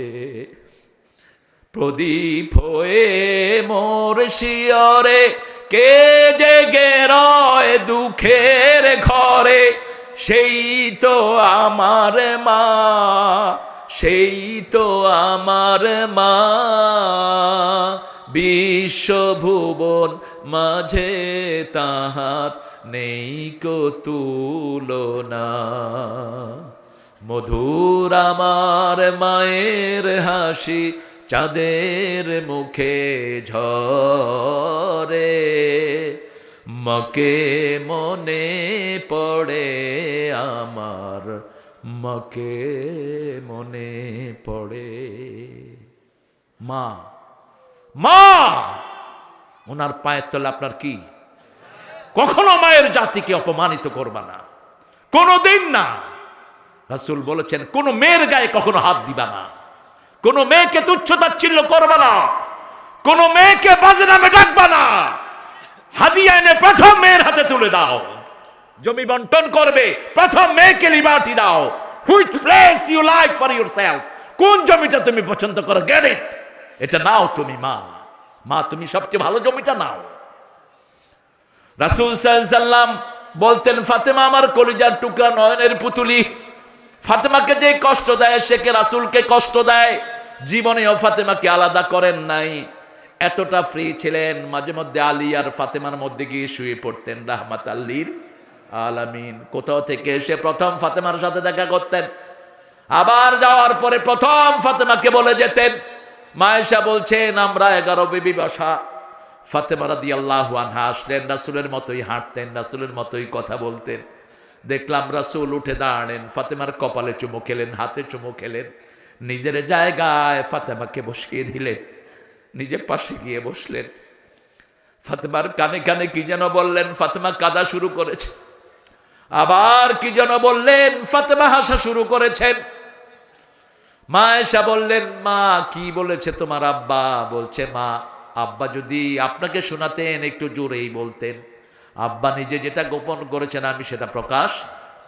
প্রদীপ হয়ে মোর শিয়রে কে জেগে রয় দুঃখের ঘরে, সেই তো আমার মা, সেই তো আমার মা। বিশ্বভুবন মাঝে তাহার নেই কো তুলনা। মধুর আমার মায়ের হাসি চাঁদের মুখে ঝরে, মাকে মনে পড়ে আমার, মাকে মনে পড়ে। মা, মা ওনার পায়ের তলে আপনার কি? কখনো মায়ের জাতিকে অপমানিত করবা না, কোনোদিন না। রাসূল বলেছেন কোন মেয়ের গায়ে কখনো হাত দিবা না, কোন মেয়েকে তুচ্ছ-তাচ্ছিল্য করবা না, কোন মেয়েকে বাজে নামে ডাকবা না। হাদিয়া এনে প্রথম মেয়ের হাতে তুলে দাও। জমি বন্টন করবে, প্রথম মেয়েকে লিবার্টি দাও। Which place you like for yourself, কোন জমিটা তুমি পছন্দ করো, গেট ইট, এটা নাও তুমি। মা, মা তুমি সবচেয়ে ভালো জমিটা নাও। রাসূল সাল্লাল্লাহু আলাইহি সাল্লাম বলতেন ফাতেমা আমার কলিজার টুকরা, নয়নের পুতুলি। ফাতেমাকে যে কষ্ট দেয় সে কে রাসূলকে কষ্ট দেয়। জীবনেও ফাতেমাকে আলাদা করেন নাই, এতটা ফ্রি ছিলেন। মাঝে মধ্যে আলী আর ফাতেমার মধ্যে গিয়ে শুয়ে পড়তেন রাহমাতাল লিল আলামিন। কোথাও থেকে এসে প্রথম ফাতেমার সাথে দেখা করতেন, আবার যাওয়ার পরে প্রথম ফাতেমাকে বলে যেতেন। মায়েশা বলছেন আমরা 11 বিবি বসা, ফাতেমা রাদিয়াল্লাহু আনহা আসলেন, রাসূলের মতোই হাঁটতেন, রাসূলের মতোই কথা বলতেন। দেখলাম রাসূল উঠে দাঁড়ালেন, ফাতেমার কপালে চুমু খেলেন, হাতে চুমু খেলেন, নিজের জায়গায় ফাতেমাকে বসিয়ে দিলেন, নিজে পাশে গিয়ে বসলেন। ফাতেমার কানে কানে কি যেন বললেন, ফাতেমা কাঁদা শুরু করেছে। আবার কি যেন বললেন, ফাতেমা হাসা শুরু করেছেন। মা এসে বললেন মা কি বলেছে তোমার আব্বা? বলছে মা আব্বা যদি আপনাকে শোনাতেন একটু জোরেই বলতেন, আব্বা নিজে যেটা গোপন করেছেন আমি সেটা প্রকাশ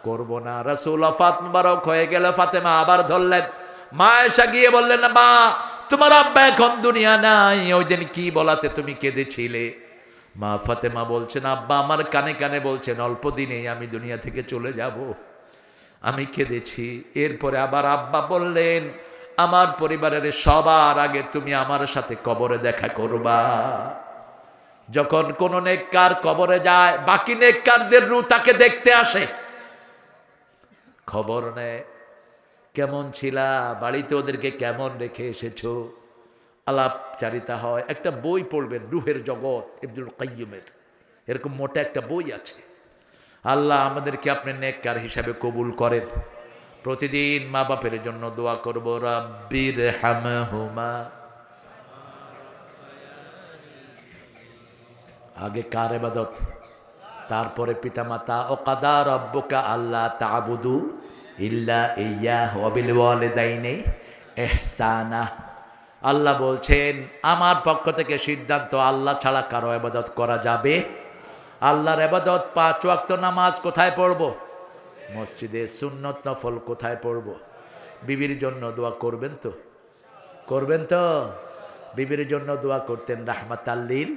করব না। রাসূল ওয়াফাত মুবারক হয়ে গেল, ফাতেমা আবার ধরলেন। মা এসে গিয়ে বললেন মা তোমার আব্বা এখন দুনিয়া নাই, ওই দিন কি বলাতে তুমি কেঁদেছিলে? মা ফাতেমা বলছেন আব্বা আমার কানে কানে বলছেন অল্প দিনেই আমি দুনিয়া থেকে চলে যাব, আমি কেঁদেছি। এরপরে আবার আব্বা বললেন আমার পরিবারের সবার আগে তুমি আমার সাথে কবরে দেখা করবা। যখন কোন নেককার কবরে যায় বাকি নেককারদের রূহ তাকে দেখতে আসে, খবর নেয় কেমন ছিলা, বাড়িতে ওদেরকে কেমন রেখে এসেছো, আলাপচারিতা হয়। একটা বই পড়বেন রুহের জগৎ ইবনুল কাইয়্যিমের, এরকম মোটা একটা বই আছে। আল্লাহ আমাদেরকে আপনি নেককার হিসাবে কবুল করেন। প্রতিদিন মা বাপের জন্য দোয়া করব, রাব্বির হামহুমা। আগে কার ইবাদত, তারপরে পিতামাতা। ও কাদা রাব্বুকা আল্লা তা'বুদু ইল্লা ইয়্যাহু ওয়া বিল ওয়ালিদাইনি ইহসানা। আল্লাহ বলছেন আমার পক্ষ থেকে সিদ্ধান্ত আল্লাহ ছাড়া কারো ইবাদত করা যাবে। আল্লাহর ইবাদত 5 ওয়াক্ত নামাজ কোথায় পড়ব? মসজিদে। সুন্নত নফল কোথায় পড়ব? বিবির জন্য দোয়া করবেন তো, করবেন তো? বিবির জন্য দোয়া করতেন রাহমাতাল লিল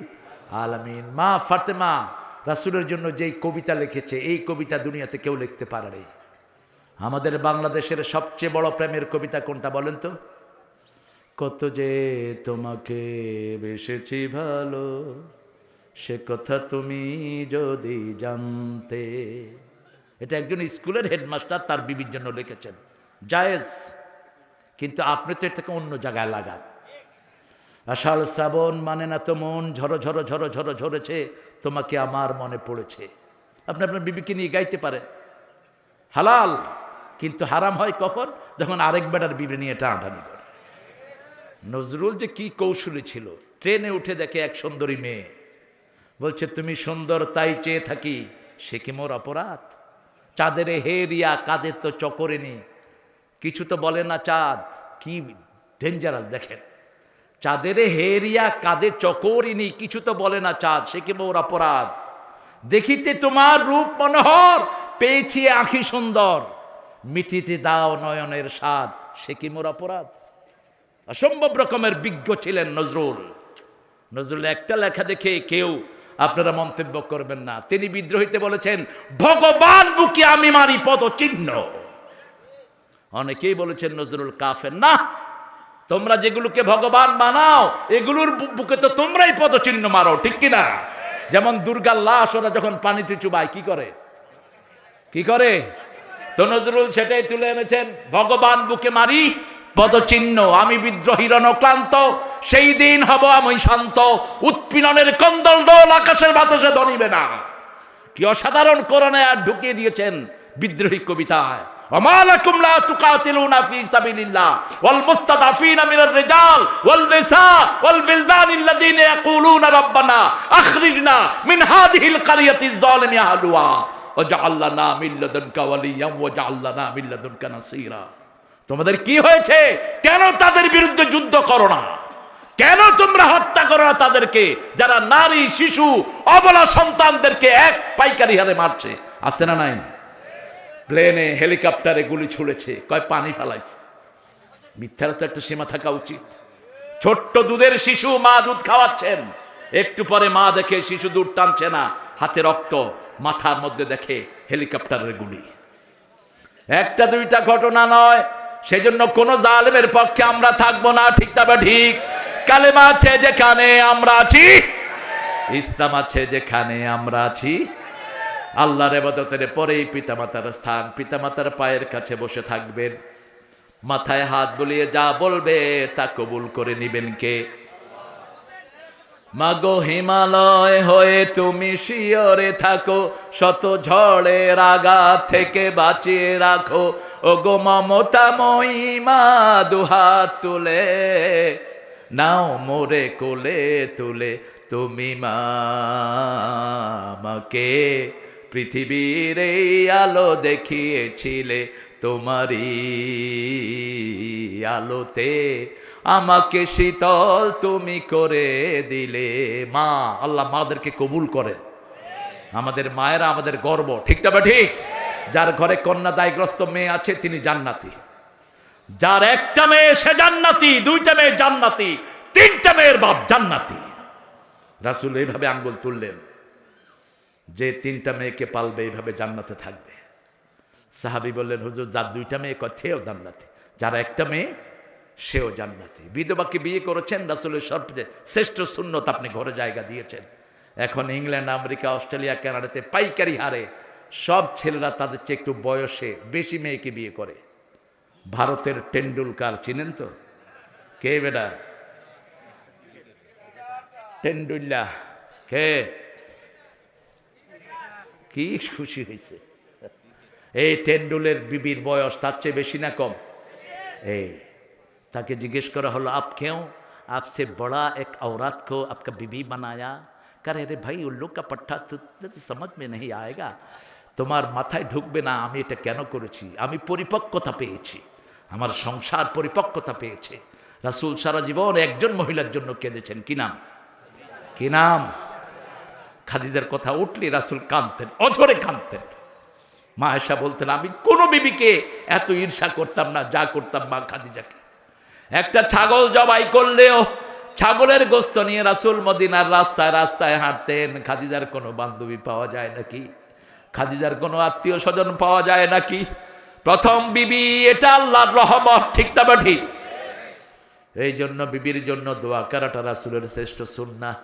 আলামিন। মা ফাতেমা রাসূলের জন্য যেই কবিতা লিখেছে এই কবিতা দুনিয়াতে কেউ লিখতে পারে নাই। আমাদের বাংলাদেশের সবচেয়ে বড় প্রেমের কবিতা কোনটা বলেন তো? কত যে তোমাকে বেসেছি ভালো, সে কথা তুমি যদি জানতে। এটা একজন স্কুলের হেডমাস্টার তার বিবির জন্য লিখেছেন, জায়েজ, কিন্তু আপনি তো এটাকে অন্য জায়গায় লাগান। আষাঢ় শ্রাবণ মানে না তো মন ঝরো ঝরো ঝরো ঝরো ঝরেছে, তোমাকে আমার মনে পড়েছে। আপনি আপনার বিবিকে নিয়ে গাইতে পারেন, হালাল, কিন্তু হারাম হয় কখন? যখন আরেক বেটার বিবি নিয়ে টানাটানি করে। নজরুল যে কি কৌশলী ছিল, ট্রেনে উঠে দেখে এক সুন্দরী মেয়ে, বলছে তুমি সুন্দর তাই চেয়ে থাকি, সে কি মোর অপরাধ? চাঁদের হেরিয়া কাঁধে তো চকরেনি, কিছু তো বলে না চাঁদ। কি ডেঞ্জারাস দেখেন, চাঁদের হেরিয়া কাঁধে চকরিনি, কিছু তো বলে না চাঁদ, সে কি মোর অপরাধ? দেখিতে তোমার রূপ মনোহর, পেয়েছি আঁখি সুন্দর, মিটিতে দাও নয়নের স্বাদ, সে কি মোর অপরাধ? অসম্ভব রকমের বিজ্ঞ ছিলেন নজরুল। নজরুল একটা লেখা দেখে কেউ আপনারা মন্তব্য করবেন না। তিনি বিদ্রোহীতে বলেছেন, ভগবান বুকে আমি মারি পদচিহ্ন। অনেকেই বলেছেন নজরুল কাফের। না, তোমরা যেগুলোকে ভগবান বানাও এগুলোর বুকে তো তোমরাই পদচিহ্ন মারো, ঠিক কিনা? যেমন দুর্গার লাশ ওরা যখন পানিতে চুবায় কি করে, কি করে? তো নজরুল সেটাই তুলে এনেছেন, ভগবান বুকে মারি পদচিহ্ন, আমি বিদ্রোহীর অনক্লান্ত, সেই দিন হব আমি শান্ত, উৎপীড়নের কন্দল ডোল আকাশের বাতাসে ধরিবে না। কি অসাধারণ কোরআনে আর ঢুকিয়ে দিয়েছেন বিদ্রোহী কবিতায়। وما لكم لا تقاتلون في سبيل الله والمستضعفين من الرجال والنساء والولدان الذين يقولون ربنا أخرجنا من هذه القرية الظالم أهلها واجعل لنا من لدنك وليا واجعل لنا من لدنك نصيرا। তোমাদের কি হয়েছে? কেন তাদের বিরুদ্ধে যুদ্ধ করো না? কেন তোমরা হত্যা করো না তাদেরকে, যারা নারী শিশু অবলা সন্তানদেরকে এক পাইকারি হারে মারছে? আছে না নাই? প্লেনে হেলিকপ্টারে গুলি ছুড়েছে, কয় পানি ফেলাইছে। মিথ্যার তো একটা সীমা থাকা উচিত। ছোট্ট দুধের শিশু, মা দুধ খাওয়াচ্ছেন, একটু পরে মা দেখে শিশু দুধ টানছে না, হাতে রক্ত, মাথার মধ্যে দেখে হেলিকপ্টারের গুলি। একটা দুইটা ঘটনা নয়। সেজন্য কোন জালেমের পক্ষে আমরা থাকবো না, ঠিক তবে ঠিক। কালেমা আছে যেখানে আমরা আছি, ইসলাম আছে যেখানে আমরা আছি, আল্লাহর ইবাদতের পরেই পিতামাতার স্থান। পিতামাতার পায়ের কাছে বসে থাকবেন, মাথায় হাত বুলিয়ে যা বলবে তা কবুল করে নিবেন কে? মাগো হিমালয় হয়ে তুমি শিয়রে থাকো, শত ঝড়ের আঘাত থেকে বাঁচিয়ে রাখো। ও গো মমতা মহিমা, দুহাত তুলে নাও মোরে কোলে তুলে, তুমি মা আমাকে পৃথিবীর এই আলো দেখিয়েছিলে, তোমারই আলোতে আমাকে শীতল তুমি করে দিলে। মা, আল্লাহ মাদেরকে কবুল করেন। আমাদের মায়েরা আমাদের গর্ব, ঠিক তবে ঠিক। যার ঘরে কন্যা দায়গ্রস্ত মেয়ে আছে তিনি জান্নাতি। যার একটা মেয়ে সে জান্নাতি, দুইটা মেয়ে জান্নাতি, তিনটা মেয়ের বাপ জান্নাতি। রাসূল এইভাবে আঙ্গুল তুললেন, যে তিনটা মেয়েকে পালবে এইভাবে জান্নাতে থাকবে। সাহাবী বললেন, হুজুর যার দুইটা মেয়ে সেও জান্নাতি, যার একটা মেয়ে সেও জান্নাতি। বিধবাকে বিয়ে করেছেন, রাসূলের সবচেয়ে শ্রেষ্ঠ সুন্নত আপনি ঘরে জায়গা দিয়েছেন। এখন ইংল্যান্ড, আমেরিকা, অস্ট্রেলিয়া, কানাডাতে পাইকারি হারে সব ছেলেরা তাদের চেয়ে একটু বয়সে বেশি মেয়েকে বিয়ে করে। ভারতের টেন্ডুলকার চিনেন তো? কে বেটা? টেন্ডুল্লা কে? কি খুশি হয়েছে! এই টেন্ডুলের বিবির বয়স তার চেয়ে বেশি না কম? এই তাকে জিজ্ঞেস করা হলো, আপ কেউ आपसे बड़ा एक औरत को आपका बीबी बनाया? करे रे भाई उल्लू का पट्टा तो समझ में नहीं आएगा, তোমার মাথায় ঢুকবে না আমি এটা কেন করেছি। আমি পরিপক্কতা পেয়েছি, আমার সংসার পরিপক্কতা পেয়েছে। রাসূল সারা জীবন একজন মহিলার জন্য কেঁদেছেন। কি নাম? কি নাম? খাদিজার কথা উঠলে রাসূল কাঁদতেন, অঝরে কাঁদতেন। মা আয়েশা বলতেন, আমি কোনো বিবিকে এত ঈর্ষা করতাম না যা করতাম মা খাদিজাকে। একটা ছাগল জবাই করলেও ছাগলের গোস্ত নিয়ে রাসূল মদিনার রাস্তায় রাস্তায় হাঁটতেন। খাদিজার কোনো বান্ধবী পাওয়া যায় নাকি? খাদিজার কোনো আত্মীয় স্বজন পাওয়া যায় নাকি? প্রথম বিবি, এটা আল্লাহর রহমত, ঠিক তবে ঠিক। এই জন্য বিবির জন্য দোয়া করাটা রাসূলের শ্রেষ্ঠ সুন্নাহ।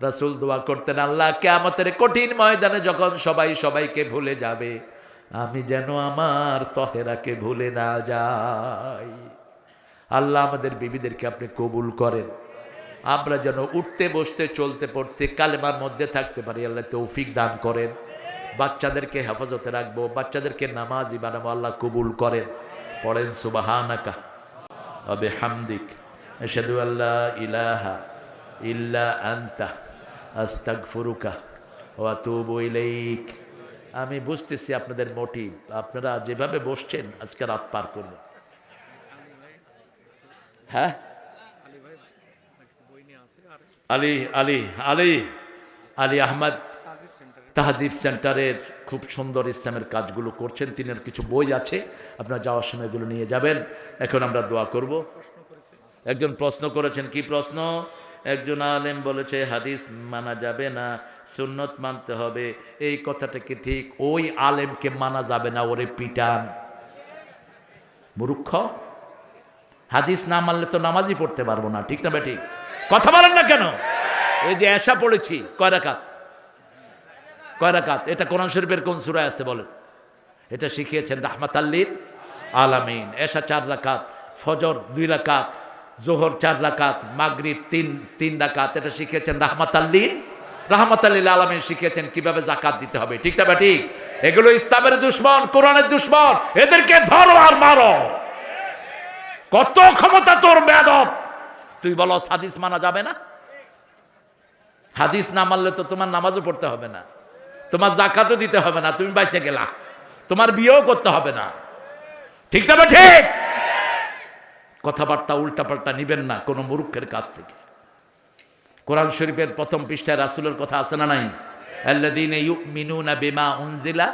রাসূল দোয়া করতেন, আল্লাহ কিয়ামতের কঠিন ময়দানে যখন সবাই সবাইকে ভুলে যাবে, আমি যেন আমার তহেরাকে ভুলে না যাই। আল্লাহ আমাদের বিবিদেরকে আপনি কবুল করেন, আমরা যেন উঠতে বসতে চলতে পড়তে কালেমার মধ্যে থাকতে পারি, আল্লাহ তৌফিক দান করেন। বাচ্চাদেরকে হেফাজতে রাখবো, বাচ্চাদেরকে নামাজি বানাবো, আল্লাহ কবুল করেন। পড়েন সুবহানাকা ওয়া বিহামদিক আশহাদু আল্লা ইলাহা ইল্লা আনতা আস্তাগফিরুকা ওয়া আতুবু ইলাইক। আমি বুঝতেছি আপনাদের মোটিভ, আপনারা যেভাবে বসছেন আজকে রাত পার করবেন। হ্যাঁ, আলী আলী আলী আলী আহমদ তাহজিব সেন্টারের খুব সুন্দর ইসলামের কাজগুলো করছেন, তিনের কিছু বই আছে, আপনারা যাওয়ার সময় এগুলো নিয়ে যাবেন। এখন আমরা দোয়া করব। একজন প্রশ্ন করেছেন, কি প্রশ্ন? একজন আলেম বলেছে হাদিস মানা যাবে না, সুন্নত মানতে হবে, এই কথাটা কি ঠিক? ওই আলেমকে মানা যাবে না, ওরে পিটান। মূর্খ, হাদিস না মানলে তো নামাজই পড়তে পারবো না, ঠিক না বেঠিক? কথা বলেন না কেন? এই যে এশা পড়েছি, কয় রাকাত? কয় রাকাত? এটা কোরআন শরীফের কোন সূরায় আছে বলেন? এটা শিখিয়েছেন রাহমাতাল লিল আলামিন। এশা 4 রাকাত, ফজর 2 রাকাত, জোহর 4 রাকাত, মাগরিব 3 রাকাত। এটা শিখিয়েছেন রাহমাতাল লিল আলামিন, শিখিয়েছেন কিভাবে যাকাত দিতে হবে, ঠিক না বেঠিক? এগুলো ইসলামের দুশমন, কোরআনের দুশমন, এদেরকে ধরো আর মারো। কত ক্ষমতা তোর বেয়াদব! তুই বলো হাদিস মানা যাবে না? হাদিস না মানলে তো তোমার নামাজও পড়তে হবে না, তোমার যাকাতও দিতে হবে না, তুমি বাইসে গেলা, তোমার বিয়েও করতে হবে না, ঠিক না ঠিক? কথাবার্তা উল্টাপাল্টা নিবেন না কোনো মূর্খের কাছ থেকে। কোরআন শরীফের প্রথম পৃষ্ঠায় রাসূলের কথা আছে না নাই? আল্লাযীনা ইউমিনুনা বিমা উনজিলা,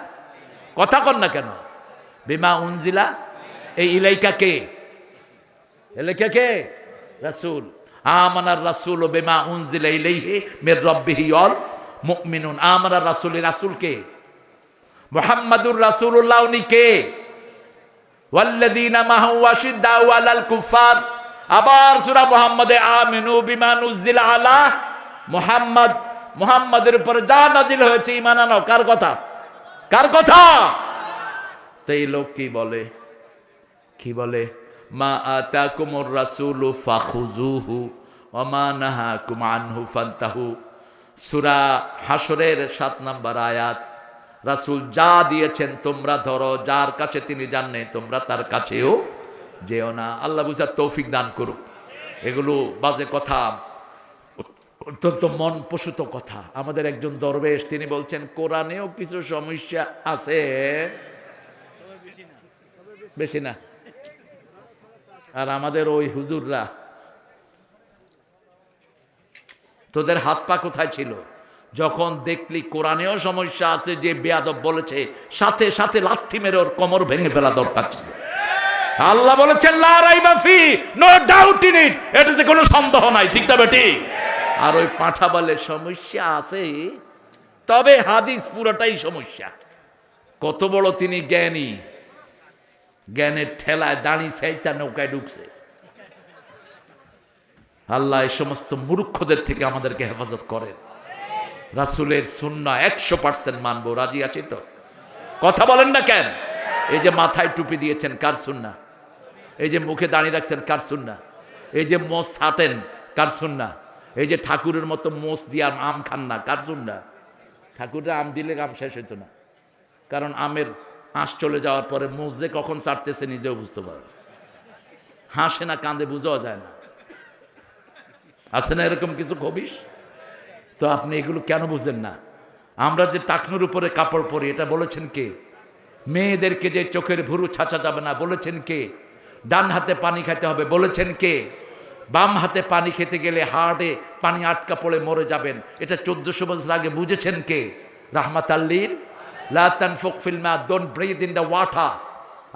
কথা কন না কেন? বিমা উনজিলা, এই ইলাইকা কে? ইলাইকা কে? রাসূল। আমানার রাসূল বিমা উনজিলা ইলাইহি মির রাব্বিহি ওয়াল মুমিনুন। আমানার রাসূল, রাসূল কে? মুহাম্মাদুর রাসূলুল্লাহ। উনি কে? ওয়াল্লাযীনা মাহু আশিদ্দাউ আলাল কুফার। আবার সূরা মুহাম্মাদে আমিনু বিমা নুজিলা আলা মুহাম্মদ, মুহাম্মাদের উপর যা নাজিল হয়েছে ঈমান আনো। কার কথা? কার কথা? তো এই লোক কি বলে? কি বলে? মা আতাকুমুর রাসূলু ফাখুযুহু ওয়া মা নাহাকুম আনহু ফান্তাহু। সূরা হাশরের 7 নম্বর আয়াত। রাসূল যা দিয়েছেন তোমরা ধরো, যার কাছে তিনি যান নাই তোমরা তার কাছেও যেও না। আল্লাহ বুঝার তৌফিক দান করুক। এগুলো বাজে কথা, অত্যন্ত মন প্রসূত কথা। আমাদের একজন দরবেশ তিনি বলছেন কোরআনেও কিছু সমস্যা আছে, বেশি না। আর আমাদের ওই হুজুররা, তোদের হাত পা কোথায় ছিল যখন দেখলি কোরআনেও সমস্যা আছে? যে বেয়াদব বলেছে সাথে সাথে লাথি মেরে ওর কোমর ভেঙে ফেলা দরকার ছিল। আল্লাহ বলেছেন লা রাইবা ফি, নো ডাউট ইন ইট, এটাতে কোনো সন্দেহ নাই, ঠিক না বেটি? আর ওই পাঁঠা বলে সমস্যা আছে, তবে হাদিস পুরোটাই সমস্যা। কত বড় তিনি জ্ঞানী, জ্ঞানের ঠেলায় দাঁড়ি সাইসা নৌকায় ঢুকছে। আল্লাহ এই সমস্ত মূর্খদের থেকে আমাদেরকে হেফাজত করেন। রাসূলের সুন্নাহ 100% মানবো, রাজি আছি তো? কথা বলেন না কেন? এই যে মাথায় টুপি দিয়েছেন, কার সুন্নাহ? এই যে মুখে দাঁড়িয়ে রাখছেন, কার সুন্নাহ? এই যে মোষ ছাটেন, কার সুন্নাহ? এই যে ঠাকুরের মতো মোষ দিয়ে আম খান না, কার সুন্নাহ? ঠাকুরের আম দিলে আম শেষ হইতো না, কারণ আমের আঁশ চলে যাওয়ার পরে মোষ যে কখন ছাড়তেছে নিজেও বুঝতে পারে, হাসে না কাঁদে বোঝাও যায় না। আছে না এরকম কিছু খবিশ? তো আপনি এগুলো কেন বুঝলেন না? আমরা যে টাকনুর উপরে কাপড় পরি, এটা বলেছেন কে? মেয়েদেরকে যে চোখের ভুরু ছাঁচা যাবে না, বলেছেন কে? ডান হাতে পানি খেতে হবে, বলেছেন কে? বাম হাতে পানি খেতে গেলে হার্টে পানি আটকা পড়ে মরে যাবেন, এটা 1400 বছর আগে বুঝেছেন কে? রাহমাতাল লিল লা তানফুক ফিল মা, don't breathe in the water.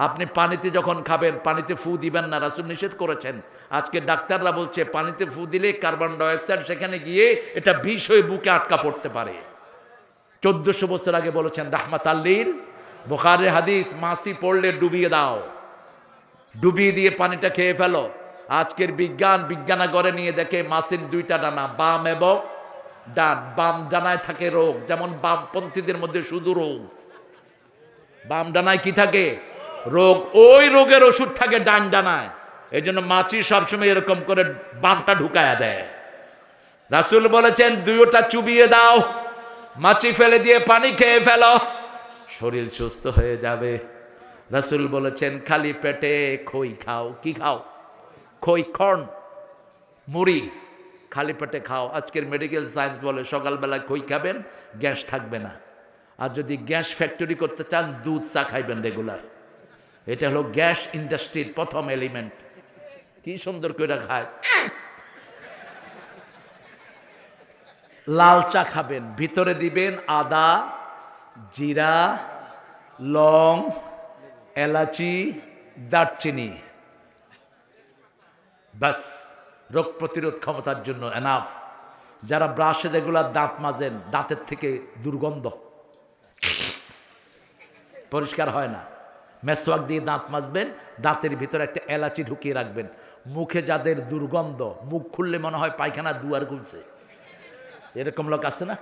আপনি পানিতে যখন খাবেন পানিতে ফু দিবেন না, রাসূল নিষেধ করেছেন। আজকে ডাক্তাররা বলছে পানিতে ফু দিলে কার্বন ডাইঅক্সাইড সেখানে গিয়ে এটা বিষ হয়ে বুকে আটকা পড়তে পারে। 1400 বছর আগে বলেছেন রাহমাতাল লিল। বুখারীর হাদিস, মাছি পড়লে ডুবিয়ে দাও, ডুবিয়ে দিয়ে পানিটা খেয়ে ফেলো। আজকের বিজ্ঞানাগরে নিয়ে দেখে মাছের দুইটা ডানা, বাম এবং ডান। বাম ডানায় থাকে রোগ, যেমন বামপন্থীদের মধ্যে শুধু রোগ। বাম ডানায় কি থাকে? রোগ। ওই রোগের ওষুধ থাকে ডান ডানায়। এই জন্য মাছি সবসময় এরকম করে বামটা ঢুকায়া দেয়। রাসূল বলেছেন দুইটা চুবিয়ে দাও, মাছি ফেলে দিয়ে পানি খেয়ে ফেলো, শরীর সুস্থ হয়ে যাবে। রাসূল বলেছেন খালি পেটে খই খাও। কি খাও? খই, কর্ন, মুড়ি খালি পেটে খাও। আজকের মেডিকেল সায়েন্স বলে সকালবেলা খই খাবেন, গ্যাস থাকবে না। আর যদি গ্যাস ফ্যাক্টরি করতে চান দুধ চা খাইবেন রেগুলার। এটা হলো গ্যাস ইন্ডাস্ট্রির প্রথম এলিমেন্ট। কি সুন্দর করে খায়। লাল চা খাবেন, ভিতরে দিবেন আদা, জিরা, লং, এলাচি, দারচিনি, বাস। রোগ প্রতিরোধ ক্ষমতার জন্য এনাফ। যারা ব্রাশে রেগুলার দাঁত মাজেন, দাঁতের থেকে দুর্গন্ধ, পরিষ্কার হয় না, মেসওয়াক দিয়ে দাঁত মাজবেন, দাঁতের ভিতরে একটা এলাচি ঢুকিয়ে রাখবেন। মুখে যাদের দুর্গন্ধ, মুখ খুললে মনে হয় পায়খানা দুয়ার খুলছে, এরকম লোক আছে না?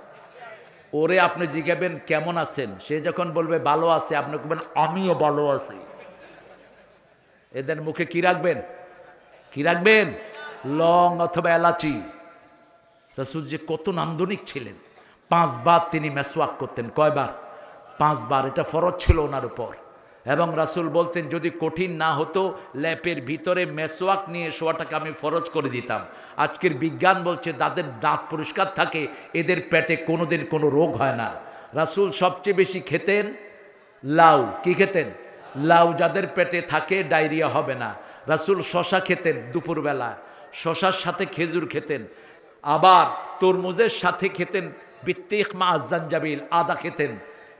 ওরে আপনি জিজ্ঞাবেন কেমন আছেন, সে যখন বলবে ভালো আছে, আপনি বলবেন আমিও ভালো আছি। এদের মুখে কি রাখবেন? কি রাখবেন? লং অথবা এলাচি। রাসূল যে কত নান্দনিক ছিলেন। 5 বার তিনি মেসওয়াক করতেন। কয়বার? 5 বার। এটা ফরজ ছিল ওনার উপর। এবং রাসূল বলতেন যদি কঠিন না হতো ল্যাপের ভিতরে মেসওয়াক নিয়ে শোয়াটাকে আমি ফরজ করে দিতাম। আজকের বিজ্ঞান বলছে যাদের দাঁত পরিষ্কার থাকে এদের পেটে কোনোদিন কোনো রোগ হয় না। রাসূল সবচেয়ে বেশি খেতেন লাউ। কি খেতেন? লাউ। যাদের পেটে থাকে ডায়রিয়া হবে না। রাসূল শশা খেতেন দুপুরবেলা, শশার সাথে খেজুর খেতেন। আবার তরমুজের সাথে খেতেন বিত্তিক মা আজানজাবিল, আদা খেতেন।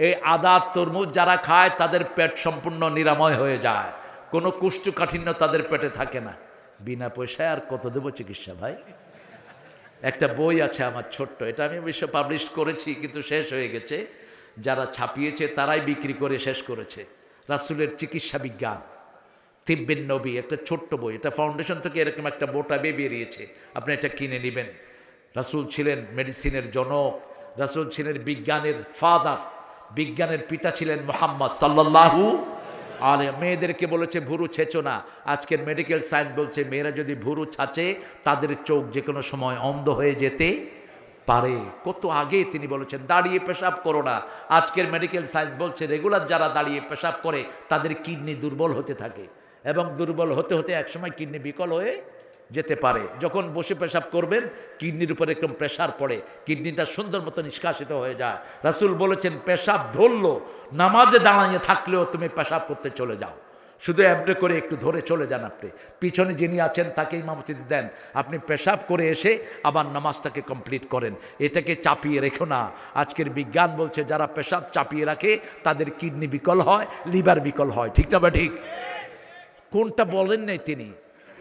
এই আদা তরমুজ যারা খায় তাদের পেট সম্পূর্ণ নিরাময় হয়ে যায়, কোনো কুষ্ঠকাঠিন্য তাদের পেটে থাকে না। বিনা পয়সায় আর কত দেবো চিকিৎসা ভাই? একটা বই আছে আমার ছোট্ট, এটা আমি অবশ্য পাবলিশ করেছি কিন্তু শেষ হয়ে গেছে। যারা ছাপিয়েছে তারাই বিক্রি করে শেষ করেছে। রাসূলের চিকিৎসা বিজ্ঞান, তিব্বিন নবী, একটা ছোট্ট বই। এটা ফাউন্ডেশন থেকে এরকম একটা বোটা বেরিয়েছে, আপনি এটা কিনে নেবেন। রাসূল ছিলেন মেডিসিনের জনক, রাসূল ছিলেন বিজ্ঞানের ফাদার, বিজ্ঞানের পিতা ছিলেন মুহাম্মদ সাল্লাল্লাহু আলাইহি। মেয়েদেরকে বলেছে ভুরু ছেঁচো না। আজকের মেডিকেল সায়েন্স বলছে মেয়েরা যদি ভুরু ছাঁচে তাদের চোখ যে কোনো সময় অন্ধ হয়ে যেতে পারে। কত আগে তিনি বলেছেন দাঁড়িয়ে পেশাব করো না। আজকের মেডিকেল সায়েন্স বলছে রেগুলার যারা দাঁড়িয়ে পেশাব করে তাদের কিডনি দুর্বল হতে থাকে, এবং দুর্বল হতে হতে একসময় কিডনি বিকল হয়ে যেতে পারে। যখন বসে পেশাব করবেন কিডনির উপরে একদম প্রেশার পড়ে, কিডনিটা সুন্দর মতো নিষ্কাশিত হয়ে যায়। রাসূল বলেছেন পেশাব ধরলো, নামাজে দাঁড়িয়ে থাকলেও তুমি পেশাব করতে চলে যাও, শুধু এমনি করে একটু ধরে চলে যান। আপনি পিছনে যিনি আছেন তাকে ইমামতি দেন, আপনি পেশাব করে এসে আবার নামাজটাকে কমপ্লিট করেন। এটাকে চাপিয়ে রেখো না। আজকের বিজ্ঞান বলছে যারা পেশাব চাপিয়ে রাখে তাদের কিডনি বিকল হয়, লিভার বিকল হয়। ঠিক না বা ঠিক? কোনটা বলেন নাই তিনি?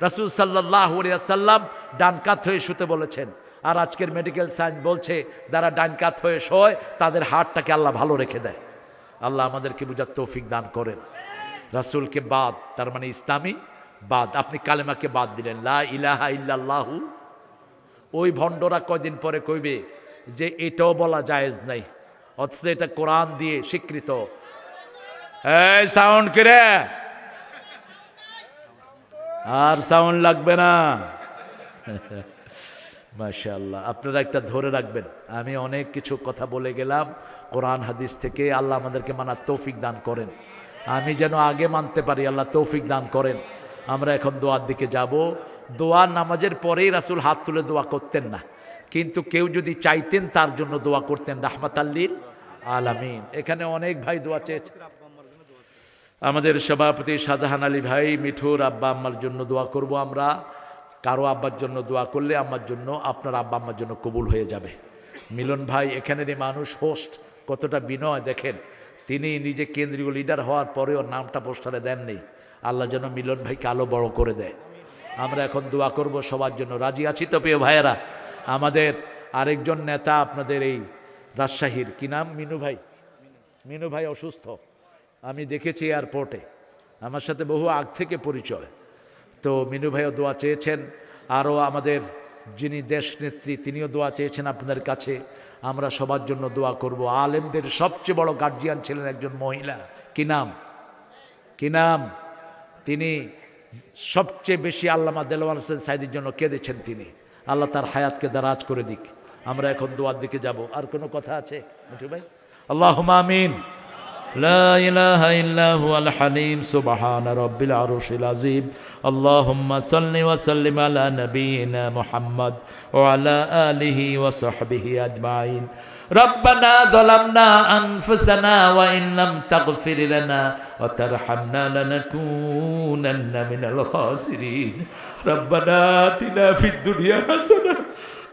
রাসূল সাল্লাল্লাহু আলাইহি ওয়াসাল্লাম ডান কাত হয়ে শুতে বলেছেন। আর আজকের মেডিকেল সায়েন্স বলছে যারা ডান কাত হয়ে শোয় তাদের হার্টটাকে আল্লাহ ভালো রেখে দেয়। আল্লাহ আমাদেরকে বুঝার তৌফিক দান করেন। রাসূলকে বাদ, তার মানে ইসলামী বাদ। আপনি কালেমাকে বাদ দিলেন, লা ইলাহা ইল্লাল্লাহু। ওই ভণ্ডরা কয়দিন পরে কইবে যে এটাও বলা জায়েজ নাই, অথচ এটা কোরআন দিয়ে স্বীকৃত। এই সাউন্ড করে, আর সাউন্ড লাগবে না। মাশাআল্লাহ, আপনারা একটা ধরে রাখবেন। আমি অনেক কিছু কথা বলে গেলাম কোরআন হাদিস থেকে। আল্লাহ আমাদেরকে মানার তৌফিক দান করেন। আমি যেন আগে মানতে পারি, আল্লাহ তৌফিক দান করেন। আমরা এখন দোয়ার দিকে যাব। দোয়া নামাজের পরেই রাসূল হাত তুলে দোয়া করতেন না, কিন্তু কেউ যদি চাইতেন তার জন্য দোয়া করতেন রাহমাতাল লিল আলামিন। এখানে অনেক ভাই দোয়া চেয়েছে। আমাদের সভাপতি শাহজাহান আলী ভাই মিঠুর আব্বা আম্মার জন্য দোয়া করব আমরা। কারো আব্বার জন্য দোয়া করলে আমার জন্য, আপনার আব্বা আম্মার জন্য কবুল হয়ে যাবে। মিলন ভাই এখানেরই মানুষ, হোস্ট, কতটা বিনয় দেখেন। তিনি নিজে কেন্দ্রীয় লিডার হওয়ার পরেও নামটা পোস্টারে দেননি। আল্লাহ যেন মিলন ভাইকে আলো বড় করে দেয়। আমরা এখন দোয়া করব সবার জন্য। রাজি আছি তো প্রিয় ভাইয়েরা? আমাদের আরেকজন নেতা আপনাদের এই রাজশাহীর, কি নাম? মিনু ভাই। মিনু ভাই অসুস্থ, আমি দেখেছি এয়ারপোর্টে, আমার সাথে বহু আগ থেকে পরিচয়। তো মিনু ভাইও দোয়া চেয়েছেন, আরও আমাদের যিনি দেশ নেত্রী তিনিও দোয়া চেয়েছেন আপনাদের কাছে। আমরা সবার জন্য দোয়া করব। আলেমদের সবচেয়ে বড় গার্জিয়ান ছিলেন একজন মহিলা, কি নাম, কি নাম? তিনি সবচেয়ে বেশি আল্লামা দেলোয়ার হোসেন সাইদির জন্য কেঁদেছেন তিনি। আল্লাহ তার হায়াতকে দারাজ করে দিক। আমরা এখন দোয়ার দিকে যাব। আর কোনো কথা আছে মিঠু ভাই? আল্লাহুম্মা আমিন। লা ইলাহা ইল্লা হুয়াল হালিম সুবহানা রাব্বিল আরশিল আযীম। আল্লাহুম্মা সাল্লি ওয়া সাল্লিম আলা নাবিয়িনা মুহাম্মদ ওয়া আলা আলিহি ওয়া সাহবিহি আজমাইন। ربنا ظلمنا أنفسنا وإن لم تغفر لنا وترحمنا لنكونن من الخاسرين. ربنا آتنا في الدنيا حسنة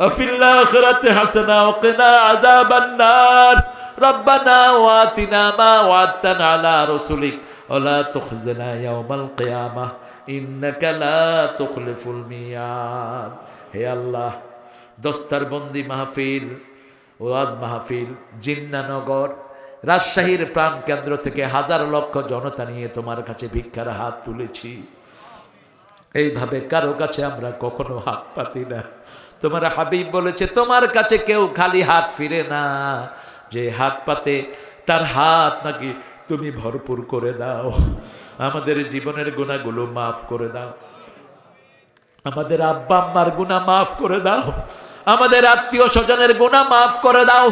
وفي الآخرة حسنة وقنا عذاب النار. ربنا وآتنا ما وعدتنا على رسلك ولا تخزنا يوم القيامة إنك لا تخلف الميعاد. হে আল্লাহ, দস্তরবন্দি মাহফিল, ওয়াজ মাহফিল, জিন্নানগর, রাজশাহীর প্রাণ কেন্দ্র থেকে হাজার লক্ষ জনতা নিয়ে তোমার কাছে ভিক্ষার হাত তুলেছি। এইভাবে কারো কাছে আমরা কখনো হাত পাতি না। তোমার হাবিব বলেছে তোমার কাছে কেউ খালি হাত ফিরে না, যে হাত পাতে তার হাত নাকি তুমি ভরপুর করে দাও। আমাদের জীবনের গুনাহগুলো মাফ করে দাও, আমাদের আব্বা আম্মার গুনাহ মাফ করে দাও, আমাদের আত্মীয় স্বজনের গুনাহ মাফ করে দাও,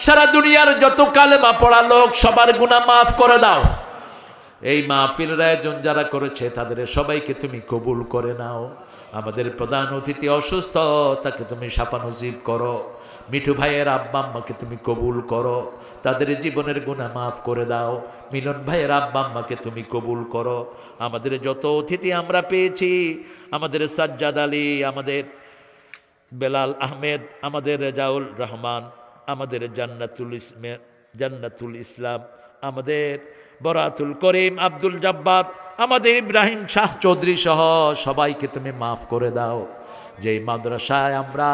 সারা দুনিয়ার যত কালেমা পড়া লোক সবার গুনাহ মাফ করে দাও। এই মাহফিলের আয়োজন যারা করেছে তাদের সবাইকে তুমি কবুল করে নাও। আমাদের প্রধান অতিথি অসুস্থ, তাকে তুমি শাফা নসিব করো। মিঠু ভাইয়ের আব্বা আম্মাকে তুমি কবুল করো, তাদের জীবনের গুনাহ মাফ করে দাও। মিলন ভাইয়ের আব্বা আম্মাকে তুমি কবুল করো। আমাদের যত অতিথি আমরা পেয়েছি, আমাদের সাজ্জাদ আলী, আমাদের বেলাল আহমেদ, আমাদের রেজাউল রহমান, আমাদের জান্নাতুল ইসলাম, আমাদের বরাতুল করিম, আব্দুল জব্বার, আমাদের ইব্রাহিম শাহ চৌধুরী সহ সবাইকে তুমি মাফ করে দাও। যেই মাদ্রাসায় আমরা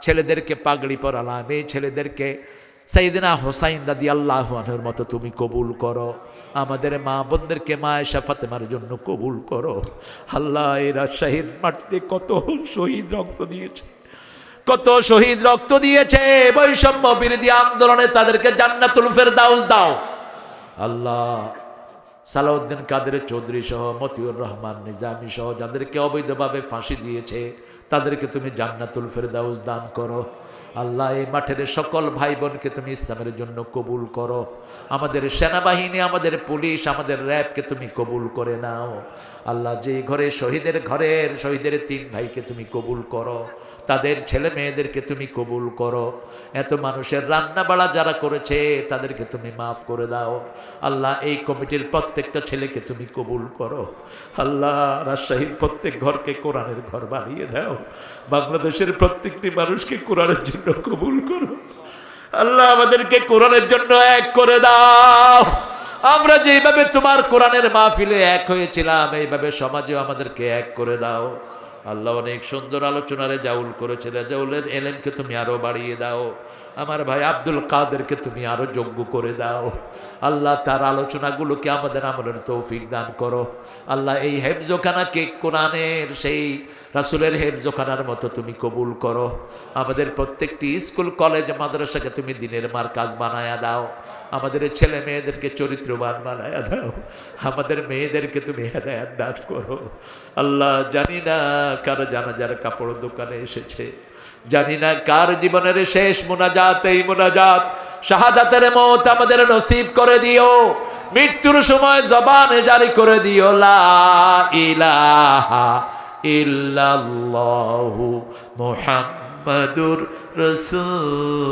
ছেলেদেরকে পাগড়ি পরালাম, এই ছেলেদেরকে সাইয়েদনা হোসাইন রাদিয়াল্লাহু আনহুর মতো তুমি কবুল করো। আমাদের মা বোনদেরকে মা আয়েশা ফাতেমার জন্য কবুল করো। আল্লাহ, এই রাজশাহীর মাটিতে কত শহীদ রক্ত দিয়েছে, কত শহীদ রক্ত দিয়েছে বৈষম্য বিরোধী আন্দোলনে, তাদেরকে জান্নাতুল ফেরদাউস দাও। আল্লাহ, সালাউদ্দিন কাদের চৌধুরী সহ মতিউর রহমান নিজামী সহ যাদেরকে অবৈধভাবে ফাঁসি দিয়েছে তাদেরকে তুমি জান্নাতুল ফেরদাউস দান করো। আল্লাহ, এই মাঠের সকল ভাই বোনকে তুমি ইসলামের জন্য কবুল করো। আমাদের সেনাবাহিনী, আমাদের পুলিশ, আমাদের র্যাবকে তুমি কবুল করে নাও। আল্লাহ, যে ঘরের শহীদের 3 ভাইকে তুমি কবুল করো, তাদের ছেলে মেয়েদেরকে তুমি কবুল করো। এত মানুষের রান্না বাড়া যারা করেছে তাদেরকে তুমি মাফ করে দাও। আল্লাহ, এই কমিটির প্রত্যেকটা ছেলেকে তুমি কবুল করো। আল্লাহ, রাজশাহীর প্রত্যেক ঘরকে কোরআনের ঘর বানিয়ে দাও। বাংলাদেশের প্রত্যেকটি মানুষকে কোরআনের জন্য কবুল করো। আল্লাহ, আমাদেরকে কোরআনের জন্য এক করে দাও। আমরা যেইভাবে তোমার কোরআনের মাহফিলে এক হয়েছিলাম, এইভাবে সমাজেও আমাদেরকে এক করে দাও। আল্লাহ, অনেক সুন্দর আলোচনা রেজাউল করেছে, রেজাউলের এলেমকে তুমি আরো বাড়িয়ে দাও। আমার ভাই আব্দুল কাদেরকে তুমি আরো যোগ্য করে দাও। আল্লাহ, তার আলোচনাগুলোকে আমাদের আমলের তৌফিক দান করো। আল্লাহ, এই হেফজখানাকে কোরআনের সেই রাসূলের হেফজখানার মতো তুমি কবুল করো। আমাদের প্রত্যেকটি স্কুল কলেজ মাদ্রাসাকে তুমি দিনের মারকাজ বানায়া দাও। আমাদের ছেলে মেয়েদেরকে চরিত্রবান বানায়া দাও। আমাদের মেয়েদেরকে তুমি হেদায়েত দান করো। আল্লাহ, জানি না কার জানাজার কাপড় দোকানে এসেছে, জানি না কার জীবনের শেষ মুনাজাত, এই মুনাজাত শাহাদাতের মওত আমাদের নসিব করে দিও। মৃত্যুর সময় জবানে জারি করে দিও লা ইলাহা ইল্লাল্লাহু মুহাম্মাদুর রাসূলুল্লাহ।